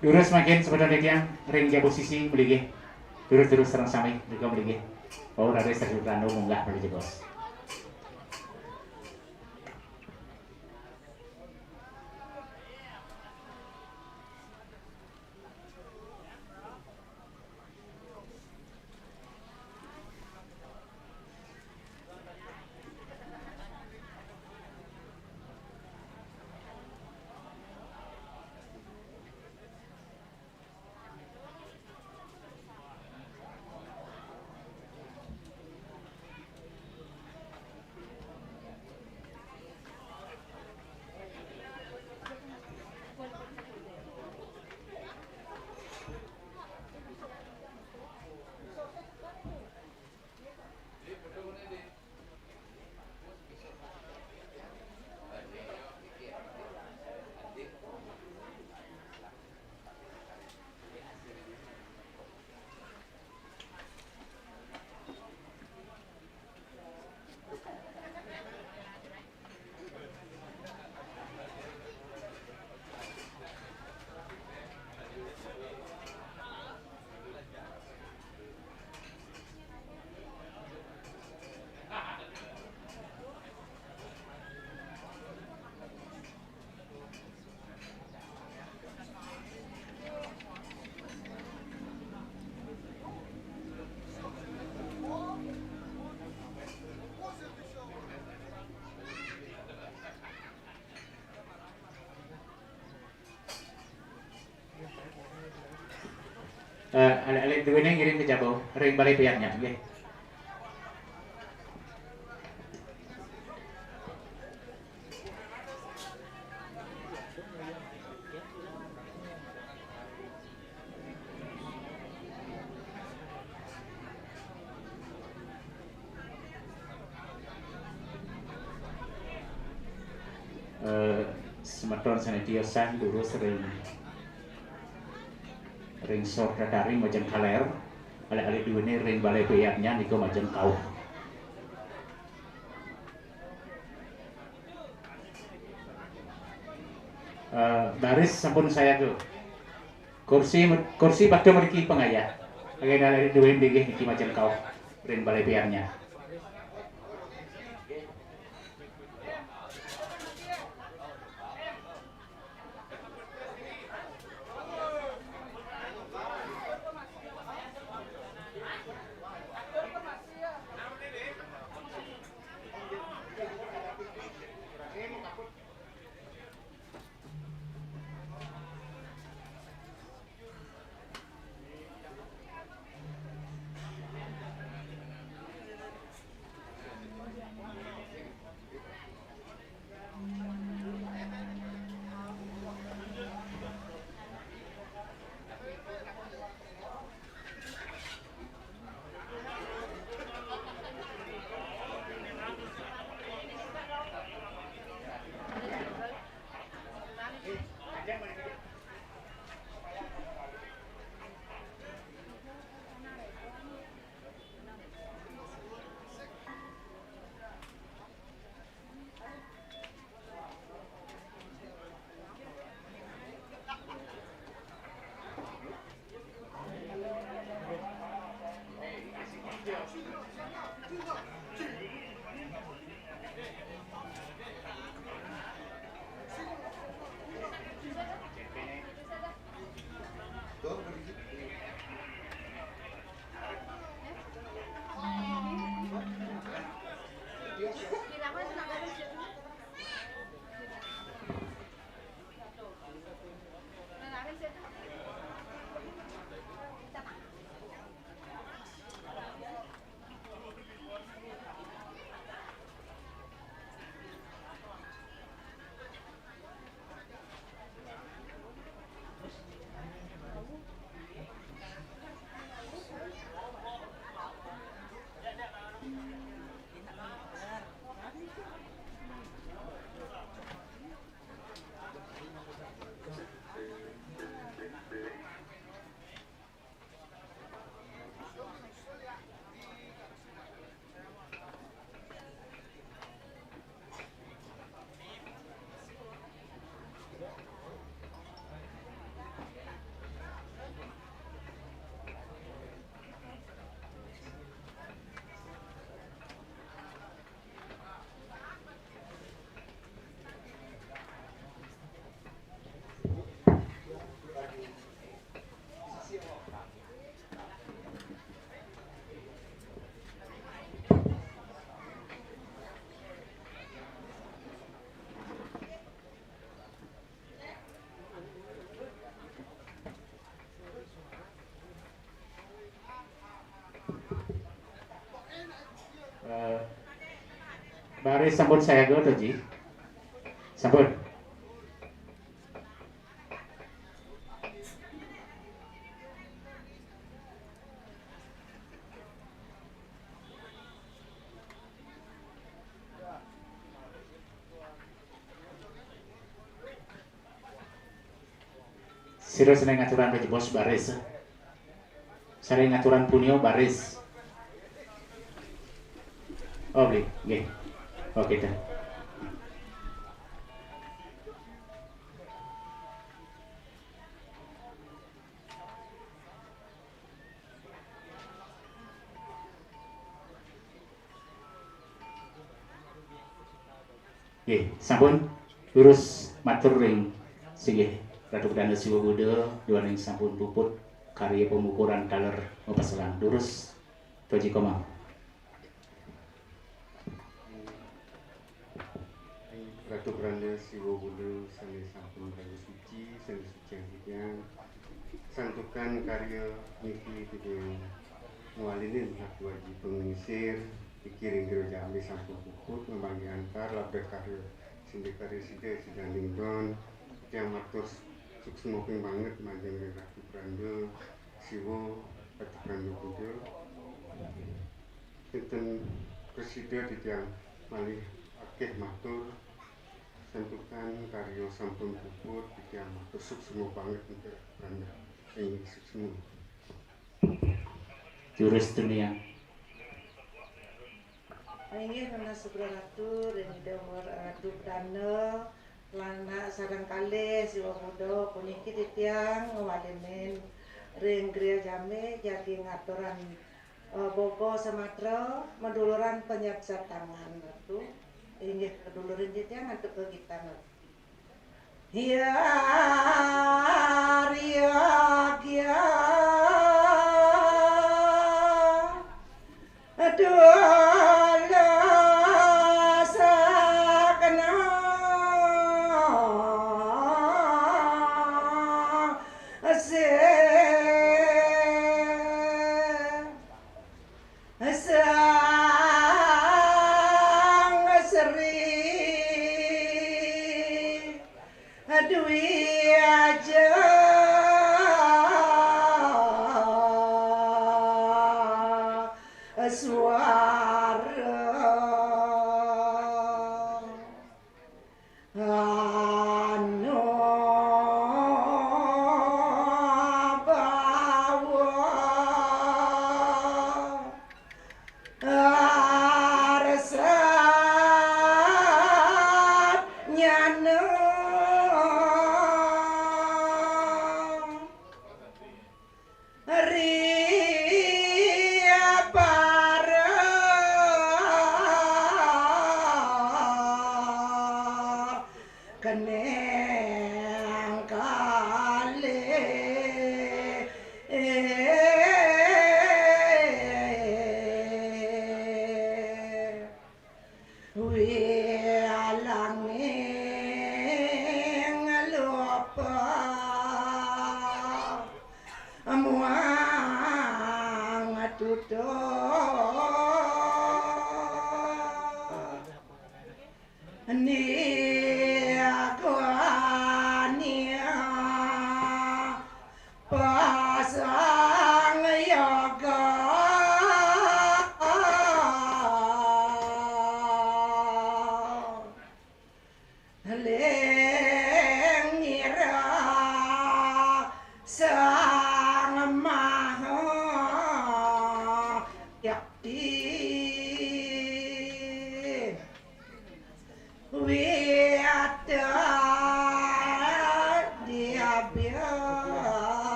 Durus makin sebenarnya dia ring dia posisi beli terus terang samai juga beli oh ada Sergio Grando munggah beli bos. Alek duwe ning ngirim ke Jabo, ring balai pihaknya nggih. Semeton sanitiasan dulu sering ring sor dadari macam kaler alek-alek dua ini ring balai pihaknya niko macam kau baris sampun saya tuh kursi pada meriki pengayah agak alek dua ini niki macam kau ring balai pihaknya. Baris sampun saya go to Ji. Sampun. Sira seneng ngaturan ke bos baris. Sering ngaturan punio baris. Oh beli, nggih. Oke dah. Nggih, sampun lurus matur ring singgih Ratu Kedana Siwa Buddha duaning sampun puput karya pemukuran kaler mapasalang lurus Toji Komang. Ratu Granda Siwa Buddha sami sampun raga suci sami suci yang santukan karya niki tigang mualinin hak wajib pengisir dikiring kira jambi sampun puput membagi antar labda karya sindikari sida sidang lingdon yang matur suksemoping banget majang Ratu Granda Siwa Ratu Granda Buddha enten presida tigang malih akeh matur santukan karya sampun puput tigang matur suksema banget untuk Granda ing suksema Jurus dunia. Inggih menawi Subratu Renida Ratu Kedana lana sareng kalih Siwa Buddha puniki titiang ngwalemen ring griya jame jadi ngaturan Bobo Sumatera meduluran penyabsat tangan Ratu inggih kedulurin titiang ngantuk ke kita Hiya riya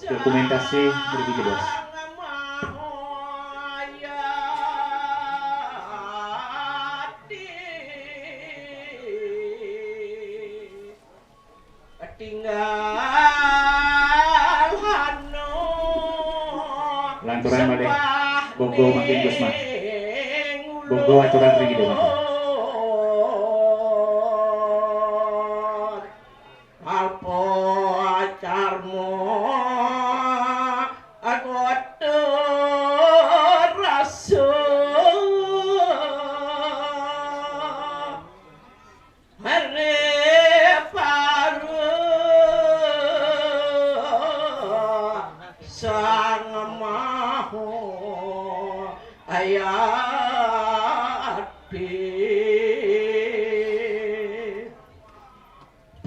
Dokumentasi berbeda bos. Lanturan made bogo makin bos mah. Bogo aturan berbeda mah. Apa acarmu aku rasa hari paru sang mahu ayat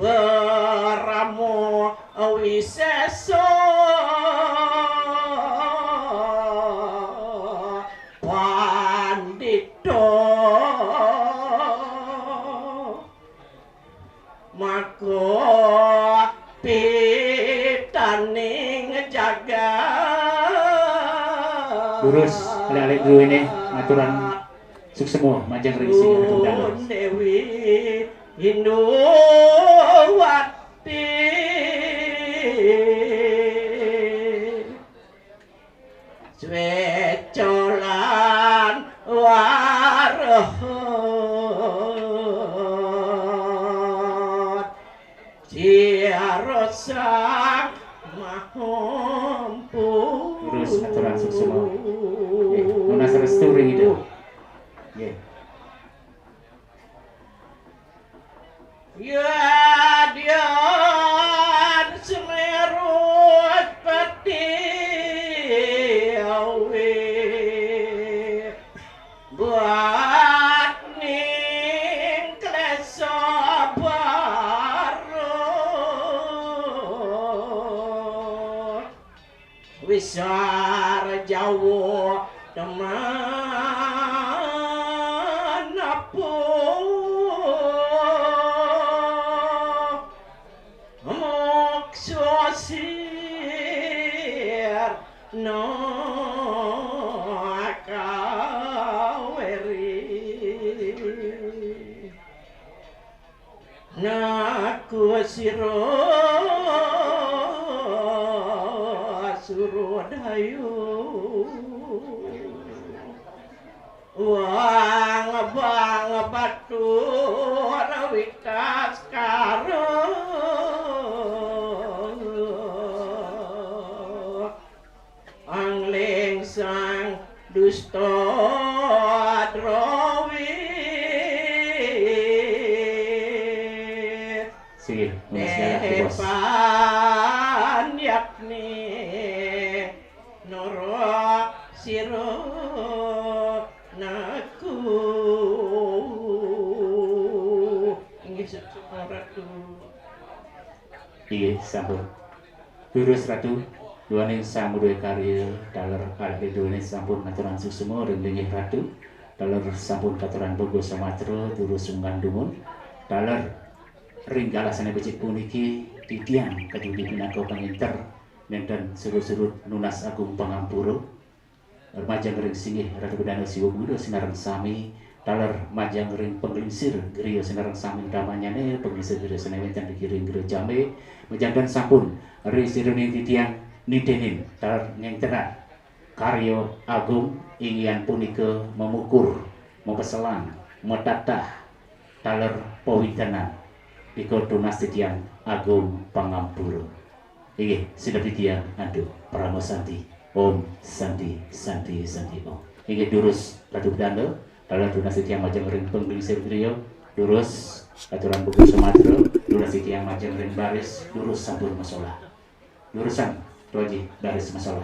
Beramu wiseso pandito mako pitaning jaga Lurus alek-alek dulu ini aturan suksemo majang rengsi atau dalam. Dewi Hindowati Svecolan warahot Ciarosang mahompu Lurus aturan suksemo. Lunas restu ring itu. Ya dian semerut peti awe buat ning kleso baru wisar jawa teman apa sosir no kaweri naku siro surudayu wang bang batu rawikas karo angling sang dusta drowi Sige, lunas galak bos. depan yakni noro siro naku inggih ratu Iya, sampun. Lurus ratu. Duaning samudaya karya daler kalih duaning sampun aturan suksema ring ratu. Daler sampun katuran bogo Sumatera durus sunggandumun. Daler ring galasane becik puniki titiang kedudi pinangka panginter nenten surut-surut nunas agung pangampura. Majang ring singgih Ratu Bedana Siwa Budo sinareng sami daler majang ring penglingsir griya sinareng sami damanyane penglingsir griya senewenten dikiring griya jame mejandan sampun ri siruning titiang nitenin daler ngengtenan karya agung ingin punika memukur mempeselang metatah daler pawitenan ika tunas titiang agung pangampura. Inggih sidap titiang adu pramosanti Om Santi Santi Santi Om. Inggih durus Ratu Bedana dalam tunas titiang majang ring penglingsir griya durus aturan buku Sumatera durus titiang majang ring baris durus sampun masalah durusan Roji baris masalah.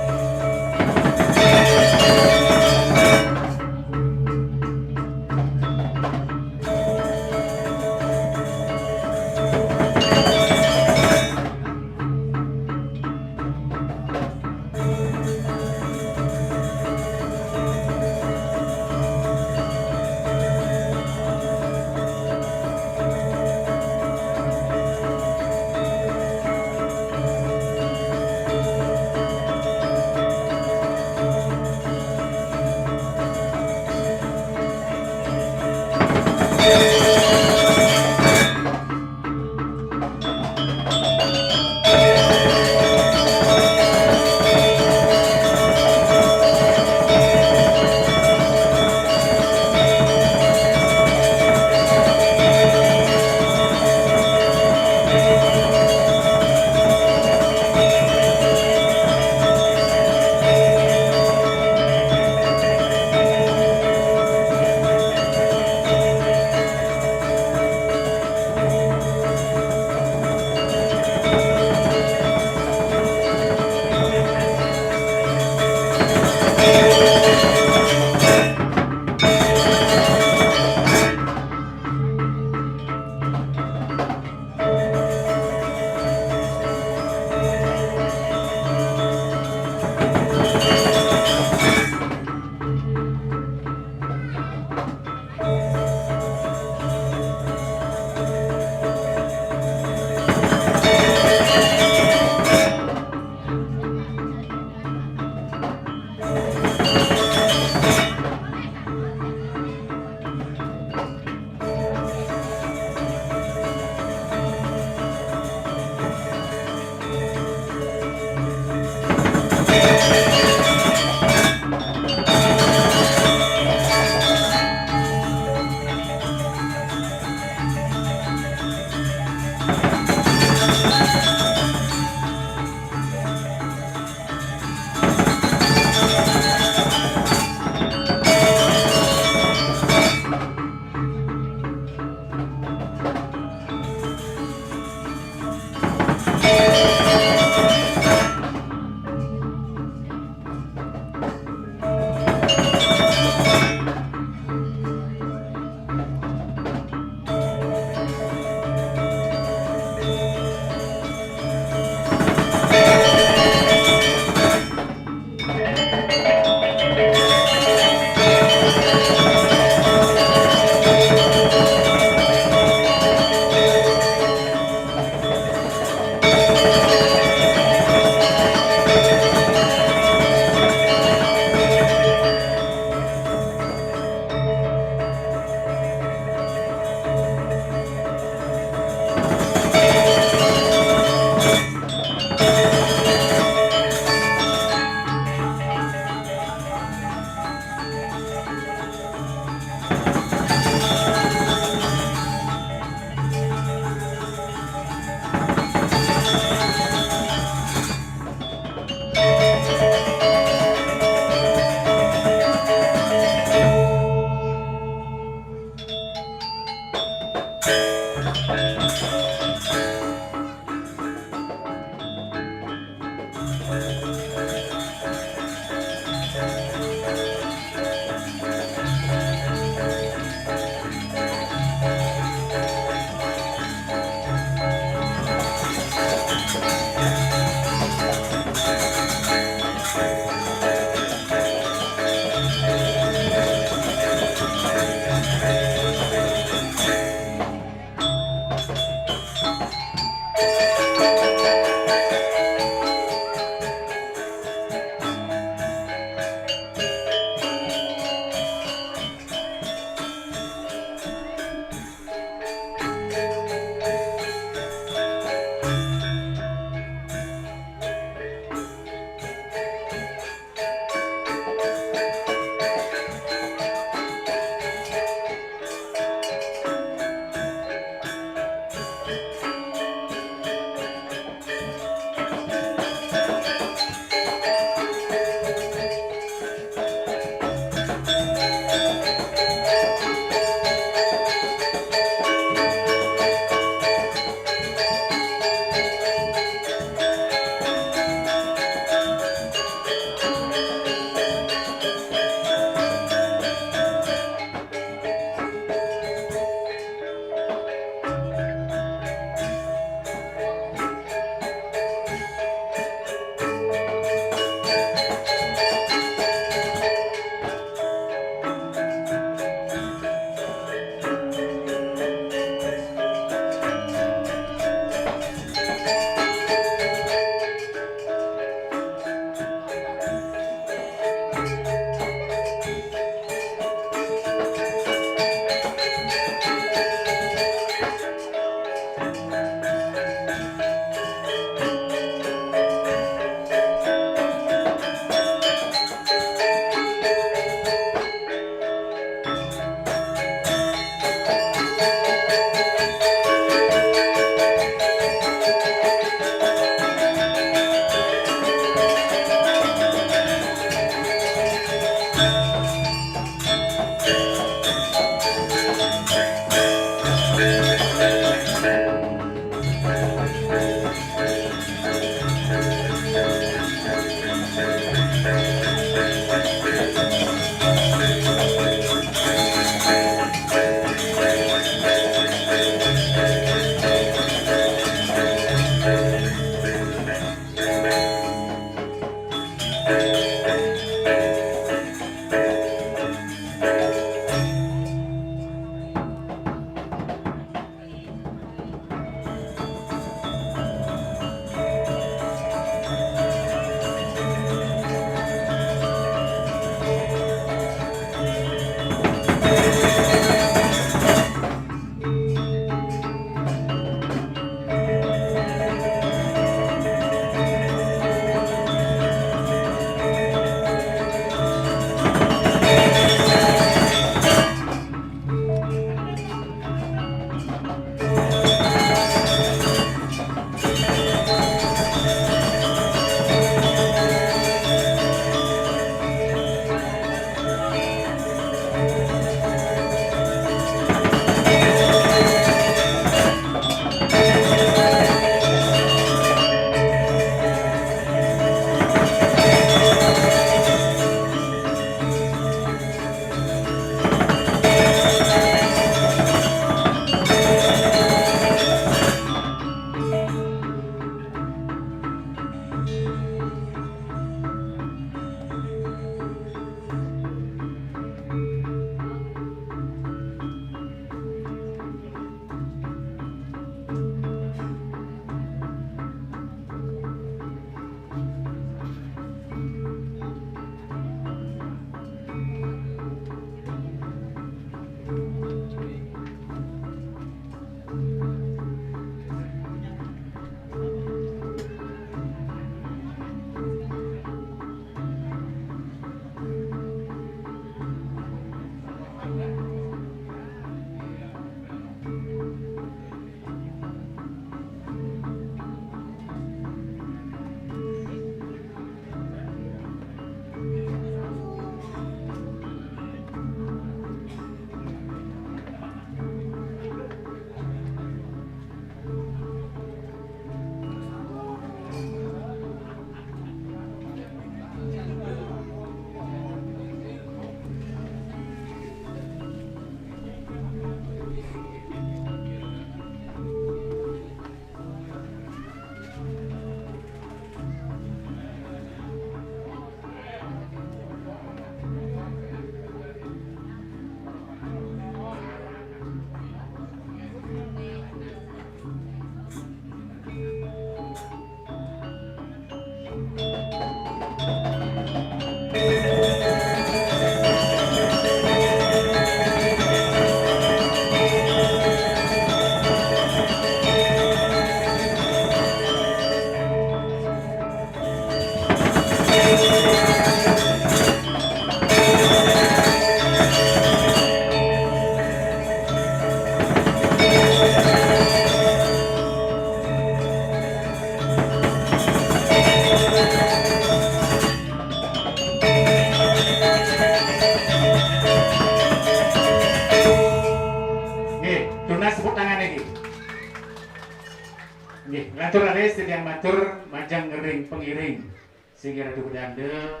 lantur ades yang matur majang ngering pengiring sehingga ratu bedanda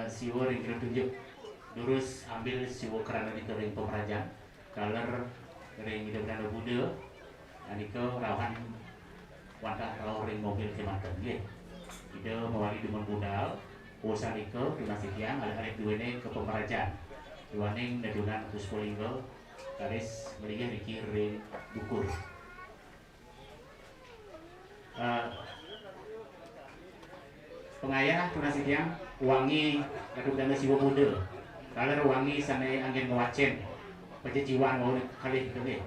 siwo ring kira tunjuk lurus ambil siwo kerana di ring pemerajan kaler ring ida bedanda Buddha anika rawan wadah rau ring mobil kemanten nggih ida mewali demen budal usanika tunasikian alih-alih duwene ke pemerajan duaning nedunan Puspolinggo garis melihat di ring bukur. Pengayah tunasikian wangi ratu bedanda siwo Buddha kaler wangi sane angin mewacen pejejiwan mau kali itu nggih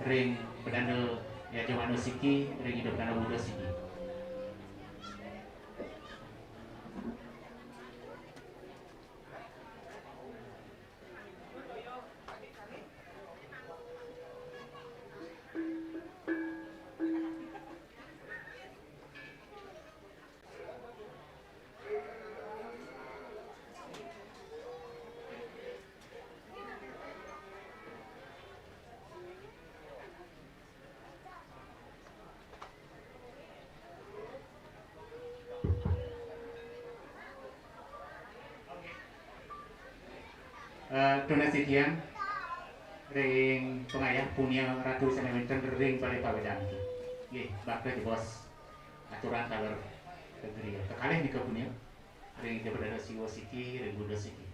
ring bedanda ya Jomano siki ring ida bedanda Buddha siki. Donasikian ring pengayah punya ratu seneminten ring pada pawedan nggih bakal di bos aturan kaler negeri kekalih nika punya ring daripada siwo siki ring Buddha siki.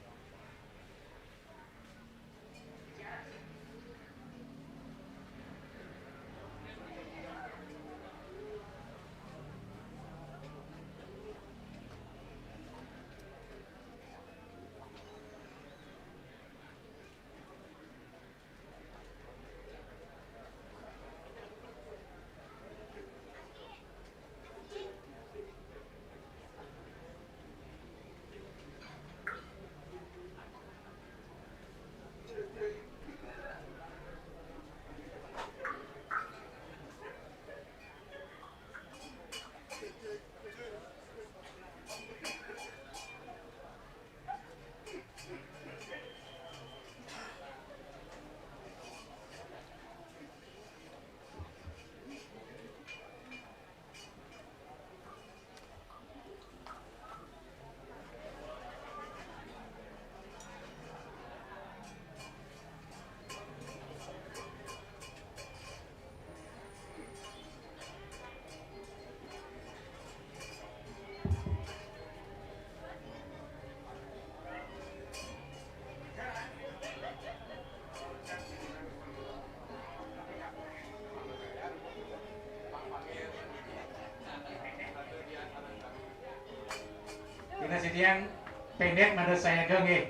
Donasikian pendek menurut saya nggih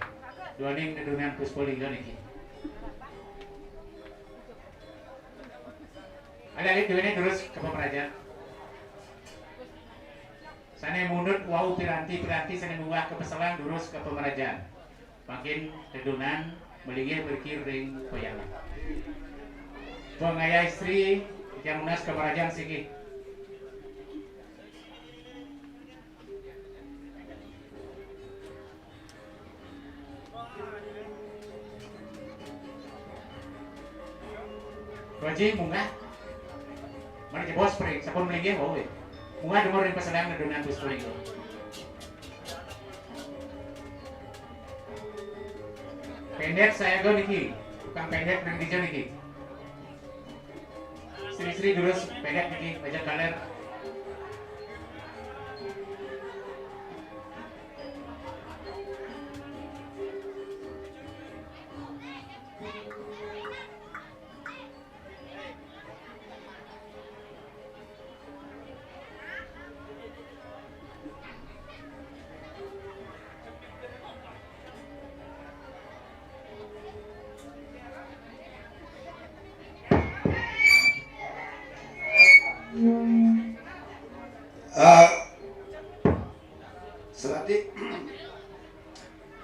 duaning nedunan Puspolinggo niki. Alih-alih duwene terus ke pemerajan. Sane mundut wau piranti sane munggah ke peselang terus ke pemerajan. Makin nedunan melinggih berkir ring poyang. Pengayah istri yang munas ke pemerajan siki. Wajib munggah mana je bos pring sapun melinggih wau we munggah dengar ring peselang nedunan Puspolinggo. Pendek saya go niki tukang pendek nang dijo niki Sri durus pendek niki aja kaler.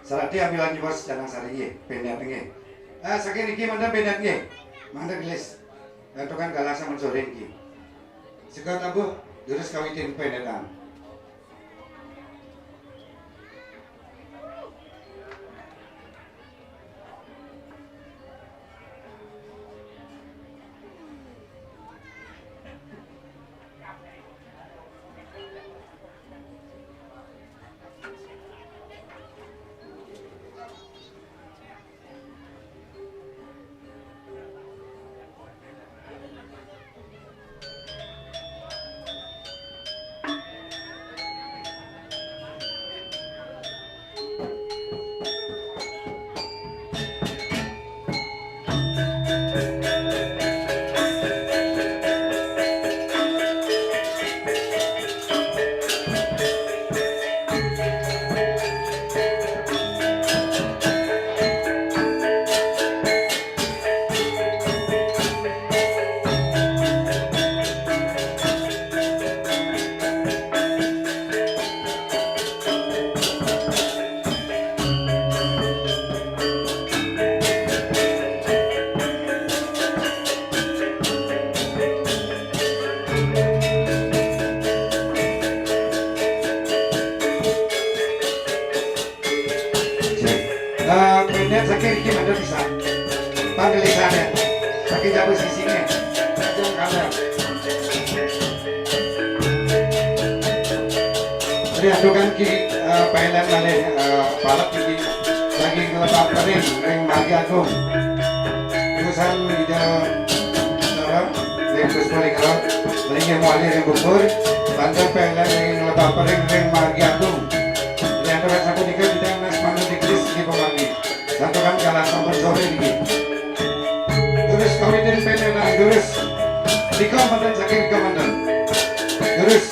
Serati ambilan bos jangan sari pendek nge. Saking iki mandap pendek nge. Mandap gelis. Tukang galasa mensore iki. Sekot abuh terus kawitin pendekan. kiri gimana bisa? Panggil lisannya, pakai jago sisinya, jangan kamera. Jadi adukan kiri pailan malih balap kiri lagi ngelepak paling ring margi agung. Urusan ida ring Puspoli Kerot, ring yang wali ring bubur, lantai pailan ring ngelepak paling ring margi agung. Yang terus aku dikit di Nas Mandu di Kris di Pemangi. Satu kan kalah sampun sore ini. Terus kawitin pailan terus. Di komandan sakit komandan. Terus.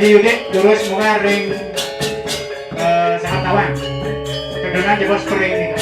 Haji Yudik terus munga ring sangat tawang kedengan di bos kering ini kan.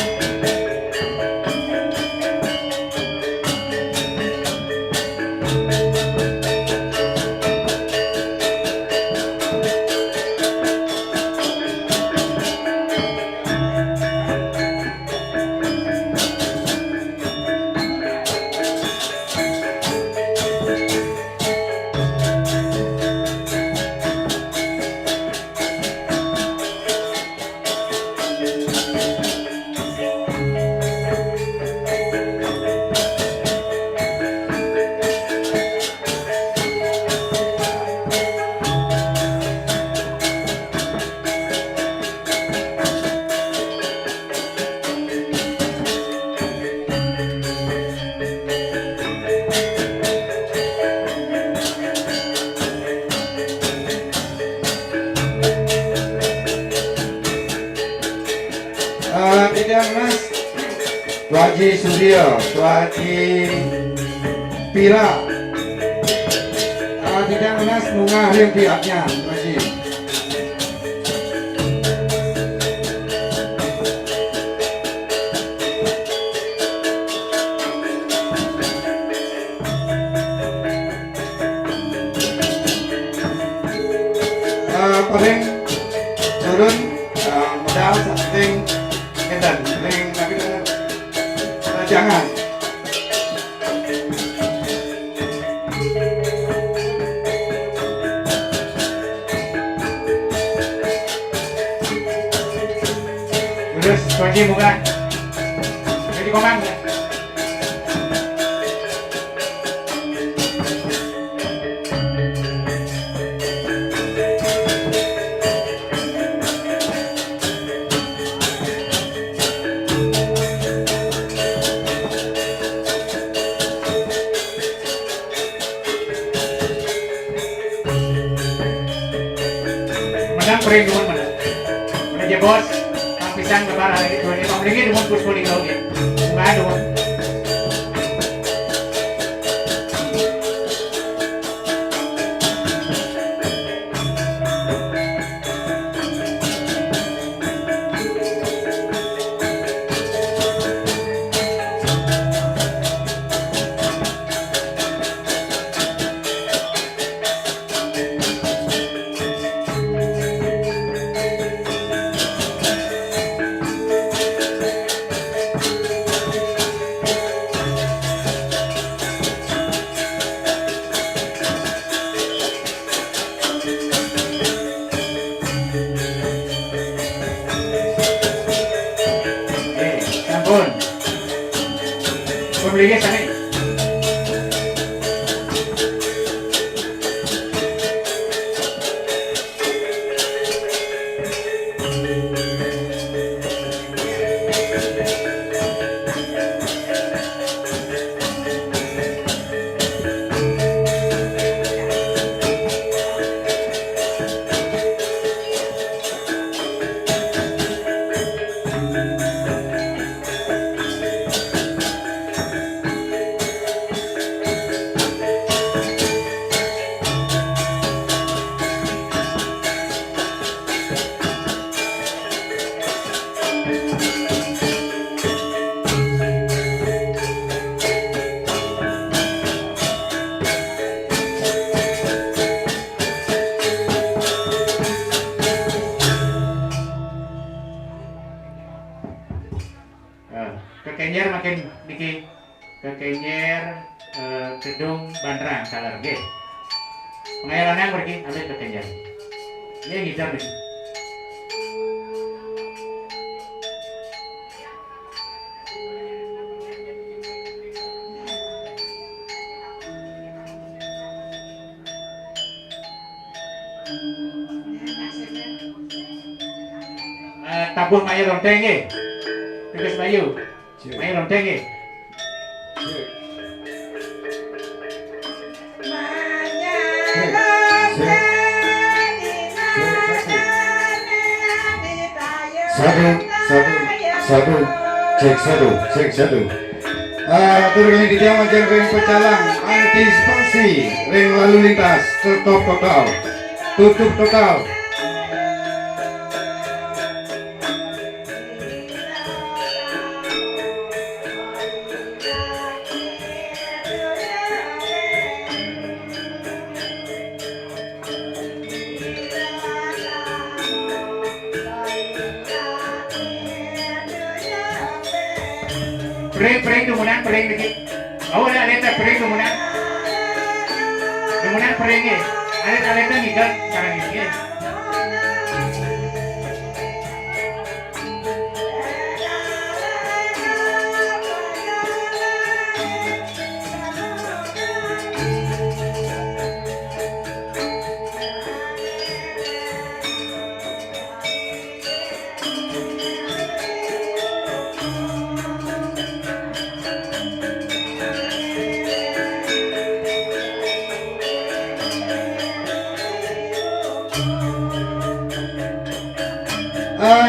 Tidak Mas Tuaji Suryo, Tuaji Pira tidak Mas Munga yang pihaknya Tuaji paling turun modal something dan ring tapi jangan terus kunci bukan jadi komang Pering dumun mana? Mana je bos? Kang pisang lebar lagi dumun. Emang lagi dumun Puspoli kau dia. Enggak dumun. Pembelinya sana. Kenjer makin dikit ke Kenjer gedung Bandrang salar ge. Pengayalannya pergi ambil ke Kenjer. Dia gitar nih. Tabuh Maya lonteng ge. Tugas Bayu. Maya lonteng ge. Satu. Turun di jam aja ring pecalang, antisipasi ring lalu lintas, tutup total. Pereng dumunan pereng dikit. Oh ada aleta pereng dumunan pereng ge. Aleta ngigal sarang ge.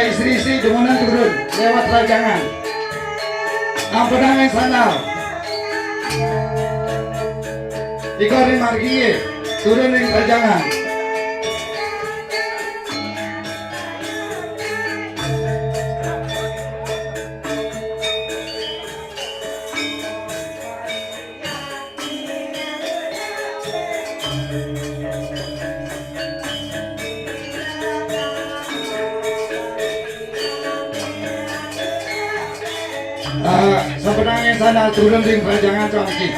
Istri-istri demunan turun lewat rajangan. Ampedangan sandal. Dikorin margi turun ring rajangan. Sebenarnya sana turun ring rajangan congki.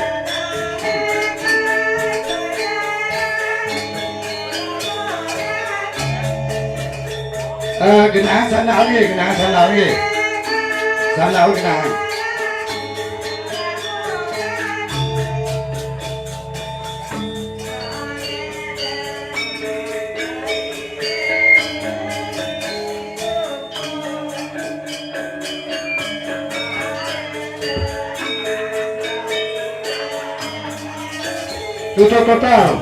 Genang sandal ge. Sandal genang. Tutup total.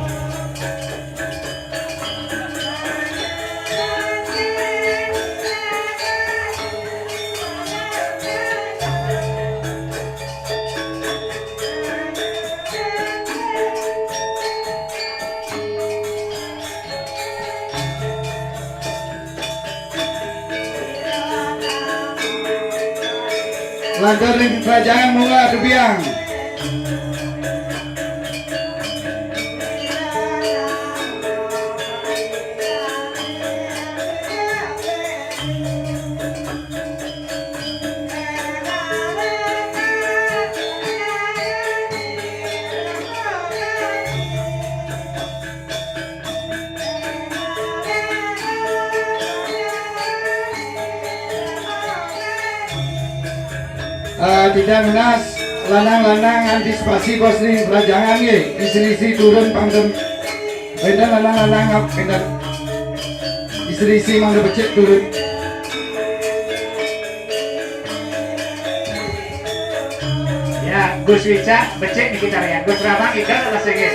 Lantar ring kerajaan mulai ke biang. Tidak menas lanang-lanang antisipasi bos ring rajangan ye istri-istri turun pangdem benda lanang-lanang benda istri-istri mangga becek turun ya Gus Wica becek di gitar ya Gus Ramang ikan atas ge.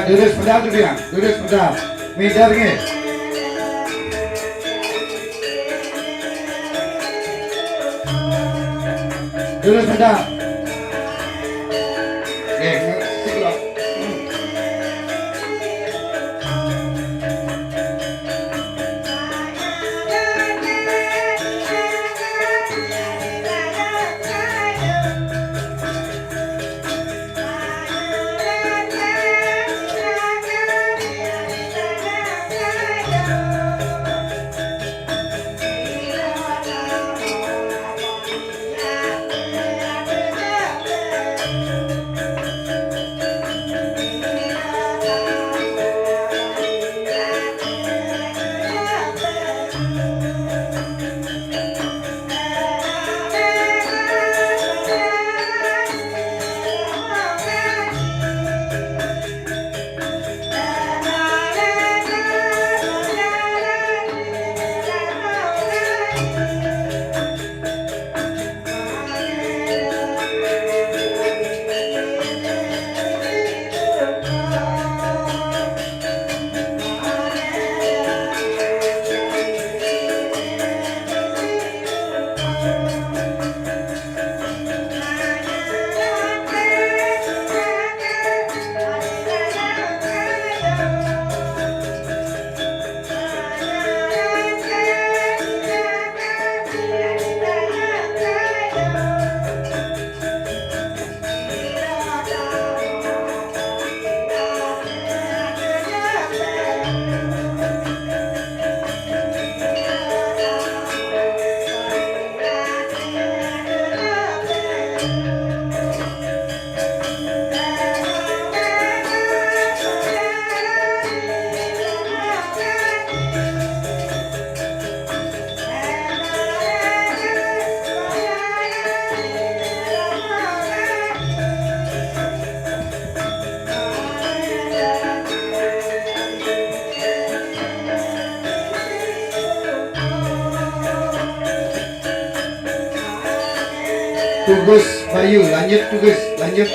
Durus pedal tu dia, durus pedal. Midar nge. Durus pedal. Sebelah. Tugas Bayu, lanjut tugas, lanjut.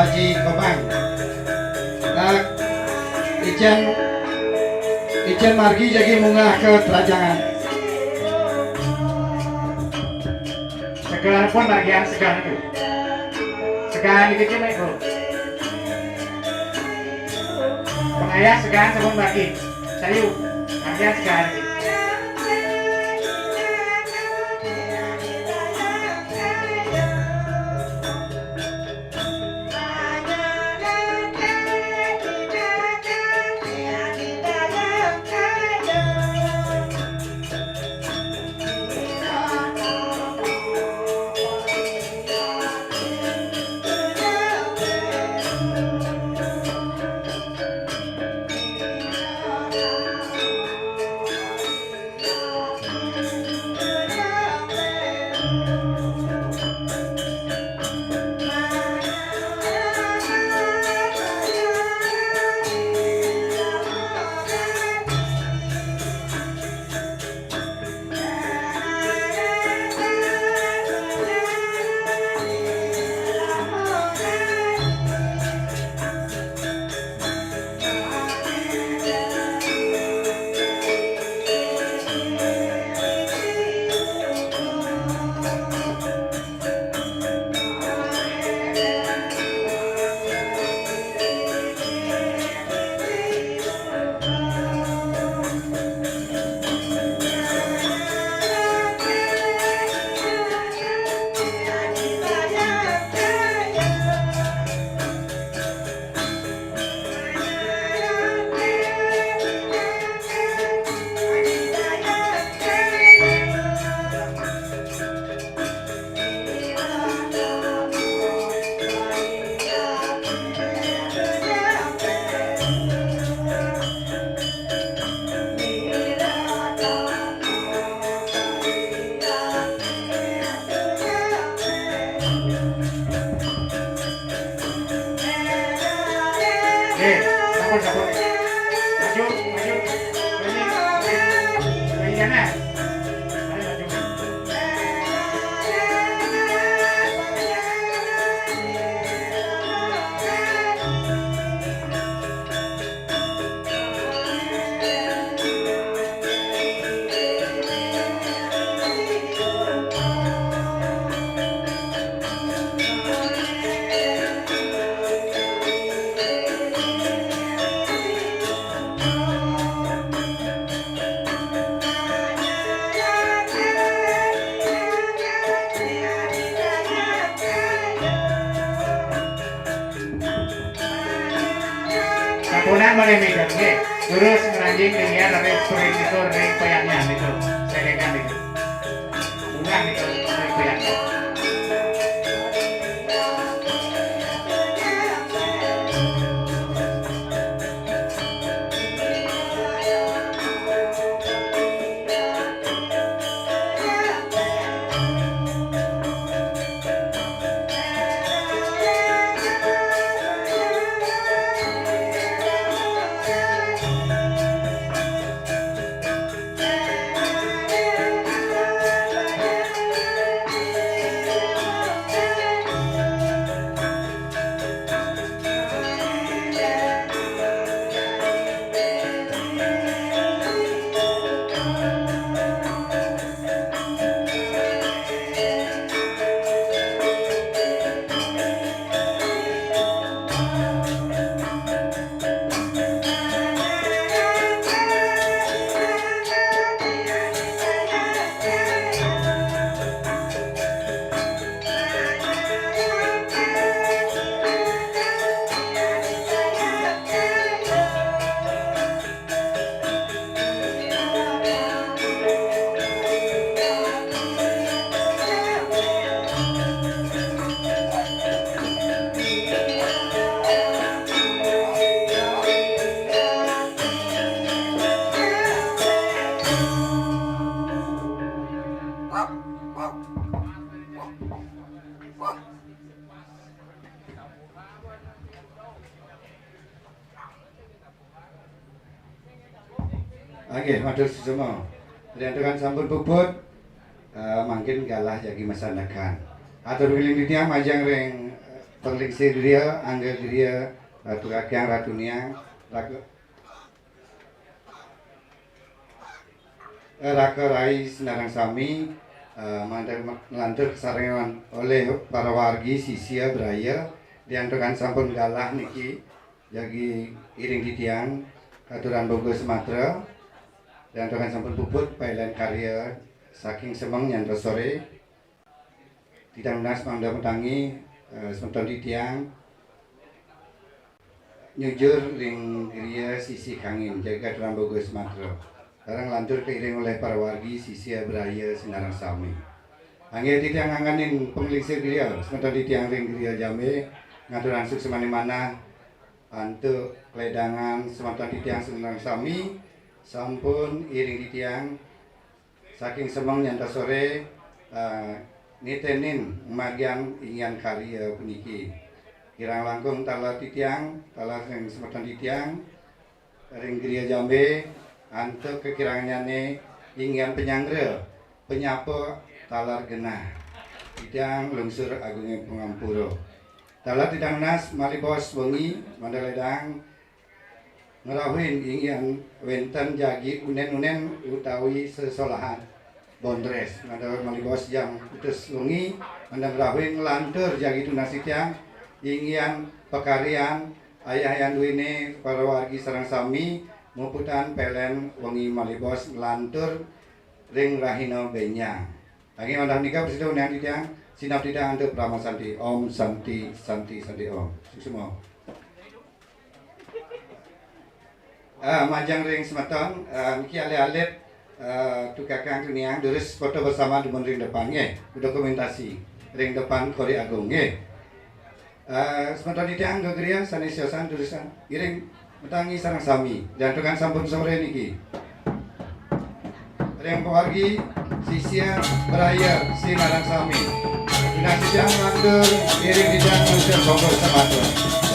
Haji Komang. Ijen margi jadi munggah ke terajangan. Sekarang pun bagian sekarang itu. Sekarang itu cuma itu. Ayah segan sabun bagi. Sayu. Ayah segan. Sabun. Maju. Ini sana. Ayo maju. Sapunan boleh mikir, nggih. Terus ngeranjing dengan dari sering itu dari koyaknya itu. Selengan itu. Bunga itu dari koyaknya. Oke, matur semua. Dengan sampun puput, mungkin galah jadi masanakan. Atur wiling dia majang ring perliksi dia, angger dia, ratu rakyang ratunya, raka rais narang sami, melantur kesarengan oleh para wargi sisia beraya, diantarkan sampun galah niki, jadi iring di tiang. Katuran Bogor Sumatera dan dengan sampun puput pailan karya saking semeng yang sore tidak menas mangda metangi sementon di tiang nyujur ring geria sisi kangin jaga katuran Bogor Sumatera sekarang lantur keiring oleh para wargi sisi beraya Sinarang Sami angin di tiang anganin pengelisir geria sementon di tiang ring geria jame ngatur langsung semana-mana untuk ledangan sementon di tiang Sinarang Sami sampun iring di tiang saking semeng nyanta sore nitenin magian ingin karya puniki kirang langkung talar di tiang talar yang sementon di tiang ring geria jambe antuk kekirangannya ingin penyangre penyapa talar genah di tiang lungsur agungnya pengampuro talar tidang nas malibos wengi mandaledang ngerawin ingin wenten jagi unen-unen utawi sesolahan bondres nada malibos jam utus wengi mandang rawin ngelantur jagi tunasi tiang ingin pekarian ayah yang duwine para wargi Sarang Sami muputan pelen wengi malibos ngelantur ring rahina benya lagi mandang nikah bersido unen tiang sinap tidak untuk Brahma Santi Om Santi Santi Santi Om semua majang ring semeton miki ale-alet tukakang keniang terus foto bersama di ring depannya dokumentasi ring depan Kori Agung semeton di tiang geria sanes yosan tulisan iring metangi Sarang Sami dan tukang sampun sore niki ring pewargi sisia beraya Sinarang Sami dinasti tiang lantur iring di tiang Bogor Sumatera